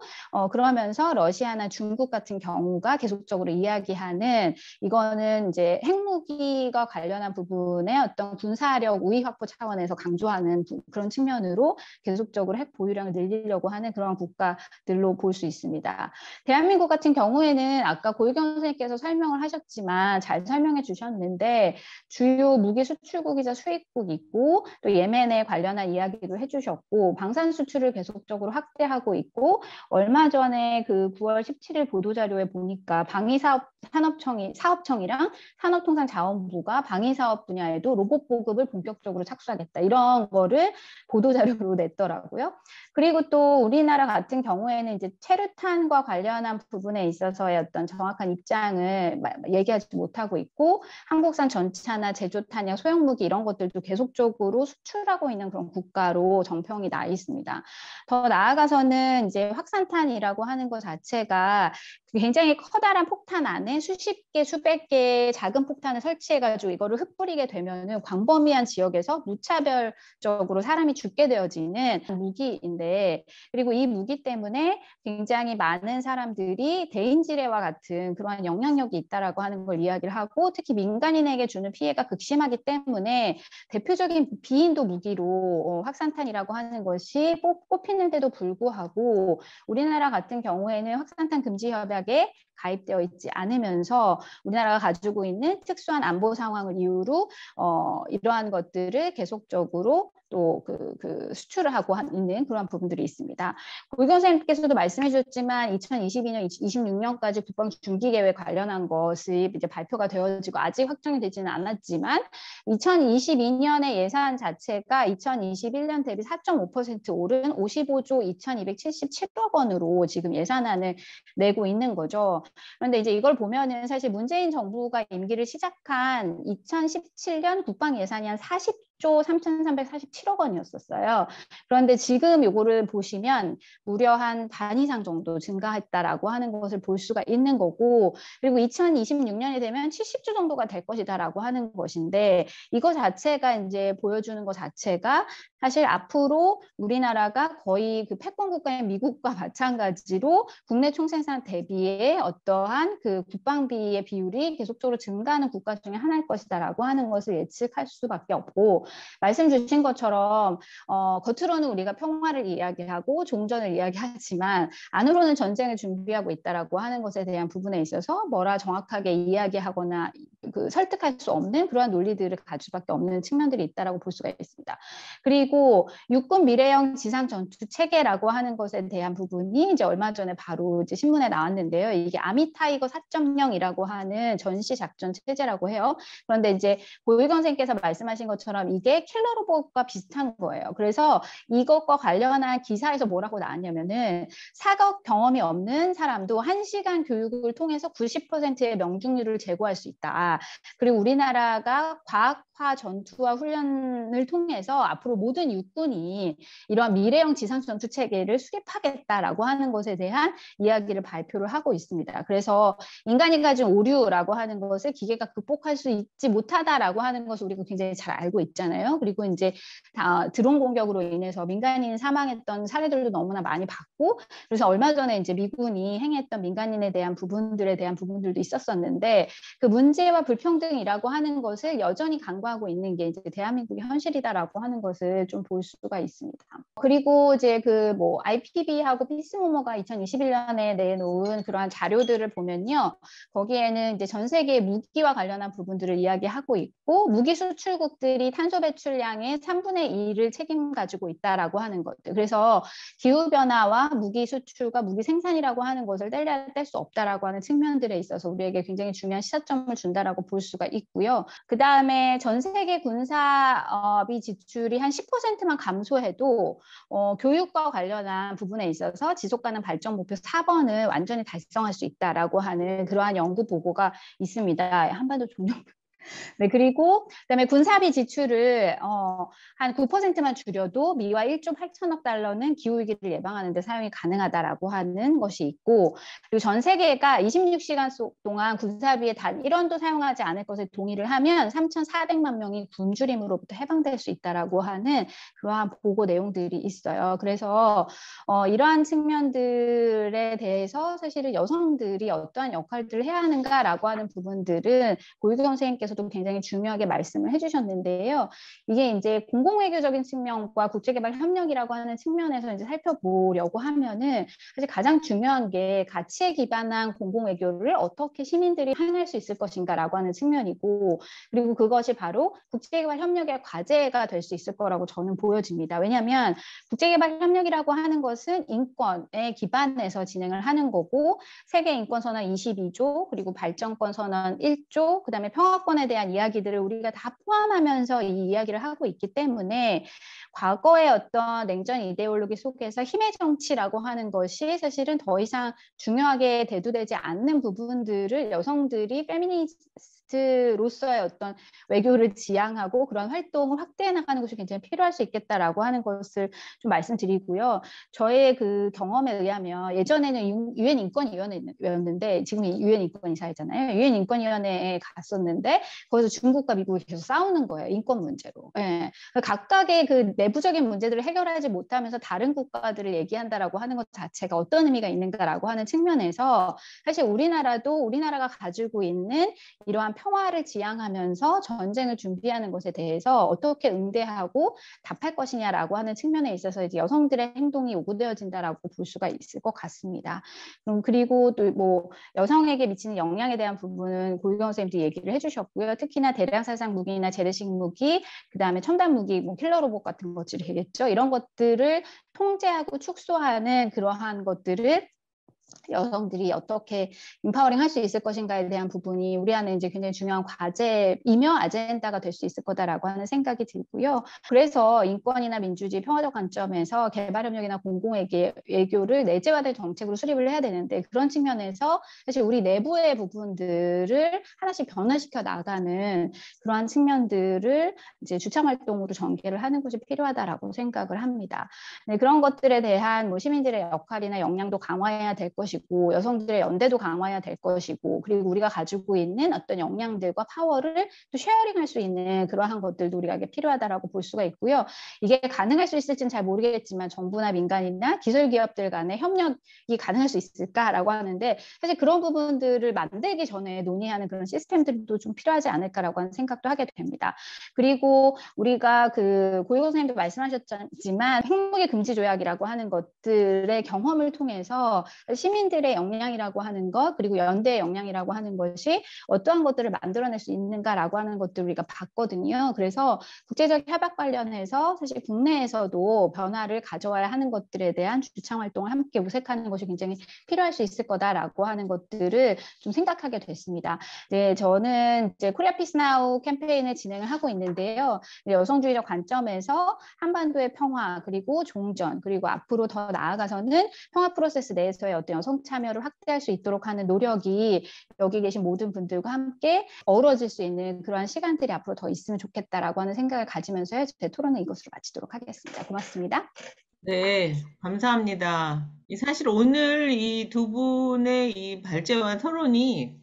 그러면서 러시아나 중국 같은 경우가 계속적으로 이야기하는 이거는 이제 핵무기가 관련한 부분에 어떤 군사력 우위 확보 차원에서 강조하는 그런 측면으로 계속적으로 핵 보유량을 늘리려고 하는 그런 국가들로 볼 수 있습니다. 대한민국 같은 경우에는 아까 고유경 선생님께서 설명을 하셨지만 잘 설명해 주셨는데, 주요 무기 수출국이자 수입국이고 또 예멘에 관련한 이야기도 해주셨고, 방산 수출을 계속적으로 확대하고 있고, 얼마 전에 그 9월 17일 보도자료에 보니까 사업청이랑 산업통상자원부가 방위사업 분야에도 로봇 보급을 본격적으로 착수하겠다, 이런 거를 보도자료로 냈더라고요. 그리고 또 우리나라 같은 경우에는 이제 체류탄과 관련한 부분에 있어서의 어떤 정확한 입장을 얘기하지 못하고 있고, 한국산 전차나 제조탄약, 소형무기 이런 것들도 계속적으로 수출하고 있는 그런 국가로 정평이 나 있습니다. 더 나아가서는 이제 확산탄이라고 하는 것 자체가 굉장히 커다란 폭탄 안에 수십 개, 수백 개의 작은 폭탄을 설치해가지고 이거를 흩뿌리게 되면은 광범위한 지역에서 무차별적으로 사람이 죽게 되어지는 무기인데, 그리고 이 무기 때문에 굉장히 많은 사람들이 대인지뢰와 같은 그러한 영향력이 있다라고 하는 걸 이야기를 하고, 특히 민간인에게 주는 피해가 극심하기 때문에 대표적인 비인도 무기로 확산탄이라고 하는 것이 꼽히는데도 불구하고 우리나라 같은 경우에는 확산탄 금지 협약에 가입되어 있지 않으면서 우리나라가 가지고 있는 특수한 안보 상황을 이유로 이러한 것들을 계속적으로 또 수출을 하고 있는 그런 부분들이 있습니다. 고유경 선생님께서도 말씀해 주셨지만 2022년, 26년까지 국방 중기 계획 관련한 것이 이제 발표가 되어지고 아직 확정이 되지는 않았지만 2022년의 예산 자체가 2021년 대비 4.5% 오른 55조 2,277억 원으로 지금 예산안을 내고 있는 거죠. 그런데 이제 이걸 보면은 사실 문재인 정부가 임기를 시작한 2017년 국방 예산이 한 40조 3,347억 원이었었어요. 그런데 지금 요거를 보시면 무려 한 반 이상 정도 증가했다라고 하는 것을 볼 수가 있는 거고, 그리고 2026년이 되면 70조 정도가 될 것이다라고 하는 것인데, 이거 자체가 이제 보여주는 것 자체가 사실 앞으로 우리나라가 거의 그 패권 국가인 미국과 마찬가지로 국내 총생산 대비의 어떠한 그 국방비의 비율이 계속적으로 증가하는 국가 중에 하나일 것이다라고 하는 것을 예측할 수밖에 없고, 말씀 주신 것처럼 겉으로는 우리가 평화를 이야기하고 종전을 이야기하지만 안으로는 전쟁을 준비하고 있다라고 하는 것에 대한 부분에 있어서 뭐라 정확하게 이야기하거나 설득할 수 없는 그러한 논리들을 가질 수밖에 없는 측면들이 있다라고 볼 수가 있습니다. 그리고 육군 미래형 지상 전투 체계라고 하는 것에 대한 부분이 이제 얼마 전에 바로 이제 신문에 나왔는데요. 이게 아미타이거 4.0이라고 하는 전시 작전 체제라고 해요. 그런데 이제 고유경 선생님께서 말씀하신 것처럼 이게 킬러 로봇과 비슷한 거예요. 그래서 이것과 관련한 기사에서 뭐라고 나왔냐면은 사격 경험이 없는 사람도 1시간 교육을 통해서 90%의 명중률을 제고할 수 있다. 그리고 우리나라가 과학화 전투와 훈련을 통해서 앞으로 모든 육군이 이러한 미래형 지상 전투 체계를 수립하겠다라고 하는 것에 대한 이야기를 발표를 하고 있습니다. 그래서 인간이 가진 오류라고 하는 것을 기계가 극복할 수 있지 못하다라고 하는 것을 우리가 굉장히 잘 알고 있잖아요. 그리고 이제 드론 공격으로 인해서 민간인 사망했던 사례들도 너무나 많이 봤고, 그래서 얼마 전에 이제 미군이 행했던 민간인에 대한 부분들도 있었었는데, 그 문제와 불평등이라고 하는 것을 여전히 강구하고 있는 게 이제 대한민국의 현실이다라고 하는 것을 좀 볼 수가 있습니다. 그리고 이제 IPB하고 피스모머가 2021년에 내놓은 그러한 자료들을 보면요, 거기에는 이제 전 세계 무기와 관련한 부분들을 이야기하고 있고, 무기 수출국들이 탄소 배출량의 3분의 2를 책임 가지고 있다라고 하는 것들. 그래서 기후 변화와 무기 수출과 무기 생산이라고 하는 것을 뗄 수 없다라고 하는 측면들에 있어서 우리에게 굉장히 중요한 시사점을 준다라고 볼 수가 있고요. 그 다음에 전 세계 군사비 지출이 한 10%만 감소해도 교육과 관련한 부분에 있어서 지속가능 발전 목표 4번을 완전히 달성할 수 있다라고 하는 그러한 연구 보고가 있습니다. 한반도 종료. 네, 그리고 그다음에 군사비 지출을 한 9%만 줄여도 미화 1조 8천억 달러는 기후위기를 예방하는 데 사용이 가능하다라고 하는 것이 있고, 그리고 전 세계가 26시간 동안 군사비에 단 1원도 사용하지 않을 것을 동의를 하면 3,400만 명이 굶주림으로부터 해방될 수 있다라고 하는 그러한 보고 내용들이 있어요. 그래서 이러한 측면들에 대해서 사실은 여성들이 어떠한 역할들을 해야 하는가라고 하는 부분들은 고유경 선생님께서도 굉장히 중요하게 말씀을 해주셨는데요. 이게 이제 공공외교적인 측면과 국제개발 협력이라고 하는 측면에서 이제 살펴보려고 하면은 사실 가장 중요한 게 가치에 기반한 공공외교를 어떻게 시민들이 행할 수 있을 것인가라고 하는 측면이고, 그리고 그것이 바로 국제개발 협력의 과제가 될 수 있을 거라고 저는 보여집니다. 왜냐하면 국제개발 협력이라고 하는 것은 인권에 기반해서 진행을 하는 거고, 세계인권선언 22조, 그리고 발전권선언 1조, 그다음에 평화권에 대한 이야기들을 우리가 다 포함하면서 이 이야기를 하고 있기 때문에 과거의 어떤 냉전 이데올로기 속에서 힘의 정치라고 하는 것이 사실은 더 이상 중요하게 대두되지 않는 부분들을 여성들이 페미니스트로서의 어떤 외교를 지향하고 그런 활동을 확대해 나가는 것이 굉장히 필요할 수 있겠다라고 하는 것을 좀 말씀드리고요. 저의 그 경험에 의하면 예전에는 유엔 인권위원회였는데 지금은 유엔 인권이사회잖아요. 유엔 인권위원회에 갔었는데 거기서 중국과 미국이 계속 싸우는 거예요. 인권 문제로. 예. 각각의 그 내부적인 문제들을 해결하지 못하면서 다른 국가들을 얘기한다라고 하는 것 자체가 어떤 의미가 있는가라고 하는 측면에서 사실 우리나라가 가지고 있는 이러한 평화를 지향하면서 전쟁을 준비하는 것에 대해서 어떻게 응대하고 답할 것이냐라고 하는 측면에 있어서 이제 여성들의 행동이 요구되어진다라고 볼 수가 있을 것 같습니다. 그리고 또 여성에게 미치는 영향에 대한 부분은 고유경 선생님도 얘기를 해주셨고요. 되고요. 특히나 대량 살상 무기나 재래식 무기, 그다음에 첨단 무기, 뭐 킬러 로봇 같은 것들이 되겠죠. 이런 것들을 통제하고 축소하는 그러한 것들을 여성들이 어떻게 임파워링 할 수 있을 것인가에 대한 부분이 우리 안에 이제 굉장히 중요한 과제이며 아젠다가 될 수 있을 거다라고 하는 생각이 들고요. 그래서 인권이나 민주주의, 평화적 관점에서 개발협력이나 공공외교를 내재화된 정책으로 수립을 해야 되는데 그런 측면에서 사실 우리 내부의 부분들을 하나씩 변화시켜 나가는 그러한 측면들을 이제 주창활동으로 전개를 하는 것이 필요하다라고 생각을 합니다. 네, 그런 것들에 대한 뭐 시민들의 역할이나 역량도 강화해야 될 것이고 여성들의 연대도 강화해야 될 것이고 그리고 우리가 가지고 있는 어떤 역량들과 파워를 또 쉐어링할 수 있는 그러한 것들도 우리가 필요하다라고 볼 수가 있고요. 이게 가능할 수 있을지는 잘 모르겠지만 정부나 민간이나 기술기업들 간의 협력이 가능할 수 있을까라고 하는데 사실 그런 부분들을 만들기 전에 논의하는 그런 시스템들도 좀 필요하지 않을까라고 하는 생각도 하게 됩니다. 그리고 우리가 그 고유고 선생님도 말씀하셨지만 핵무기 금지 조약이라고 하는 것들의 경험을 통해서 시민들의 역량이라고 하는 것 그리고 연대의 역량이라고 하는 것이 어떠한 것들을 만들어낼 수 있는가라고 하는 것들을 우리가 봤거든요. 그래서 국제적 협약 관련해서 사실 국내에서도 변화를 가져와야 하는 것들에 대한 주창 활동을 함께 모색하는 것이 굉장히 필요할 수 있을 거다라고 하는 것들을 좀 생각하게 됐습니다. 네, 저는 이제 코리아 피스 나우 캠페인을 진행을 하고 있는데요. 여성주의적 관점에서 한반도의 평화 그리고 종전 그리고 앞으로 더 나아가서는 평화 프로세스 내에서의 어떤 여성 참여를 확대할 수 있도록 하는 노력이 여기 계신 모든 분들과 함께 어우러질 수 있는 그러한 시간들이 앞으로 더 있으면 좋겠다라고 하는 생각을 가지면서 제 토론은 이것으로 마치도록 하겠습니다. 고맙습니다. 네, 감사합니다. 사실 오늘 이 두 분의 이 발제와 토론이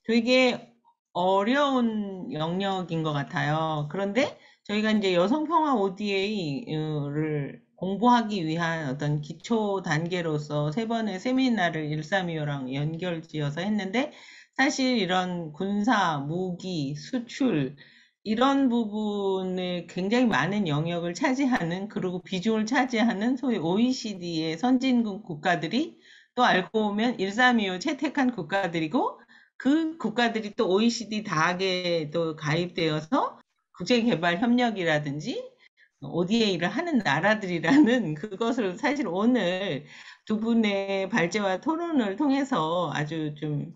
되게 어려운 영역인 것 같아요. 그런데 저희가 이제 여성평화 ODA를 공부하기 위한 어떤 기초 단계로서 세 번의 세미나를 1325랑 연결지어서 했는데 사실 이런 군사, 무기, 수출 이런 부분에 굉장히 많은 영역을 차지하는 그리고 비중을 차지하는 소위 OECD의 선진국 국가들이 또 알고 보면 1325 채택한 국가들이고 그 국가들이 또 OECD 다학에 또 가입되어서 국제개발협력이라든지 ODA를 하는 나라들이라는 그것을 사실 오늘 두 분의 발제와 토론을 통해서 아주 좀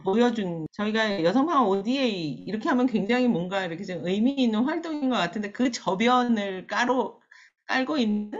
보여준 저희가 여성평화 ODA 이렇게 하면 굉장히 뭔가 이렇게 좀 의미 있는 활동인 것 같은데 그 저변을 깔고 있는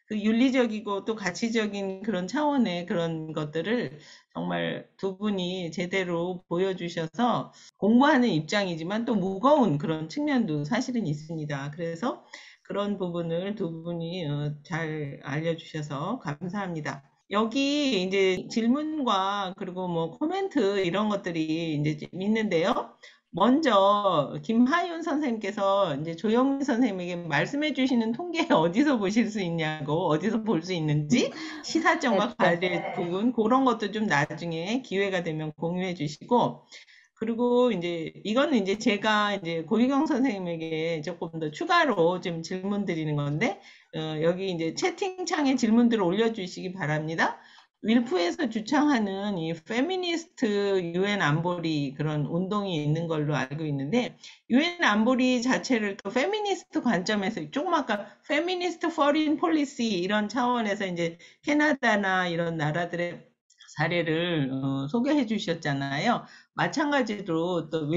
그 윤리적이고 또 가치적인 그런 차원의 그런 것들을 정말 두 분이 제대로 보여주셔서 공부하는 입장이지만 또 무거운 그런 측면도 사실은 있습니다. 그래서 그런 부분을 두 분이 잘 알려주셔서 감사합니다. 여기 이제 질문과 그리고 뭐 코멘트 이런 것들이 이제 있는데요. 먼저 김하윤 선생님께서 이제 조영민 선생님에게 말씀해 주시는 통계 어디서 보실 수 있냐고 어디서 볼 수 있는지 시사점과 관련 부분 그런 것도 좀 나중에 기회가 되면 공유해 주시고 그리고 이제 이거는 이제 제가 이제 고유경 선생님에게 조금 더 추가로 좀 질문 드리는 건데 여기 이제 채팅창에 질문들을 올려주시기 바랍니다. 윌프에서 주창하는 이 페미니스트 유엔 안보리 그런 운동이 있는 걸로 알고 있는데 유엔 안보리 자체를 또 페미니스트 관점에서 조금 아까 페미니스트 포린 폴리시 이런 차원에서 이제 캐나다나 이런 나라들의 사례를 소개해 주셨잖아요. 마찬가지로 또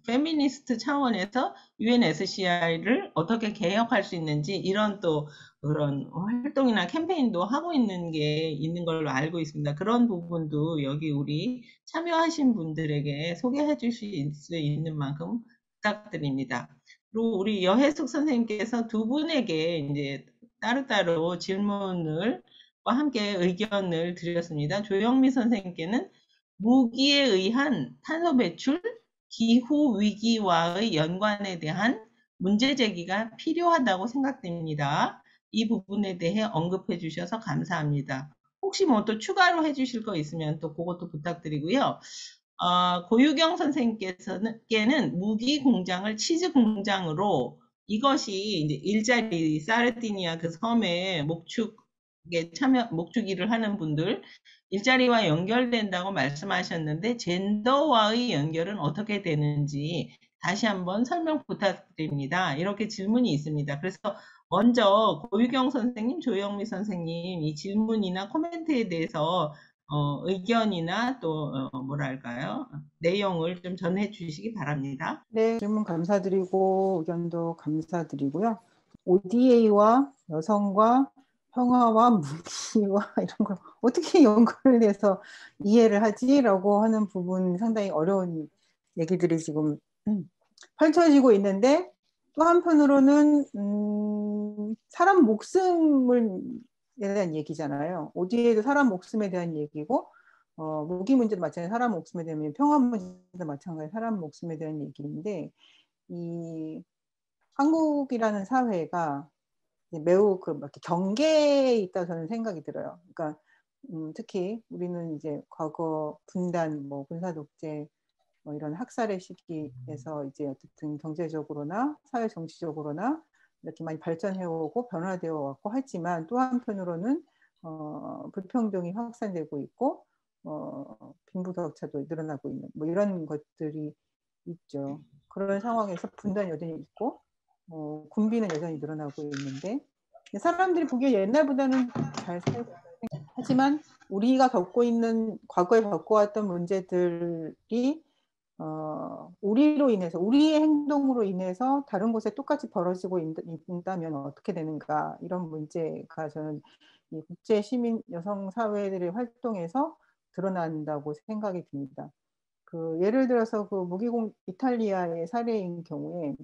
페미니스트 차원에서 UNSCR를 어떻게 개혁할 수 있는지 이런 또 그런 활동이나 캠페인도 하고 있는 게 있는 걸로 알고 있습니다. 그런 부분도 여기 우리 참여하신 분들에게 소개해 주실 수 있는 만큼 부탁드립니다. 그리고 우리 여혜숙 선생님께서 두 분에게 이제 따로따로 질문을 함께 의견을 드렸습니다. 조영미 선생님께는 무기에 의한 탄소 배출, 기후 위기와의 연관에 대한 문제 제기가 필요하다고 생각됩니다. 이 부분에 대해 언급해 주셔서 감사합니다. 혹시 뭐 또 추가로 해 주실 거 있으면 또 그것도 부탁드리고요. 고유경 선생님께서는 무기 공장을 치즈 공장으로 이것이 이제 일자리 사르디니아 그 섬에 목축 일을 하는 분들 일자리와 연결된다고 말씀하셨는데 젠더와의 연결은 어떻게 되는지 다시 한번 설명 부탁드립니다. 이렇게 질문이 있습니다. 그래서 먼저 고유경 선생님, 조영미 선생님 이 질문이나 코멘트에 대해서 의견이나 또 뭐랄까요? 내용을 좀 전해 주시기 바랍니다. 네, 질문 감사드리고 의견도 감사드리고요. ODA와 여성과 평화와 무기와 이런 걸 어떻게 연결을 해서 이해를 하지라고 하는 부분 상당히 어려운 얘기들이 지금 펼쳐지고 있는데 또 한편으로는 사람 목숨에 대한 얘기잖아요. ODA도 사람 목숨에 대한 얘기고 무기 문제도 마찬가지로 사람 목숨에 대한 평화 문제도 마찬가지로 사람 목숨에 대한 얘기인데 이 한국이라는 사회가 매우 이렇게 경계에 있다 저는 생각이 들어요. 그러니까 특히 우리는 이제 과거 분단, 뭐 군사 독재, 뭐 이런 학살의 시기에서 이제 어쨌든 경제적으로나 사회 정치적으로나 이렇게 많이 발전해오고 변화되어 왔고 하지만 또 한편으로는 불평등이 확산되고 있고 빈부격차도 늘어나고 있는 뭐 이런 것들이 있죠. 그런 상황에서 분단이 여전히 있고 군비는 여전히 늘어나고 있는데 사람들이 보기에 옛날보다는 잘 살고 있다. 하지만 우리가 겪고 있는 과거에 겪어왔던 문제들이 우리로 인해서 우리의 행동으로 인해서 다른 곳에 똑같이 벌어지고 있다면 어떻게 되는가 이런 문제가 저는 이 국제 시민 여성 사회들의 활동에서 드러난다고 생각이 듭니다. 예를 들어서 이탈리아의 사례인 경우에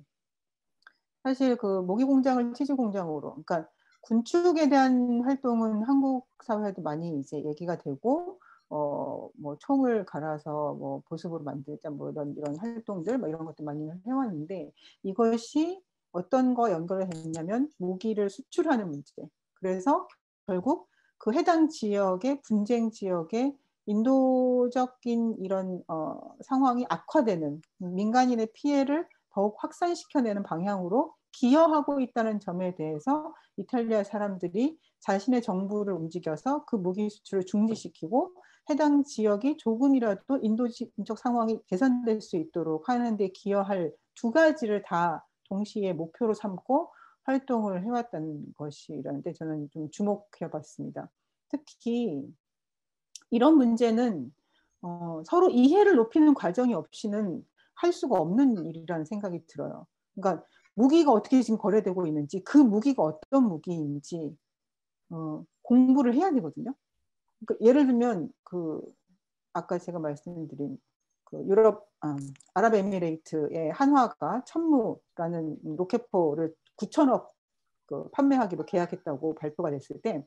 사실 모기 공장을 치즈 공장으로, 그러니까 군축에 대한 활동은 한국 사회에도 많이 이제 얘기가 되고, 뭐 총을 갈아서 뭐 보습으로 만들자 뭐 이런 활동들 뭐 이런 것도 많이 해왔는데 이것이 어떤 거 연결을 했냐면 무기를 수출하는 문제. 그래서 결국 그 해당 지역의 분쟁 지역에 인도적인 이런 상황이 악화되는 민간인의 피해를 더욱 확산시켜내는 방향으로 기여하고 있다는 점에 대해서 이탈리아 사람들이 자신의 정부를 움직여서 그 무기 수출을 중지시키고 해당 지역이 조금이라도 인도적 상황이 개선될 수 있도록 하는 데 기여할 두 가지를 다 동시에 목표로 삼고 활동을 해왔다는 것이라는데 저는 좀 주목해 봤습니다. 특히 이런 문제는 서로 이해를 높이는 과정이 없이는 할 수가 없는 일이라는 생각이 들어요. 그러니까 무기가 어떻게 지금 거래되고 있는지 그 무기가 어떤 무기인지 공부를 해야 되거든요. 그러니까 예를 들면 아까 제가 말씀드린 아랍에미레이트의 한화가 천무라는 로켓포를 9천억 판매하기로 계약했다고 발표가 됐을 때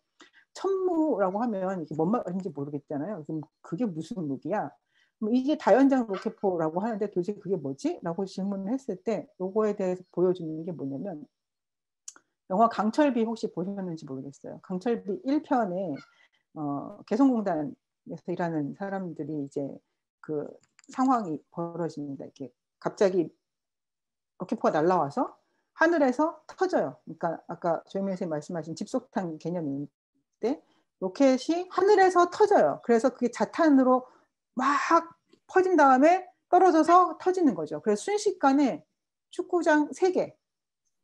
천무라고 하면 이게 뭔 말인지 모르겠잖아요. 그럼 그게 무슨 무기야? 이게 다연장 로켓포라고 하는데 도대체 그게 뭐지? 라고 질문을 했을 때 요거에 대해서 보여주는 게 뭐냐면 영화 강철비 혹시 보셨는지 모르겠어요. 강철비 1편에 개성공단에서 일하는 사람들이 이제 상황이 벌어집니다. 이렇게 갑자기 로켓포가 날라와서 하늘에서 터져요. 그러니까 아까 조현민 선생님 말씀하신 집속탄 개념인데 로켓이 하늘에서 터져요. 그래서 그게 자탄으로 막 퍼진 다음에 떨어져서 터지는 거죠. 그래서 순식간에 축구장 3개,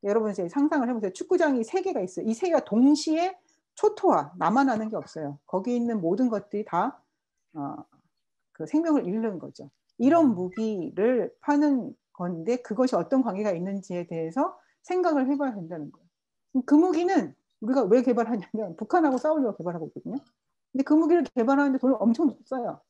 여러분 이제 상상을 해보세요. 축구장이 3개가 있어요. 이 3개가 동시에 초토화, 남아나는 게 없어요. 거기 있는 모든 것들이 다 생명을 잃는 거죠. 이런 무기를 파는 건데 그것이 어떤 관계가 있는지에 대해서 생각을 해봐야 된다는 거예요. 그 무기는 우리가 왜 개발하냐면 북한하고 싸우려고 개발하고 있거든요. 근데 그 무기를 개발하는데 돈을 엄청 써요.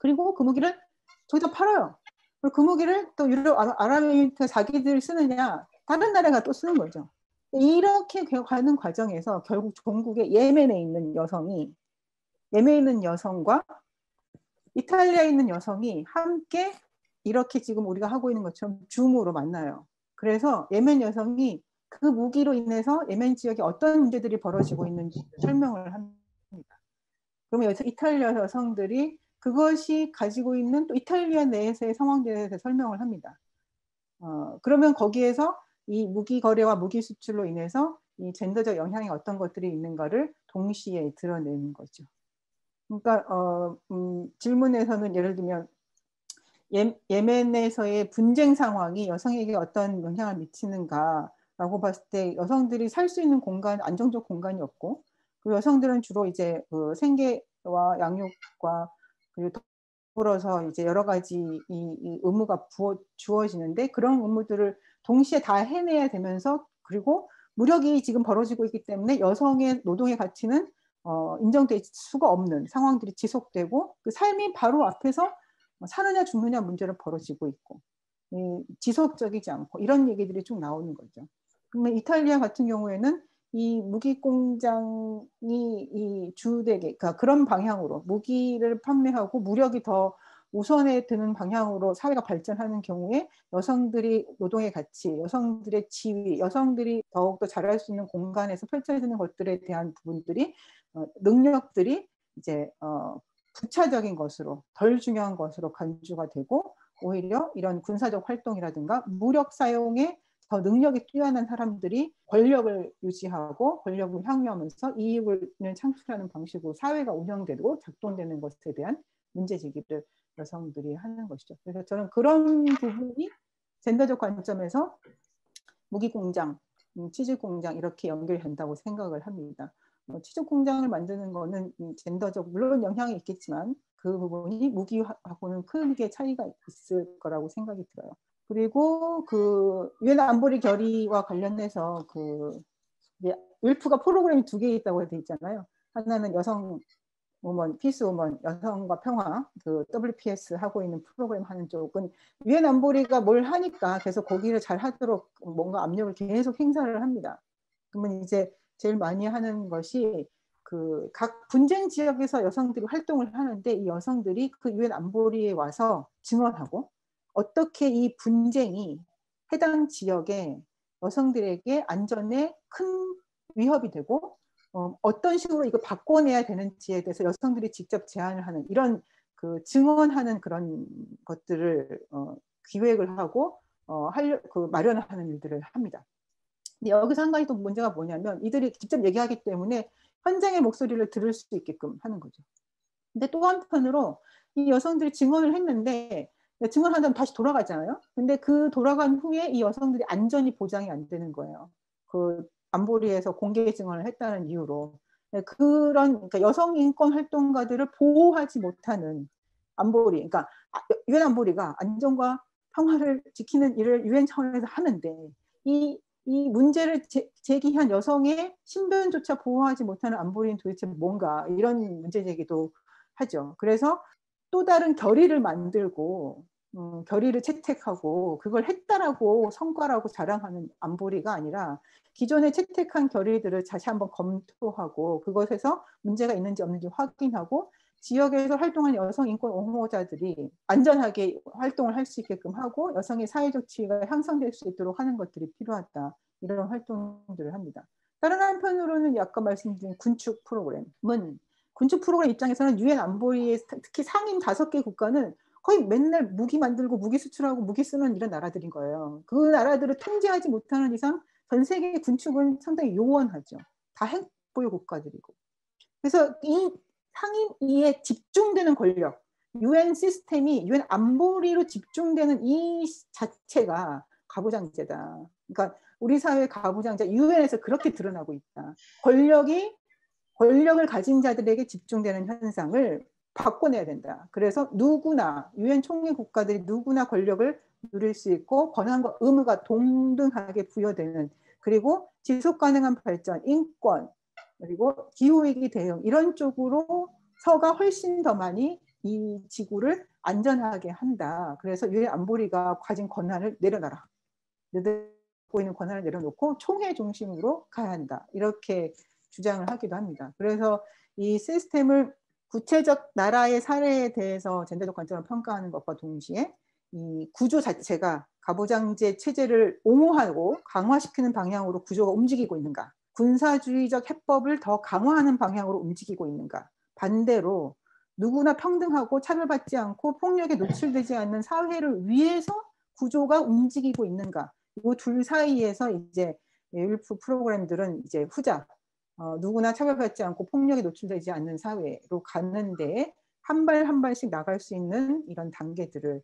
그리고 그 무기를 저기다 팔아요. 그리고 그 무기를 또 유럽 아랍에미리트 자기들 쓰느냐 다른 나라가 또 쓰는 거죠. 이렇게 가는 과정에서 결국 전국에 예멘에 있는 여성과 이탈리아에 있는 여성이 함께 이렇게 지금 우리가 하고 있는 것처럼 줌으로 만나요. 그래서 예멘 여성이 그 무기로 인해서 예멘 지역에 어떤 문제들이 벌어지고 있는지 설명을 합니다. 그러면 이탈리아 여성들이 그것이 가지고 있는 또 이탈리아 내에서의 상황들에 대해서 설명을 합니다. 그러면 거기에서 이 무기 거래와 무기 수출로 인해서 이 젠더적 영향이 어떤 것들이 있는가를 동시에 드러내는 거죠. 그러니까 질문에서는 예를 들면 예멘에서의 분쟁 상황이 여성에게 어떤 영향을 미치는가라고 봤을 때 여성들이 살 수 있는 공간, 안정적 공간이 없고, 그 여성들은 주로 이제 그 생계와 양육과 그리고 더불어서 이제 여러 가지 이 의무가 주어지는데 그런 의무들을 동시에 다 해내야 되면서, 그리고 무력이 지금 벌어지고 있기 때문에 여성의 노동의 가치는 인정될 수가 없는 상황들이 지속되고, 그 삶이 바로 앞에서 사느냐 죽느냐 문제로 벌어지고 있고, 지속적이지 않고 이런 얘기들이 쭉 나오는 거죠. 그러면 이탈리아 같은 경우에는 이 무기 공장이 이 주되게, 그러니까 그런 방향으로 무기를 판매하고 무력이 더 우선에 드는 방향으로 사회가 발전하는 경우에 여성들이 노동의 가치, 여성들의 지위, 여성들이 더욱더 잘할 수 있는 공간에서 펼쳐지는 것들에 대한 부분들이 능력들이 이제 부차적인 것으로, 덜 중요한 것으로 간주가 되고, 오히려 이런 군사적 활동이라든가 무력 사용에 더 능력이 뛰어난 사람들이 권력을 유지하고 권력을 향유하면서 이익을 창출하는 방식으로 사회가 운영되고 작동되는 것에 대한 문제제기를 여성들이 하는 것이죠. 그래서 저는 그런 부분이 젠더적 관점에서 무기공장, 취직공장 이렇게 연결된다고 생각을 합니다. 취직공장을 만드는 거는 젠더적 물론 영향이 있겠지만 그 부분이 무기하고는 크게 차이가 있을 거라고 생각이 들어요. 그리고 그 유엔 안보리 결의와 관련해서 그 율프가 프로그램이 2개 있다고 돼 있잖아요. 하나는 여성 우먼, 피스 우먼, 여성과 평화, 그 WPS 하고 있는 프로그램 하는 쪽은 유엔 안보리가 뭘 하니까 계속 거기를 잘 하도록 뭔가 압력을 계속 행사를 합니다. 그러면 이제 제일 많이 하는 것이 그 각 분쟁 지역에서 여성들이 활동을 하는데, 이 여성들이 그 유엔 안보리에 와서 증언하고 어떻게 이 분쟁이 해당 지역의 여성들에게 안전에 큰 위협이 되고 어떤 식으로 이거 바꿔내야 되는지에 대해서 여성들이 직접 제안을 하는, 이런 그 증언하는 그런 것들을 기획을 하고 마련하는 일들을 합니다. 근데 여기서 한 가지 또 문제가 뭐냐면 이들이 직접 얘기하기 때문에 현장의 목소리를 들을 수 있게끔 하는 거죠. 근데 또 한편으로 이 여성들이 증언을 했는데 증언한 다음 다시 돌아가잖아요. 근데 그 돌아간 후에 이 여성들이 안전이 보장이 안 되는 거예요. 그 안보리에서 공개 증언을 했다는 이유로. 그러니까 여성 인권 활동가들을 보호하지 못하는 안보리, 그러니까 유엔 안보리가 안전과 평화를 지키는 일을 유엔 차원에서 하는데 이 문제를 제기한 여성의 신변조차 보호하지 못하는 안보리는 도대체 뭔가, 이런 문제 제기도 하죠. 그래서 또 다른 결의를 만들고 결의를 채택하고 그걸 했다라고 성과라고 자랑하는 안보리가 아니라 기존에 채택한 결의들을 다시 한번 검토하고 그것에서 문제가 있는지 없는지 확인하고 지역에서 활동하는 여성 인권 옹호자들이 안전하게 활동을 할 수 있게끔 하고 여성의 사회적 지위가 향상될 수 있도록 하는 것들이 필요하다. 이런 활동들을 합니다. 다른 한편으로는 아까 말씀드린 군축 프로그램은, 군축 프로그램 입장에서는 유엔 안보리의 특히 상임 5개 국가는 거의 맨날 무기 만들고 무기 수출하고 무기 쓰는 이런 나라들인 거예요. 그 나라들을 통제하지 못하는 이상 전 세계 군축은 상당히 요원하죠. 다 핵보유 국가들이고. 그래서 이 상임 2에 집중되는 권력, 유엔 시스템이 유엔 안보리로 집중되는 이 자체가 가부장제다. 그러니까 우리 사회의 가부장제, 유엔에서 그렇게 드러나고 있다. 권력을 가진 자들에게 집중되는 현상을 바꿔내야 된다. 그래서 누구나, 유엔 총회 국가들이 누구나 권력을 누릴 수 있고 권한과 의무가 동등하게 부여되는, 그리고 지속 가능한 발전, 인권, 그리고 기후위기 대응 이런 쪽으로서가 훨씬 더 많이 이 지구를 안전하게 한다. 그래서 유엔 안보리가 가진 권한을 내려놔라. 내고 있는 권한을 내려놓고 총회 중심으로 가야 한다. 이렇게 주장을 하기도 합니다. 그래서 이 시스템을 구체적 나라의 사례에 대해서 젠더적 관점으로 평가하는 것과 동시에 이 구조 자체가 가부장제 체제를 옹호하고 강화시키는 방향으로 구조가 움직이고 있는가, 군사주의적 해법을 더 강화하는 방향으로 움직이고 있는가, 반대로 누구나 평등하고 차별받지 않고 폭력에 노출되지 않는 사회를 위해서 구조가 움직이고 있는가, 이 둘 사이에서 이제 율프 프로그램들은 이제 후자, 누구나 차별받지 않고 폭력에 노출되지 않는 사회로 가는데 한 발 한 발씩 나갈 수 있는 이런 단계들을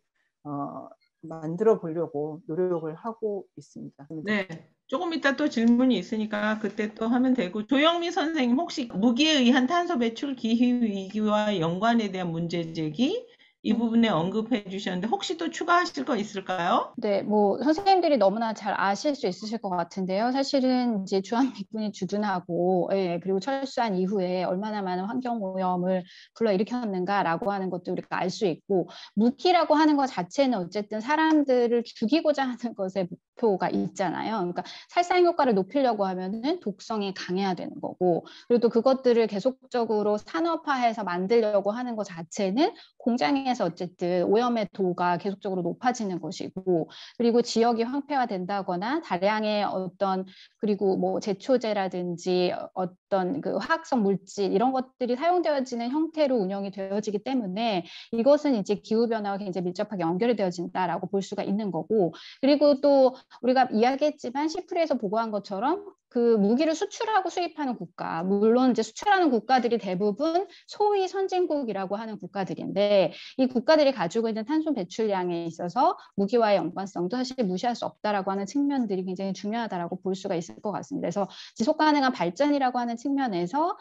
만들어 보려고 노력을 하고 있습니다. 네. 조금 이따 또 질문이 있으니까 그때 또 하면 되고, 조영미 선생님 혹시 무기에 의한 탄소 배출 기후 위기와 연관에 대한 문제 제기 이 부분에 언급해 주셨는데 혹시 또 추가하실 거 있을까요? 네, 뭐 선생님들이 너무나 잘 아실 수 있으실 것 같은데요. 사실은 이제 주한미군이 주둔하고, 예, 그리고 철수한 이후에 얼마나 많은 환경 오염을 불러일으켰는가라고 하는 것도 우리가 알 수 있고, 무기라고 하는 것 자체는 어쨌든 사람들을 죽이고자 하는 것에 목표가 있잖아요. 그러니까 살상 효과를 높이려고 하면은 독성이 강해야 되는 거고, 그리고 또 그것들을 계속적으로 산업화해서 만들려고 하는 것 자체는 공장에서 어쨌든 오염의 도가 계속적으로 높아지는 것이고, 그리고 지역이 황폐화된다거나 다량의 어떤, 그리고 뭐 제초제라든지 어떤 그 화학성 물질 이런 것들이 사용되어지는 형태로 운영이 되어지기 때문에 이것은 이제 기후 변화와 굉장히 밀접하게 연결이 되어진다라고 볼 수가 있는 거고, 그리고 또 우리가 이야기했지만 시프리에서 보고한 것처럼 그 무기를 수출하고 수입하는 국가, 물론 이제 수출하는 국가들이 대부분 소위 선진국이라고 하는 국가들인데, 이 국가들이 가지고 있는 탄소 배출량에 있어서 무기와의 연관성도 사실 무시할 수 없다라고 하는 측면들이 굉장히 중요하다라고 볼 수가 있을 것 같습니다. 그래서 지속 가능한 발전이라고 하는 측면에서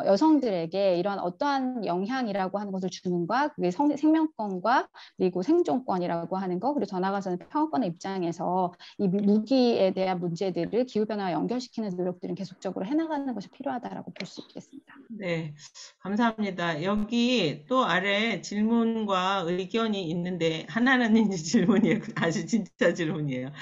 여성들에게 이런 어떠한 영향이라고 하는 것을 주는가, 그게 생명권과 그리고 생존권이라고 하는 거, 그리고 더 나아가서는 평화권의 입장에서 이 무기에 대한 문제들을 기후변화와 연결시키는 노력들은 계속적으로 해나가는 것이 필요하다라고 볼 수 있겠습니다. 네, 감사합니다. 여기 또 아래 질문과 의견이 있는데 하나는 이제 질문이에요. 아주 진짜 질문이에요.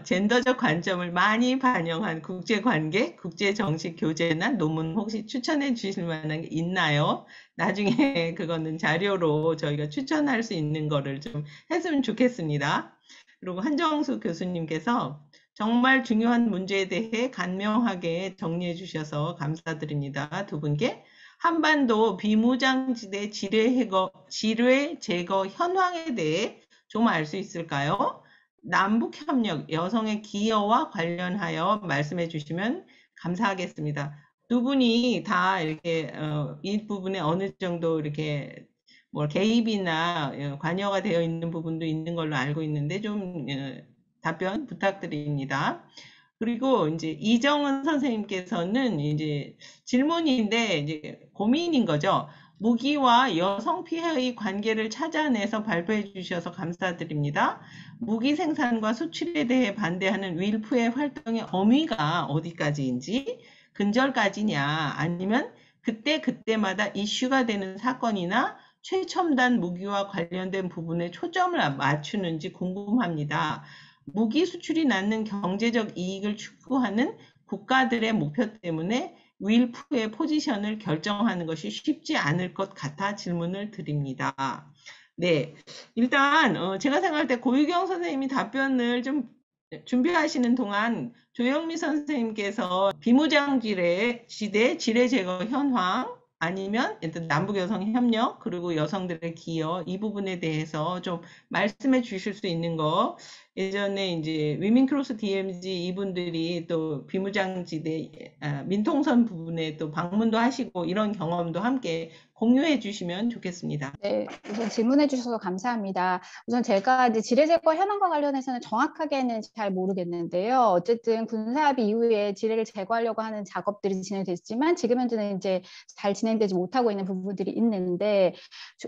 젠더적 관점을 많이 반영한 국제관계, 국제정식 교재나 논문 혹시 추천해 주실 만한 게 있나요? 나중에 그거는 자료로 저희가 추천할 수 있는 거를 좀 했으면 좋겠습니다. 그리고 한정수 교수님께서 정말 중요한 문제에 대해 간명하게 정리해 주셔서 감사드립니다. 두 분께. 한반도 비무장지대 지뢰 제거 현황에 대해 좀 알 수 있을까요? 남북협력, 여성의 기여와 관련하여 말씀해 주시면 감사하겠습니다. 두 분이 다 이렇게 이 부분에 어느 정도 이렇게 뭐 개입이나 관여가 되어 있는 부분도 있는 걸로 알고 있는데 좀 답변 부탁드립니다. 그리고 이제 이정은 선생님께서는 이제 질문인데 이제 고민인 거죠. 무기와 여성 피해의 관계를 찾아내서 발표해 주셔서 감사드립니다. 무기 생산과 수출에 대해 반대하는 윌프의 활동의 범위가 어디까지인지, 근절까지냐, 아니면 그때마다 이슈가 되는 사건이나 최첨단 무기와 관련된 부분에 초점을 맞추는지 궁금합니다. 무기 수출이 낳는 경제적 이익을 추구하는 국가들의 목표 때문에 윌프의 포지션을 결정하는 것이 쉽지 않을 것 같아 질문을 드립니다. 네, 일단 제가 생각할 때 고유경 선생님이 답변을 좀 준비하시는 동안 조영미 선생님께서 비무장지대 지뢰 제거 현황, 아니면 남북 여성 협력, 그리고 여성들의 기여, 이 부분에 대해서 좀 말씀해 주실 수 있는 거, 예전에 이제 위민크로스 DMZ 이분들이 또 비무장지대 민통선 부분에 또 방문도 하시고 이런 경험도 함께 공유해 주시면 좋겠습니다. 네, 우선 질문해 주셔서 감사합니다. 우선 제가 이제 지뢰 제거 현황과 관련해서는 정확하게는 잘 모르겠는데요. 어쨌든 군사합의 이후에 지뢰를 제거하려고 하는 작업들이 진행됐지만 지금 현재는 이제 잘 진행되지 못하고 있는 부분들이 있는데,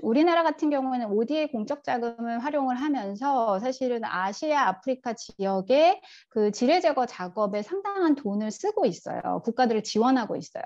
우리나라 같은 경우에는 ODA 공적 자금을 활용을 하면서 사실은 아시아, 아프리카 지역에 그 지뢰 제거 작업에 상당한 돈을 쓰고 있어요. 국가들을 지원하고 있어요.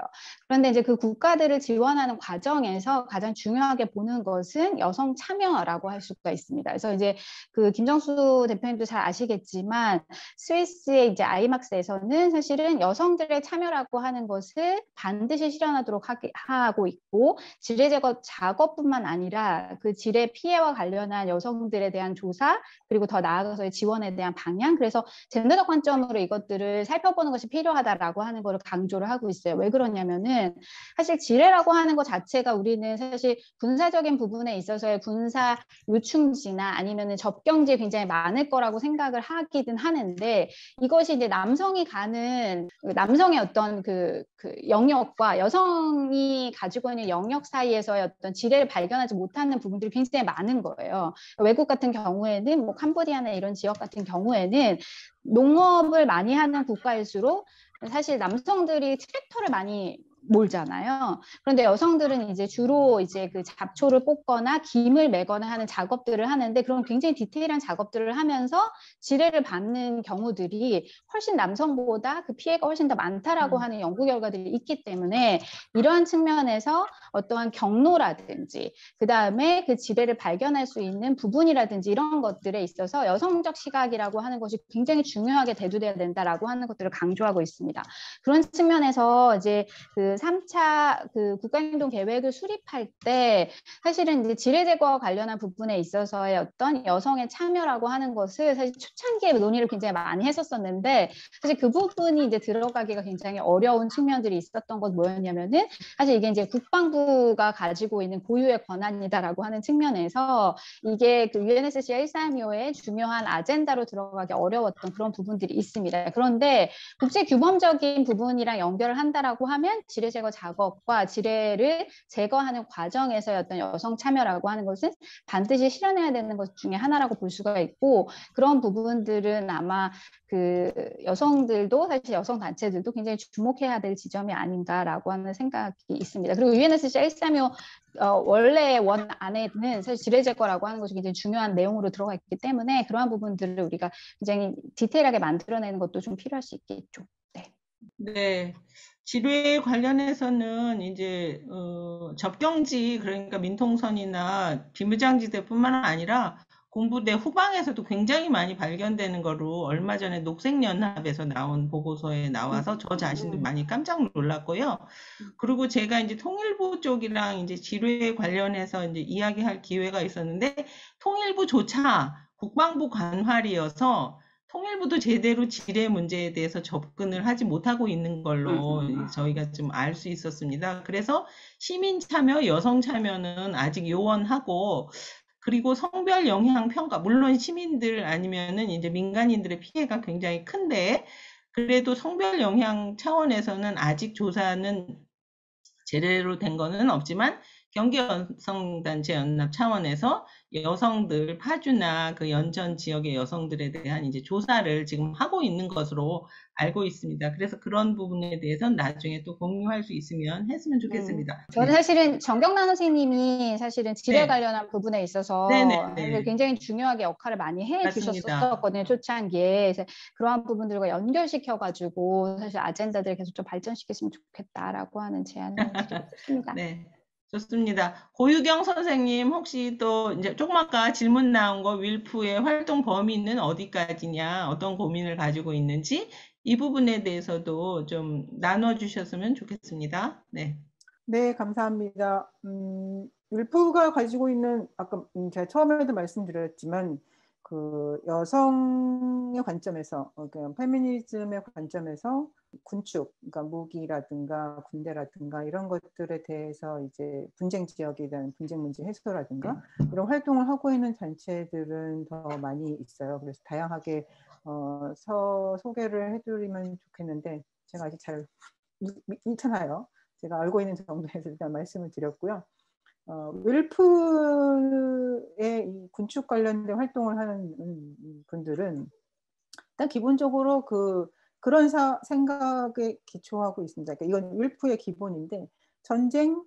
그런데 이제 그 국가들을 지원하는 과정에서 가장 중요하게 보는 것은 여성 참여라고 할 수가 있습니다. 그래서 이제 그 김정수 대표님도 잘 아시겠지만 스위스의 이제 아이막스에서는 사실은 여성들의 참여라고 하는 것을 반드시 실현하도록 하고 있고, 지뢰 제거 작업뿐만 아니라 그 지뢰 피해와 관련한 여성들에 대한 조사, 그리고 더 나아가서의 지원에 대한 방향, 그래서 젠더적 관점으로 이것들을 살펴보는 것이 필요하다라고 하는 거를 강조를 하고 있어요. 왜 그러냐면은 사실 지뢰라고 하는 것 자체가 우리는 사실 군사적인 부분에 있어서의 군사 요충지나 아니면은 접경지에 굉장히 많을 거라고 생각을 하기는 하는데, 이것이 이제 남성이 가는 남성의 어떤 그 영역과 여성이 가지고 있는 영역 사이에서의 어떤 지뢰를 발견하지 못하는 부분들이 굉장히 많은 거예요. 외국 같은 경우에는 뭐 캄보디아나 이런 지역 같은 경우에는 농업을 많이 하는 국가일수록 사실 남성들이 트랙터를 많이 몰잖아요. 그런데 여성들은 이제 주로 이제 그 잡초를 뽑거나 김을 매거나 하는 작업들을 하는데, 그런 굉장히 디테일한 작업들을 하면서 지뢰를 받는 경우들이 훨씬 남성보다 그 피해가 훨씬 더 많다라고 하는 연구 결과들이 있기 때문에, 이러한 측면에서 어떠한 경로라든지 그 다음에 그 지뢰를 발견할 수 있는 부분이라든지 이런 것들에 있어서 여성적 시각이라고 하는 것이 굉장히 중요하게 대두돼야 된다라고 하는 것들을 강조하고 있습니다. 그런 측면에서 이제 그 3차 그 국가행동 계획을 수립할 때 사실은 이제 지뢰 제거와 관련한 부분에 있어서의 어떤 여성의 참여라고 하는 것을 사실 초창기에 논의를 굉장히 많이 했었었는데, 사실 그 부분이 이제 들어가기가 굉장히 어려운 측면들이 있었던 건 뭐였냐면은, 사실 이게 이제 국방부가 가지고 있는 고유의 권한이다라고 하는 측면에서 이게 그 UNSC 1325의 중요한 아젠다로 들어가기 어려웠던 그런 부분들이 있습니다. 그런데 국제 규범적인 부분이랑 연결을 한다라고 하면 지뢰 제거 작업과 지뢰를 제거하는 과정에서의 어떤 여성 참여라고 하는 것은 반드시 실현해야 되는 것 중에 하나라고 볼 수가 있고, 그런 부분들은 아마 그 여성들도 사실 여성 단체들도 굉장히 주목해야 될 지점이 아닌가라고 하는 생각이 있습니다. 그리고 UNSC 1325 원래 원 안에는 사실 지뢰 제거라고 하는 것이 굉장히 중요한 내용으로 들어가 있기 때문에, 그러한 부분들을 우리가 굉장히 디테일하게 만들어내는 것도 좀 필요할 수 있겠죠. 네. 네. 지뢰 관련해서는 이제 접경지, 그러니까 민통선이나 비무장지대뿐만 아니라 군부대 후방에서도 굉장히 많이 발견되는 거로 얼마 전에 녹색연합에서 나온 보고서에 나와서 저 자신도 많이 깜짝 놀랐고요. 그리고 제가 이제 통일부 쪽이랑 이제 지뢰 관련해서 이제 이야기할 기회가 있었는데, 통일부조차 국방부 관할이어서 통일부도 제대로 지뢰 문제에 대해서 접근을 하지 못하고 있는 걸로 저희가 좀 알 수 있었습니다. 그래서 시민 참여, 여성 참여는 아직 요원하고, 그리고 성별 영향 평가, 물론 시민들 아니면은 이제 민간인들의 피해가 굉장히 큰데, 그래도 성별 영향 차원에서는 아직 조사는 제대로 된 거는 없지만, 경기여성단체 연합 차원에서 여성들, 파주나 그 연천 지역의 여성들에 대한 이제 조사를 지금 하고 있는 것으로 알고 있습니다. 그래서 그런 부분에 대해서는 나중에 또 공유할 수 있으면 했으면 좋겠습니다. 저는 네. 사실은 정경란 선생님이 사실은 지뢰 네. 관련한 부분에 있어서 네네네. 굉장히 중요하게 역할을 많이 해 맞습니다. 주셨었거든요, 초창기에. 그래서 그러한 부분들과 연결시켜가지고 사실 아젠다들을 계속 좀 발전시켰으면 좋겠다라고 하는 제안을 드리고 싶습니다. 네. 좋습니다. 고유경 선생님, 혹시 또 이제 조금 아까 질문 나온 거 윌프의 활동 범위는 어디까지냐, 어떤 고민을 가지고 있는지 이 부분에 대해서도 좀 나눠주셨으면 좋겠습니다. 네. 네, 감사합니다. 율프가 가지고 있는, 아까 제가 처음에도 말씀드렸지만, 그 여성의 관점에서, 그러니까 페미니즘의 관점에서 군축, 그러니까 무기라든가 군대라든가 이런 것들에 대해서 이제 분쟁 지역에 대한 분쟁 문제 해소라든가 이런 활동을 하고 있는 단체들은 더 많이 있어요. 그래서 다양하게 소개를 해드리면 좋겠는데, 제가 아직 잘 괜찮아요. 제가 알고 있는 정도에서 일단 말씀을 드렸고요. 윌프의 이 군축 관련된 활동을 하는 분들은 일단 기본적으로 그런 생각에 기초하고 있습니다. 그러니까 이건 윌프의 기본인데, 전쟁,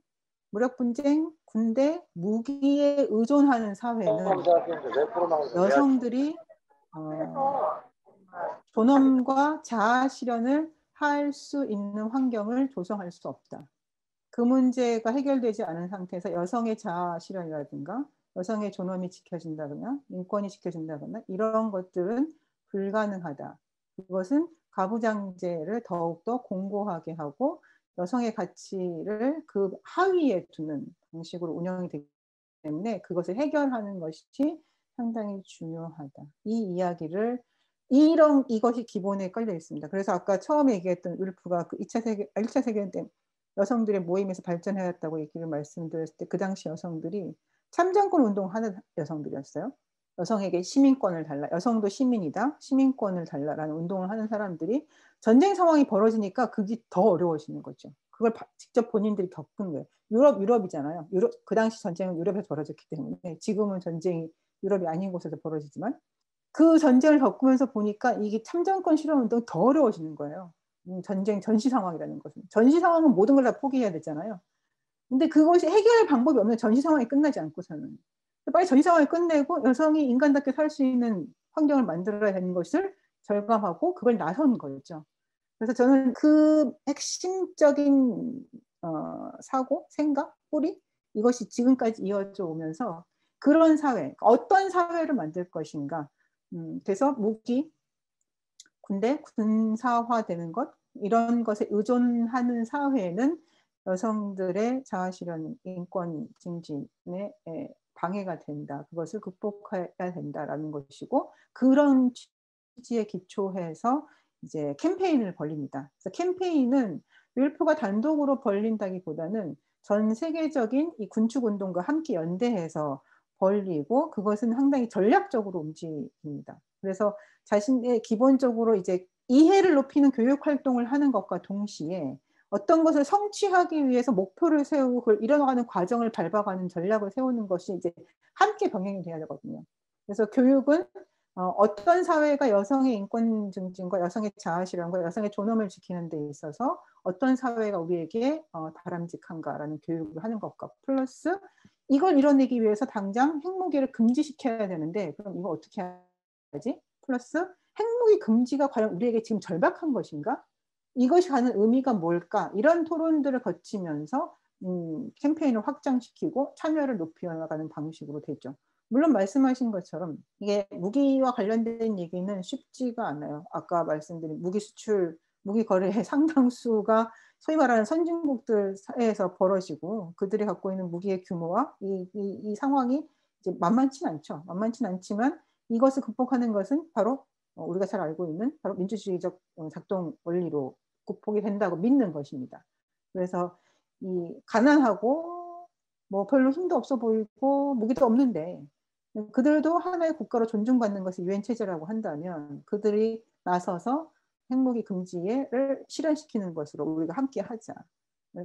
무력 분쟁, 군대, 무기에 의존하는 사회는 여성들이 존엄과 자아 실현을 할 수 있는 환경을 조성할 수 없다. 그 문제가 해결되지 않은 상태에서 여성의 자아 실현이라든가 여성의 존엄이 지켜진다거나 인권이 지켜진다거나 이런 것들은 불가능하다. 그것은 가부장제를 더욱더 공고하게 하고 여성의 가치를 그 하위에 두는 방식으로 운영이 되기 때문에 그것을 해결하는 것이 상당히 중요하다. 이 이야기를 이것이 기본에 깔려 있습니다. 그래서 아까 처음에 얘기했던 울프가 그 1차 세계대전 때 여성들의 모임에서 발전해왔다고 얘기를 말씀드렸을 때 그 당시 여성들이 참정권 운동하는 여성들이었어요. 여성에게 시민권을 달라, 여성도 시민이다, 시민권을 달라라는 운동을 하는 사람들이 전쟁 상황이 벌어지니까 그게 더 어려워지는 거죠. 그걸 직접 본인들이 겪은 거예요. 유럽이잖아요. 그 당시 전쟁은 유럽에서 벌어졌기 때문에 지금은 전쟁이 유럽이 아닌 곳에서 벌어지지만 그 전쟁을 겪으면서 보니까 이게 참정권 실현 운동이 더 어려워지는 거예요. 전시 상황이라는 것은. 전시 상황은 모든 걸 다 포기해야 되잖아요. 근데 그것이 해결할 방법이 없는 전시 상황이 끝나지 않고서는. 빨리 전시 상황을 끝내고 여성이 인간답게 살 수 있는 환경을 만들어야 되는 것을 절감하고 그걸 나선 거죠. 그래서 저는 그 핵심적인 사고, 생각, 뿌리 이것이 지금까지 이어져 오면서 그런 사회, 어떤 사회를 만들 것인가. 그래서 무기, 군대, 군사화되는 것 이런 것에 의존하는 사회는 여성들의 자아실현, 인권 증진에 방해가 된다. 그것을 극복해야 된다라는 것이고 그런 취지에 기초해서 이제 캠페인을 벌립니다. 그래서 캠페인은 윌프가 단독으로 벌린다기보다는 전 세계적인 이 군축 운동과 함께 연대해서 벌리고 그것은 상당히 전략적으로 움직입니다. 그래서 자신의 기본적으로 이제 이해를 높이는 교육 활동을 하는 것과 동시에 어떤 것을 성취하기 위해서 목표를 세우고 그걸 이뤄나가는 과정을 밟아가는 전략을 세우는 것이 이제 함께 병행이 돼야 되거든요. 그래서 교육은 어떤 사회가 여성의 인권 증진과 여성의 자아실현과 여성의 존엄을 지키는 데 있어서 어떤 사회가 우리에게 바람직한가라는 교육을 하는 것과 플러스 이걸 이뤄내기 위해서 당장 핵무기를 금지시켜야 되는데 그럼 이거 어떻게 하지? 플러스 핵무기 금지가 과연 우리에게 지금 절박한 것인가? 이것이 가는 의미가 뭘까? 이런 토론들을 거치면서 캠페인을 확장시키고 참여를 높여나가는 방식으로 되죠. 물론 말씀하신 것처럼 이게 무기와 관련된 얘기는 쉽지가 않아요. 아까 말씀드린 무기 수출, 무기 거래의 상당수가 소위 말하는 선진국들 사이에서 벌어지고 그들이 갖고 있는 무기의 규모와 이 상황이 이제 만만치는 않죠. 만만치는 않지만 이것을 극복하는 것은 바로 우리가 잘 알고 있는 바로 민주주의적 작동 원리로 극복이 된다고 믿는 것입니다. 그래서 이 가난하고 뭐 별로 힘도 없어 보이고 무기도 없는데 그들도 하나의 국가로 존중받는 것이 유엔 체제라고 한다면 그들이 나서서 핵무기 금지를 실현시키는 것으로 우리가 함께 하자.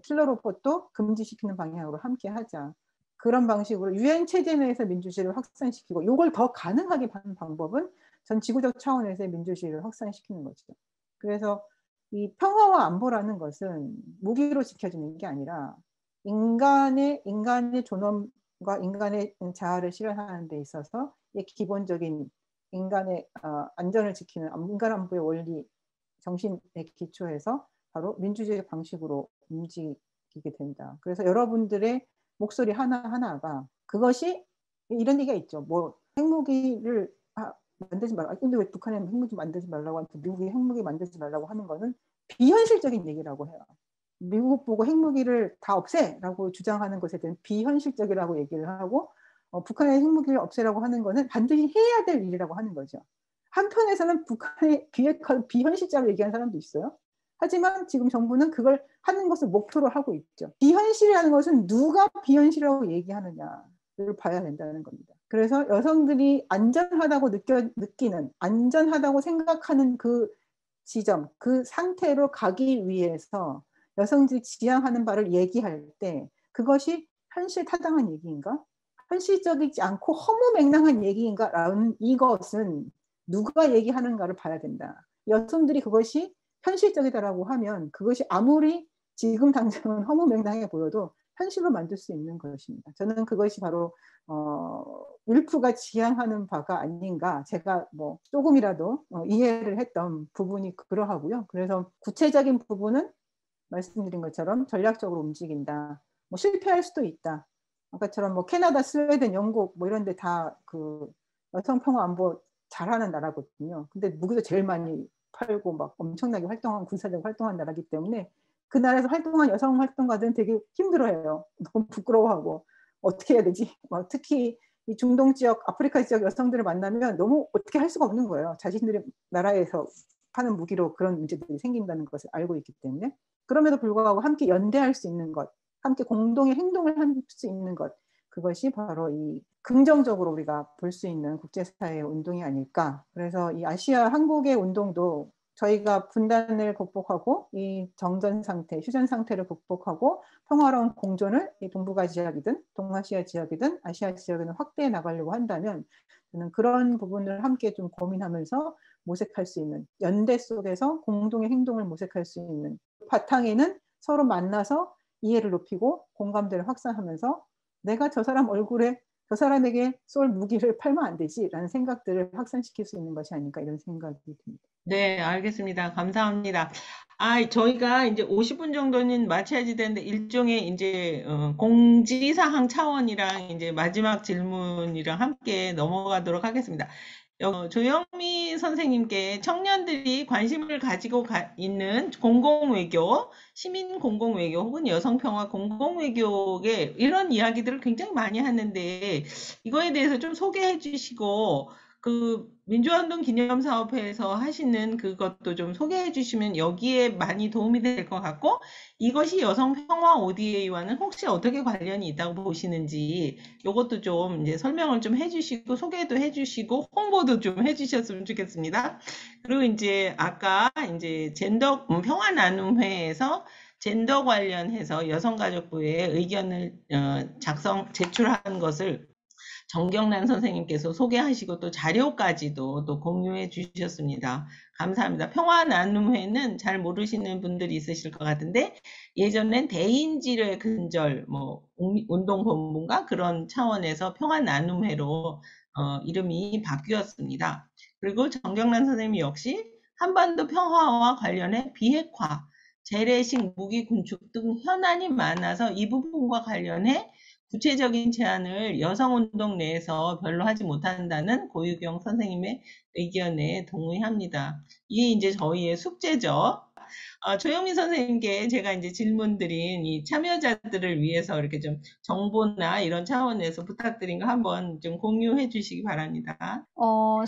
킬러 로봇도 금지시키는 방향으로 함께 하자. 그런 방식으로 유엔 체제 내에서 민주주의를 확산시키고 이걸 더 가능하게 하는 방법은 전 지구적 차원에서의 민주주의를 확산시키는 거죠. 그래서 이 평화와 안보라는 것은 무기로 지켜지는 게 아니라 인간의 존엄과 인간의 자아를 실현하는 데 있어서 기본적인 인간의 안전을 지키는 인간 안보의 원리 정신에 기초해서 바로 민주주의 방식으로 움직이게 된다. 그래서 여러분들의 목소리 하나하나가 그것이 이런 얘기가 있죠. 뭐 핵무기를 만들지 말라. 근데 왜 북한에 핵무기 만들지 말라고 하는데 미국이 핵무기 만들지 말라고 하는 거는 비현실적인 얘기라고 해요. 미국 보고 핵무기를 다 없애라고 주장하는 것에 대한 비현실적이라고 얘기를 하고 북한의 핵무기를 없애라고 하는 것은 반드시 해야 될 일이라고 하는 거죠. 한편에서는 북한의 비현실적으로 얘기하는 사람도 있어요. 하지만 지금 정부는 그걸 하는 것을 목표로 하고 있죠. 비현실이라는 것은 누가 비현실이라고 얘기하느냐를 봐야 된다는 겁니다. 그래서 여성들이 안전하다고 느끼는, 안전하다고 생각하는 그 지점, 그 상태로 가기 위해서 여성들이 지향하는 바를 얘기할 때 그것이 현실 타당한 얘기인가? 현실적이지 않고 허무맹랑한 얘기인가? 라는 이것은 누가 얘기하는가를 봐야 된다. 여성들이 그것이 현실적이다라고 하면 그것이 아무리 지금 당장은 허무맹랑해 보여도 현실로 만들 수 있는 것입니다. 저는 그것이 바로 윌프가 지향하는 바가 아닌가 제가 뭐 조금이라도 이해를 했던 부분이 그러하고요. 그래서 구체적인 부분은 말씀드린 것처럼 전략적으로 움직인다. 뭐 실패할 수도 있다. 아까처럼 뭐 캐나다, 스웨덴, 영국 뭐 이런 데 다 그 여성 평화 안보 잘하는 나라거든요. 근데 무기도 제일 많이 팔고 막 엄청나게 활동한 군사적 활동한 나라이기 때문에 그 나라에서 활동한 여성 활동가들은 되게 힘들어해요. 너무 부끄러워하고 어떻게 해야 되지? 막 특히 이 중동 지역, 아프리카 지역 여성들을 만나면 너무 어떻게 할 수가 없는 거예요. 자신들의 나라에서 하는 무기로 그런 문제들이 생긴다는 것을 알고 있기 때문에. 그럼에도 불구하고 함께 연대할 수 있는 것, 함께 공동의 행동을 할 수 있는 것, 그것이 바로 이 긍정적으로 우리가 볼 수 있는 국제사회의 운동이 아닐까. 그래서 이 아시아 한국의 운동도 저희가 분단을 극복하고 이 정전 상태, 휴전 상태를 극복하고 평화로운 공존을 이 동북아 지역이든 동아시아 지역이든 아시아 지역에는 확대해 나가려고 한다면 저는 그런 부분을 함께 좀 고민하면서 모색할 수 있는, 연대 속에서 공동의 행동을 모색할 수 있는, 바탕에는 서로 만나서 이해를 높이고 공감대를 확산하면서 내가 저 사람 얼굴에 저 사람에게 쏠 무기를 팔면 안 되지라는 생각들을 확산시킬 수 있는 것이 아닐까, 이런 생각이 듭니다. 네, 알겠습니다. 감사합니다. 저희가 이제 50분 정도는 마쳐야지 되는데, 일종의 이제, 공지사항 차원이랑 이제 마지막 질문이랑 함께 넘어가도록 하겠습니다. 조영미 선생님께 청년들이 관심을 가지고 있는 공공외교, 시민 공공외교 혹은 여성평화 공공외교의 이런 이야기들을 굉장히 많이 하는데, 이거에 대해서 좀 소개해 주시고, 그 민주화운동 기념사업회에서 하시는 그것도 좀 소개해 주시면 여기에 많이 도움이 될 것 같고, 이것이 여성평화 ODA와는 혹시 어떻게 관련이 있다고 보시는지 요것도 좀 이제 설명을 좀 해주시고 소개도 해주시고 홍보도 좀 해주셨으면 좋겠습니다. 그리고 이제 아까 이제 젠더 평화 나눔회에서 젠더 관련해서 여성가족부의 의견을 제출한 것을 정경란 선생님께서 소개하시고 또 자료까지도 또 공유해 주셨습니다. 감사합니다. 평화나눔회는 잘 모르시는 분들이 있으실 것 같은데 예전엔 대인지뢰 근절 운동본부인가 그런 차원에서 평화나눔회로 이름이 바뀌었습니다. 그리고 정경란 선생님 역시 한반도 평화와 관련해 비핵화, 재래식 무기 군축 등 현안이 많아서 이 부분과 관련해 구체적인 제안을 여성운동 내에서 별로 하지 못한다는 고유경 선생님의 의견에 동의합니다. 이게 이제 저희의 숙제죠. 조영민 선생님께 제가 이제 질문드린 이 참여자들을 위해서 이렇게 좀 정보나 이런 차원에서 부탁드린 거 한번 좀 공유해 주시기 바랍니다.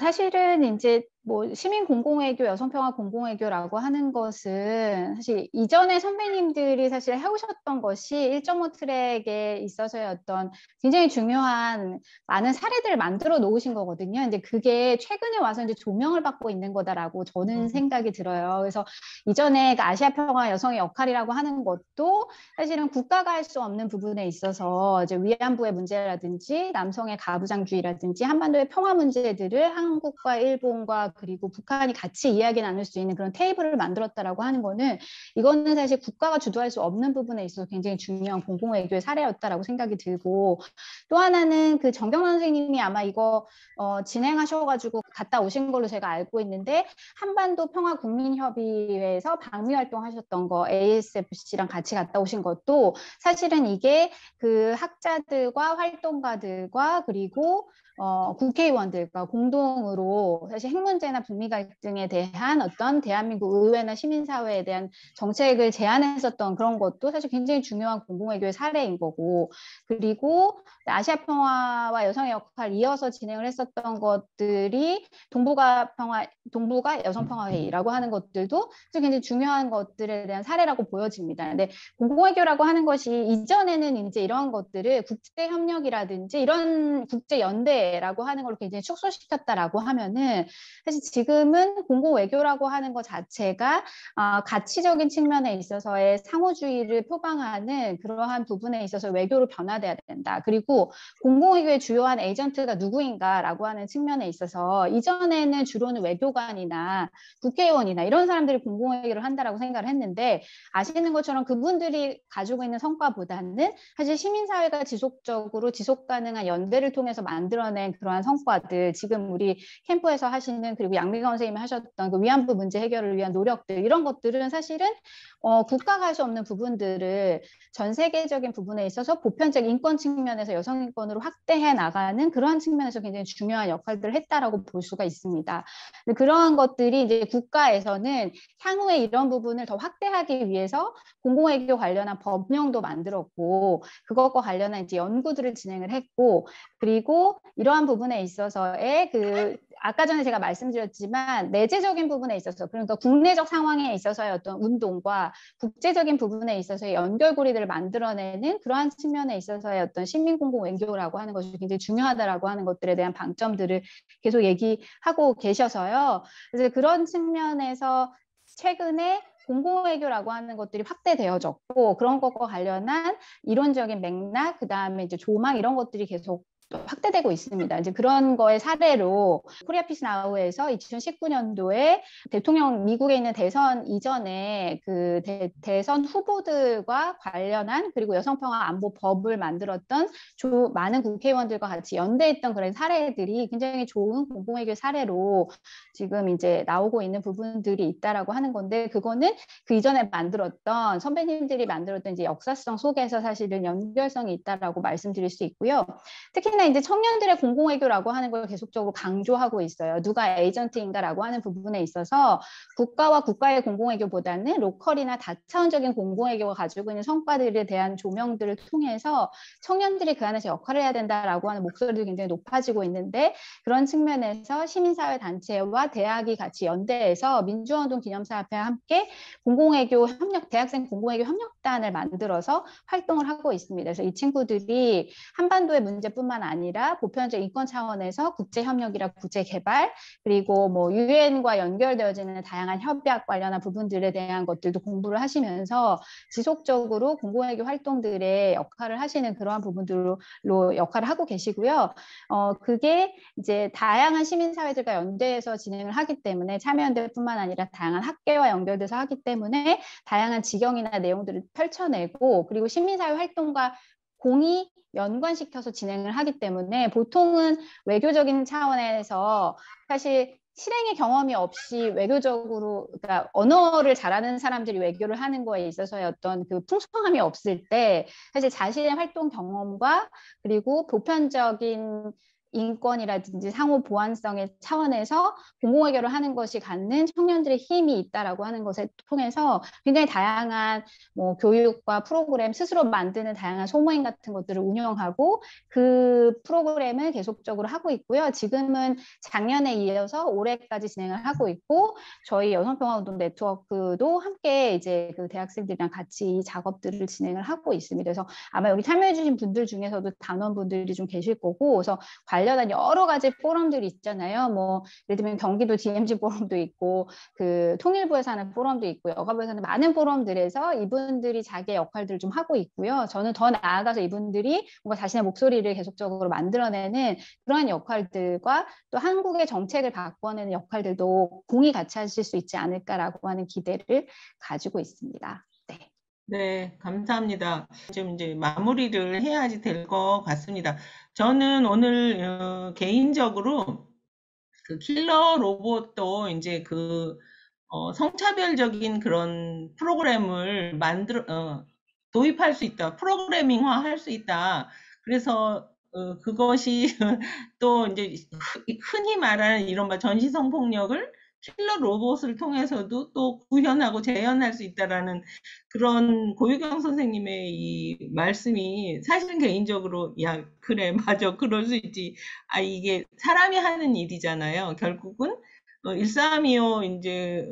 사실은 이제 뭐 시민 공공외교, 여성평화 공공외교라고 하는 것은 사실 이전에 선배님들이 사실 해오셨던 것이 1.5 트랙에 있어서의 어떤 굉장히 중요한 많은 사례들을 만들어 놓으신 거거든요. 이제 그게 최근에 와서 이제 조명을 받고 있는 거다라고 저는 생각이 들어요. 그래서 이전에 아시아 평화 여성의 역할이라고 하는 것도 사실은 국가가 할 수 없는 부분에 있어서 이제 위안부의 문제라든지 남성의 가부장주의라든지 한반도의 평화 문제들을 한국과 일본과 그리고 북한이 같이 이야기 나눌 수 있는 그런 테이블을 만들었다라고 하는 거는 이거는 사실 국가가 주도할 수 없는 부분에 있어서 굉장히 중요한 공공외교의 사례였다라고 생각이 들고, 또 하나는 그 정경란 선생님이 아마 이거 진행하셔가지고 갔다 오신 걸로 제가 알고 있는데 한반도 평화국민협의회에서 방미 활동하셨던 거 ASFC랑 같이 갔다 오신 것도 사실은 이게 그 학자들과 활동가들과 그리고 국회의원들과 공동으로 사실 핵 문제나 북미 갈등에 대한 어떤 대한민국 의회나 시민사회에 대한 정책을 제안했었던 그런 것도 사실 굉장히 중요한 공공외교의 사례인 거고, 그리고 아시아 평화와 여성의 역할 이어서 진행을 했었던 것들이 동북아 여성평화회의라고 하는 것들도 사실 굉장히 중요한 것들에 대한 사례라고 보여집니다. 근데 공공외교라고 하는 것이 이전에는 이제 이런 것들을 국제협력이라든지 이런 국제연대라고 하는 걸 굉장히 축소시켰다라고 하면은 사실 지금은 공공외교라고 하는 것 자체가 가치적인 측면에 있어서의 상호주의를 표방하는 그러한 부분에 있어서 외교로 변화돼야 된다. 그리고 공공외교의 주요한 에이전트가 누구인가라고 하는 측면에 있어서 이전에는 주로는 외교관이나 국회의원이나 이런 사람들이 공공외교를 한다라고 생각을 했는데 아시는 것처럼 그분들이 가지고 있는 성과보다는 사실 시민사회가 지속적으로 지속가능한 연대를 통해서 만들어낸 이뤄낸 그러한 성과들, 지금 우리 캠프에서 하시는, 그리고 양미경 선생님이 하셨던 그 위안부 문제 해결을 위한 노력들, 이런 것들은 사실은 국가가 할 수 없는 부분들을 전 세계적인 부분에 있어서 보편적 인권 측면에서 여성 인권으로 확대해 나가는 그러한 측면에서 굉장히 중요한 역할들을 했다라고 볼 수가 있습니다. 그러한 것들이 이제 국가에서는 향후에 이런 부분을 더 확대하기 위해서 공공외교 관련한 법령도 만들었고, 그것과 관련한 이제 연구들을 진행을 했고, 그리고 이러한 부분에 있어서의 아까 전에 제가 말씀드렸지만 내재적인 부분에 있어서, 그러니까 국내적 상황에 있어서의 어떤 운동과 국제적인 부분에 있어서의 연결고리들을 만들어내는 그러한 측면에 있어서의 어떤 시민공공외교라고 하는 것이 굉장히 중요하다라고 하는 것들에 대한 방점들을 계속 얘기하고 계셔서요. 그래서 그런 측면에서 최근에 공공외교라고 하는 것들이 확대되어졌고, 그런 것과 관련한 이론적인 맥락, 그다음에 이제 조망, 이런 것들이 계속 확대되고 있습니다. 이제 그런 거의 사례로 코리아 피스 나우에서 2019년도에 대통령, 미국에 있는 대선 이전에 그 대선 후보들과 관련한, 그리고 여성평화 안보 법을 만들었던 많은 국회의원들과 같이 연대했던 그런 사례들이 굉장히 좋은 공공외교 사례로 지금 이제 나오고 있는 부분들이 있다라고 하는 건데, 그거는 그 이전에 만들었던 선배님들이 만들었던 이제 역사성 속에서 사실은 연결성이 있다라고 말씀드릴 수 있고요. 특히나 이제 청년들의 공공외교라고 하는 걸 계속적으로 강조하고 있어요. 누가 에이전트인가라고 하는 부분에 있어서 국가와 국가의 공공외교보다는 로컬이나 다차원적인 공공외교가 가지고 있는 성과들에 대한 조명들을 통해서 청년들이 그 안에서 역할을 해야 된다라고 하는 목소리도 굉장히 높아지고 있는데, 그런 측면에서 시민사회 단체와 대학이 같이 연대해서 민주화운동 기념사업회와 함께 공공외교 협력, 대학생 공공외교 협력단을 만들어서 활동을 하고 있습니다. 그래서 이 친구들이 한반도의 문제뿐만 아니라 보편적 인권 차원에서 국제협력이나 국제개발, 그리고 뭐 유엔과 연결되어지는 다양한 협약 관련한 부분들에 대한 것들도 공부를 하시면서 지속적으로 공공외교 활동들의 역할을 하시는 그러한 부분들로 역할을 하고 계시고요. 그게 이제 다양한 시민사회들과 연대해서 진행을 하기 때문에, 참여연대뿐만 아니라 다양한 학계와 연결돼서 하기 때문에 다양한 지경이나 내용들을 펼쳐내고, 그리고 시민사회 활동과 공히 연관시켜서 진행을 하기 때문에, 보통은 외교적인 차원에서 사실 실행의 경험이 없이 외교적으로, 그러니까 언어를 잘하는 사람들이 외교를 하는 거에 있어서의 어떤 그 풍성함이 없을 때, 사실 자신의 활동 경험과 그리고 보편적인 인권이라든지 상호 보완성의 차원에서 공공외교를 하는 것이 갖는 청년들의 힘이 있다라고 하는 것을 통해서 굉장히 다양한 뭐 교육과 프로그램, 스스로 만드는 다양한 소모임 같은 것들을 운영하고, 그 프로그램을 계속적으로 하고 있고요. 지금은 작년에 이어서 올해까지 진행을 하고 있고, 저희 여성평화운동 네트워크도 함께 이제 그 대학생들이랑 같이 이 작업들을 진행을 하고 있습니다. 그래서 아마 여기 참여해주신 분들 중에서도 단원분들이 좀 계실 거고, 그래서 관련한 여러 가지 포럼들이 있잖아요. 뭐 예를 들면 경기도 DMZ 포럼도 있고, 그 통일부에서 하는 포럼도 있고, 여가부에서 하는 많은 포럼들에서 이분들이 자기의 역할들을 좀 하고 있고요. 저는 더 나아가서 이분들이 뭔가 자신의 목소리를 계속적으로 만들어내는 그러한 역할들과 또 한국의 정책을 바꿔내는 역할들도 공히 같이 하실 수 있지 않을까라고 하는 기대를 가지고 있습니다. 네. 네, 감사합니다. 좀 이제 마무리를 해야지 될 것 같습니다. 저는 오늘 개인적으로 그 킬러 로봇도 이제 성차별적인 그런 프로그램을 도입할 수 있다, 프로그래밍화 할 수 있다. 그래서 그것이 또 이제 흔히 말하는 이른바 전시성폭력을 킬러 로봇을 통해서도 또 구현하고 재현할 수 있다라는 그런 고유경 선생님의 이 말씀이, 사실은 개인적으로 야 그래 맞아 그럴 수 있지, 이게 사람이 하는 일이잖아요. 결국은 1325 이제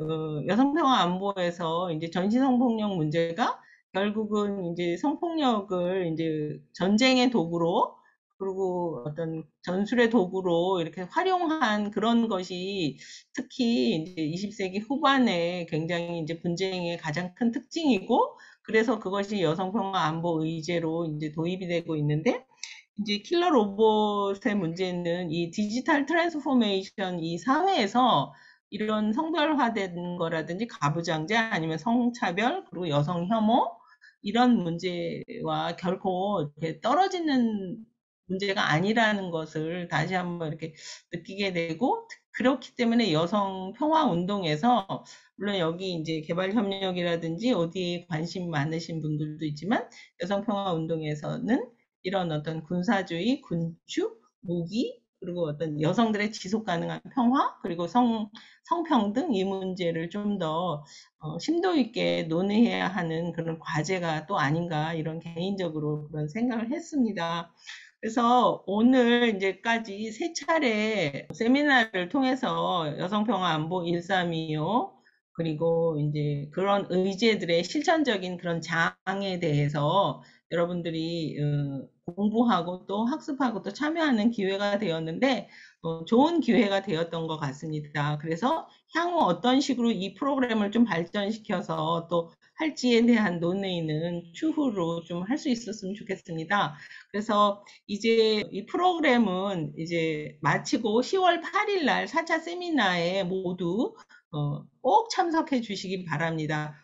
여성평화 안보에서 이제 전시성폭력 문제가 결국은 이제 성폭력을 이제 전쟁의 도구로, 그리고 어떤 전술의 도구로 이렇게 활용한 그런 것이 특히 이제 20세기 후반에 굉장히 이제 분쟁의 가장 큰 특징이고, 그래서 그것이 여성평화 안보 의제로 이제 도입이 되고 있는데, 이제 킬러 로봇의 문제는 이 디지털 트랜스포메이션, 이 사회에서 이런 성별화된 거라든지 가부장제, 아니면 성차별, 그리고 여성 혐오, 이런 문제와 결코 이렇게 떨어지는 문제가 아니라는 것을 다시 한번 이렇게 느끼게 되고, 그렇기 때문에 여성 평화 운동에서 물론 여기 이제 개발 협력이라든지 어디에 관심 많으신 분들도 있지만 여성 평화 운동에서는 이런 어떤 군사주의, 군축, 무기, 그리고 어떤 여성들의 지속 가능한 평화, 그리고 성평등 이 문제를 좀 더 심도 있게 논의해야 하는 그런 과제가 또 아닌가, 이런 개인적으로 그런 생각을 했습니다. 그래서 오늘 이제까지 세 차례 세미나를 통해서 여성평화안보 1325, 그리고 이제 그런 의제들의 실천적인 그런 장에 대해서 여러분들이 공부하고 또 학습하고 또 참여하는 기회가 되었는데 좋은 기회가 되었던 것 같습니다. 그래서 향후 어떤 식으로 이 프로그램을 좀 발전시켜서 또 할지에 대한 논의는 추후로 좀 할 수 있었으면 좋겠습니다. 그래서 이제 이 프로그램은 이제 마치고 10월 8일 날 4차 세미나에 모두 꼭 참석해 주시기 바랍니다.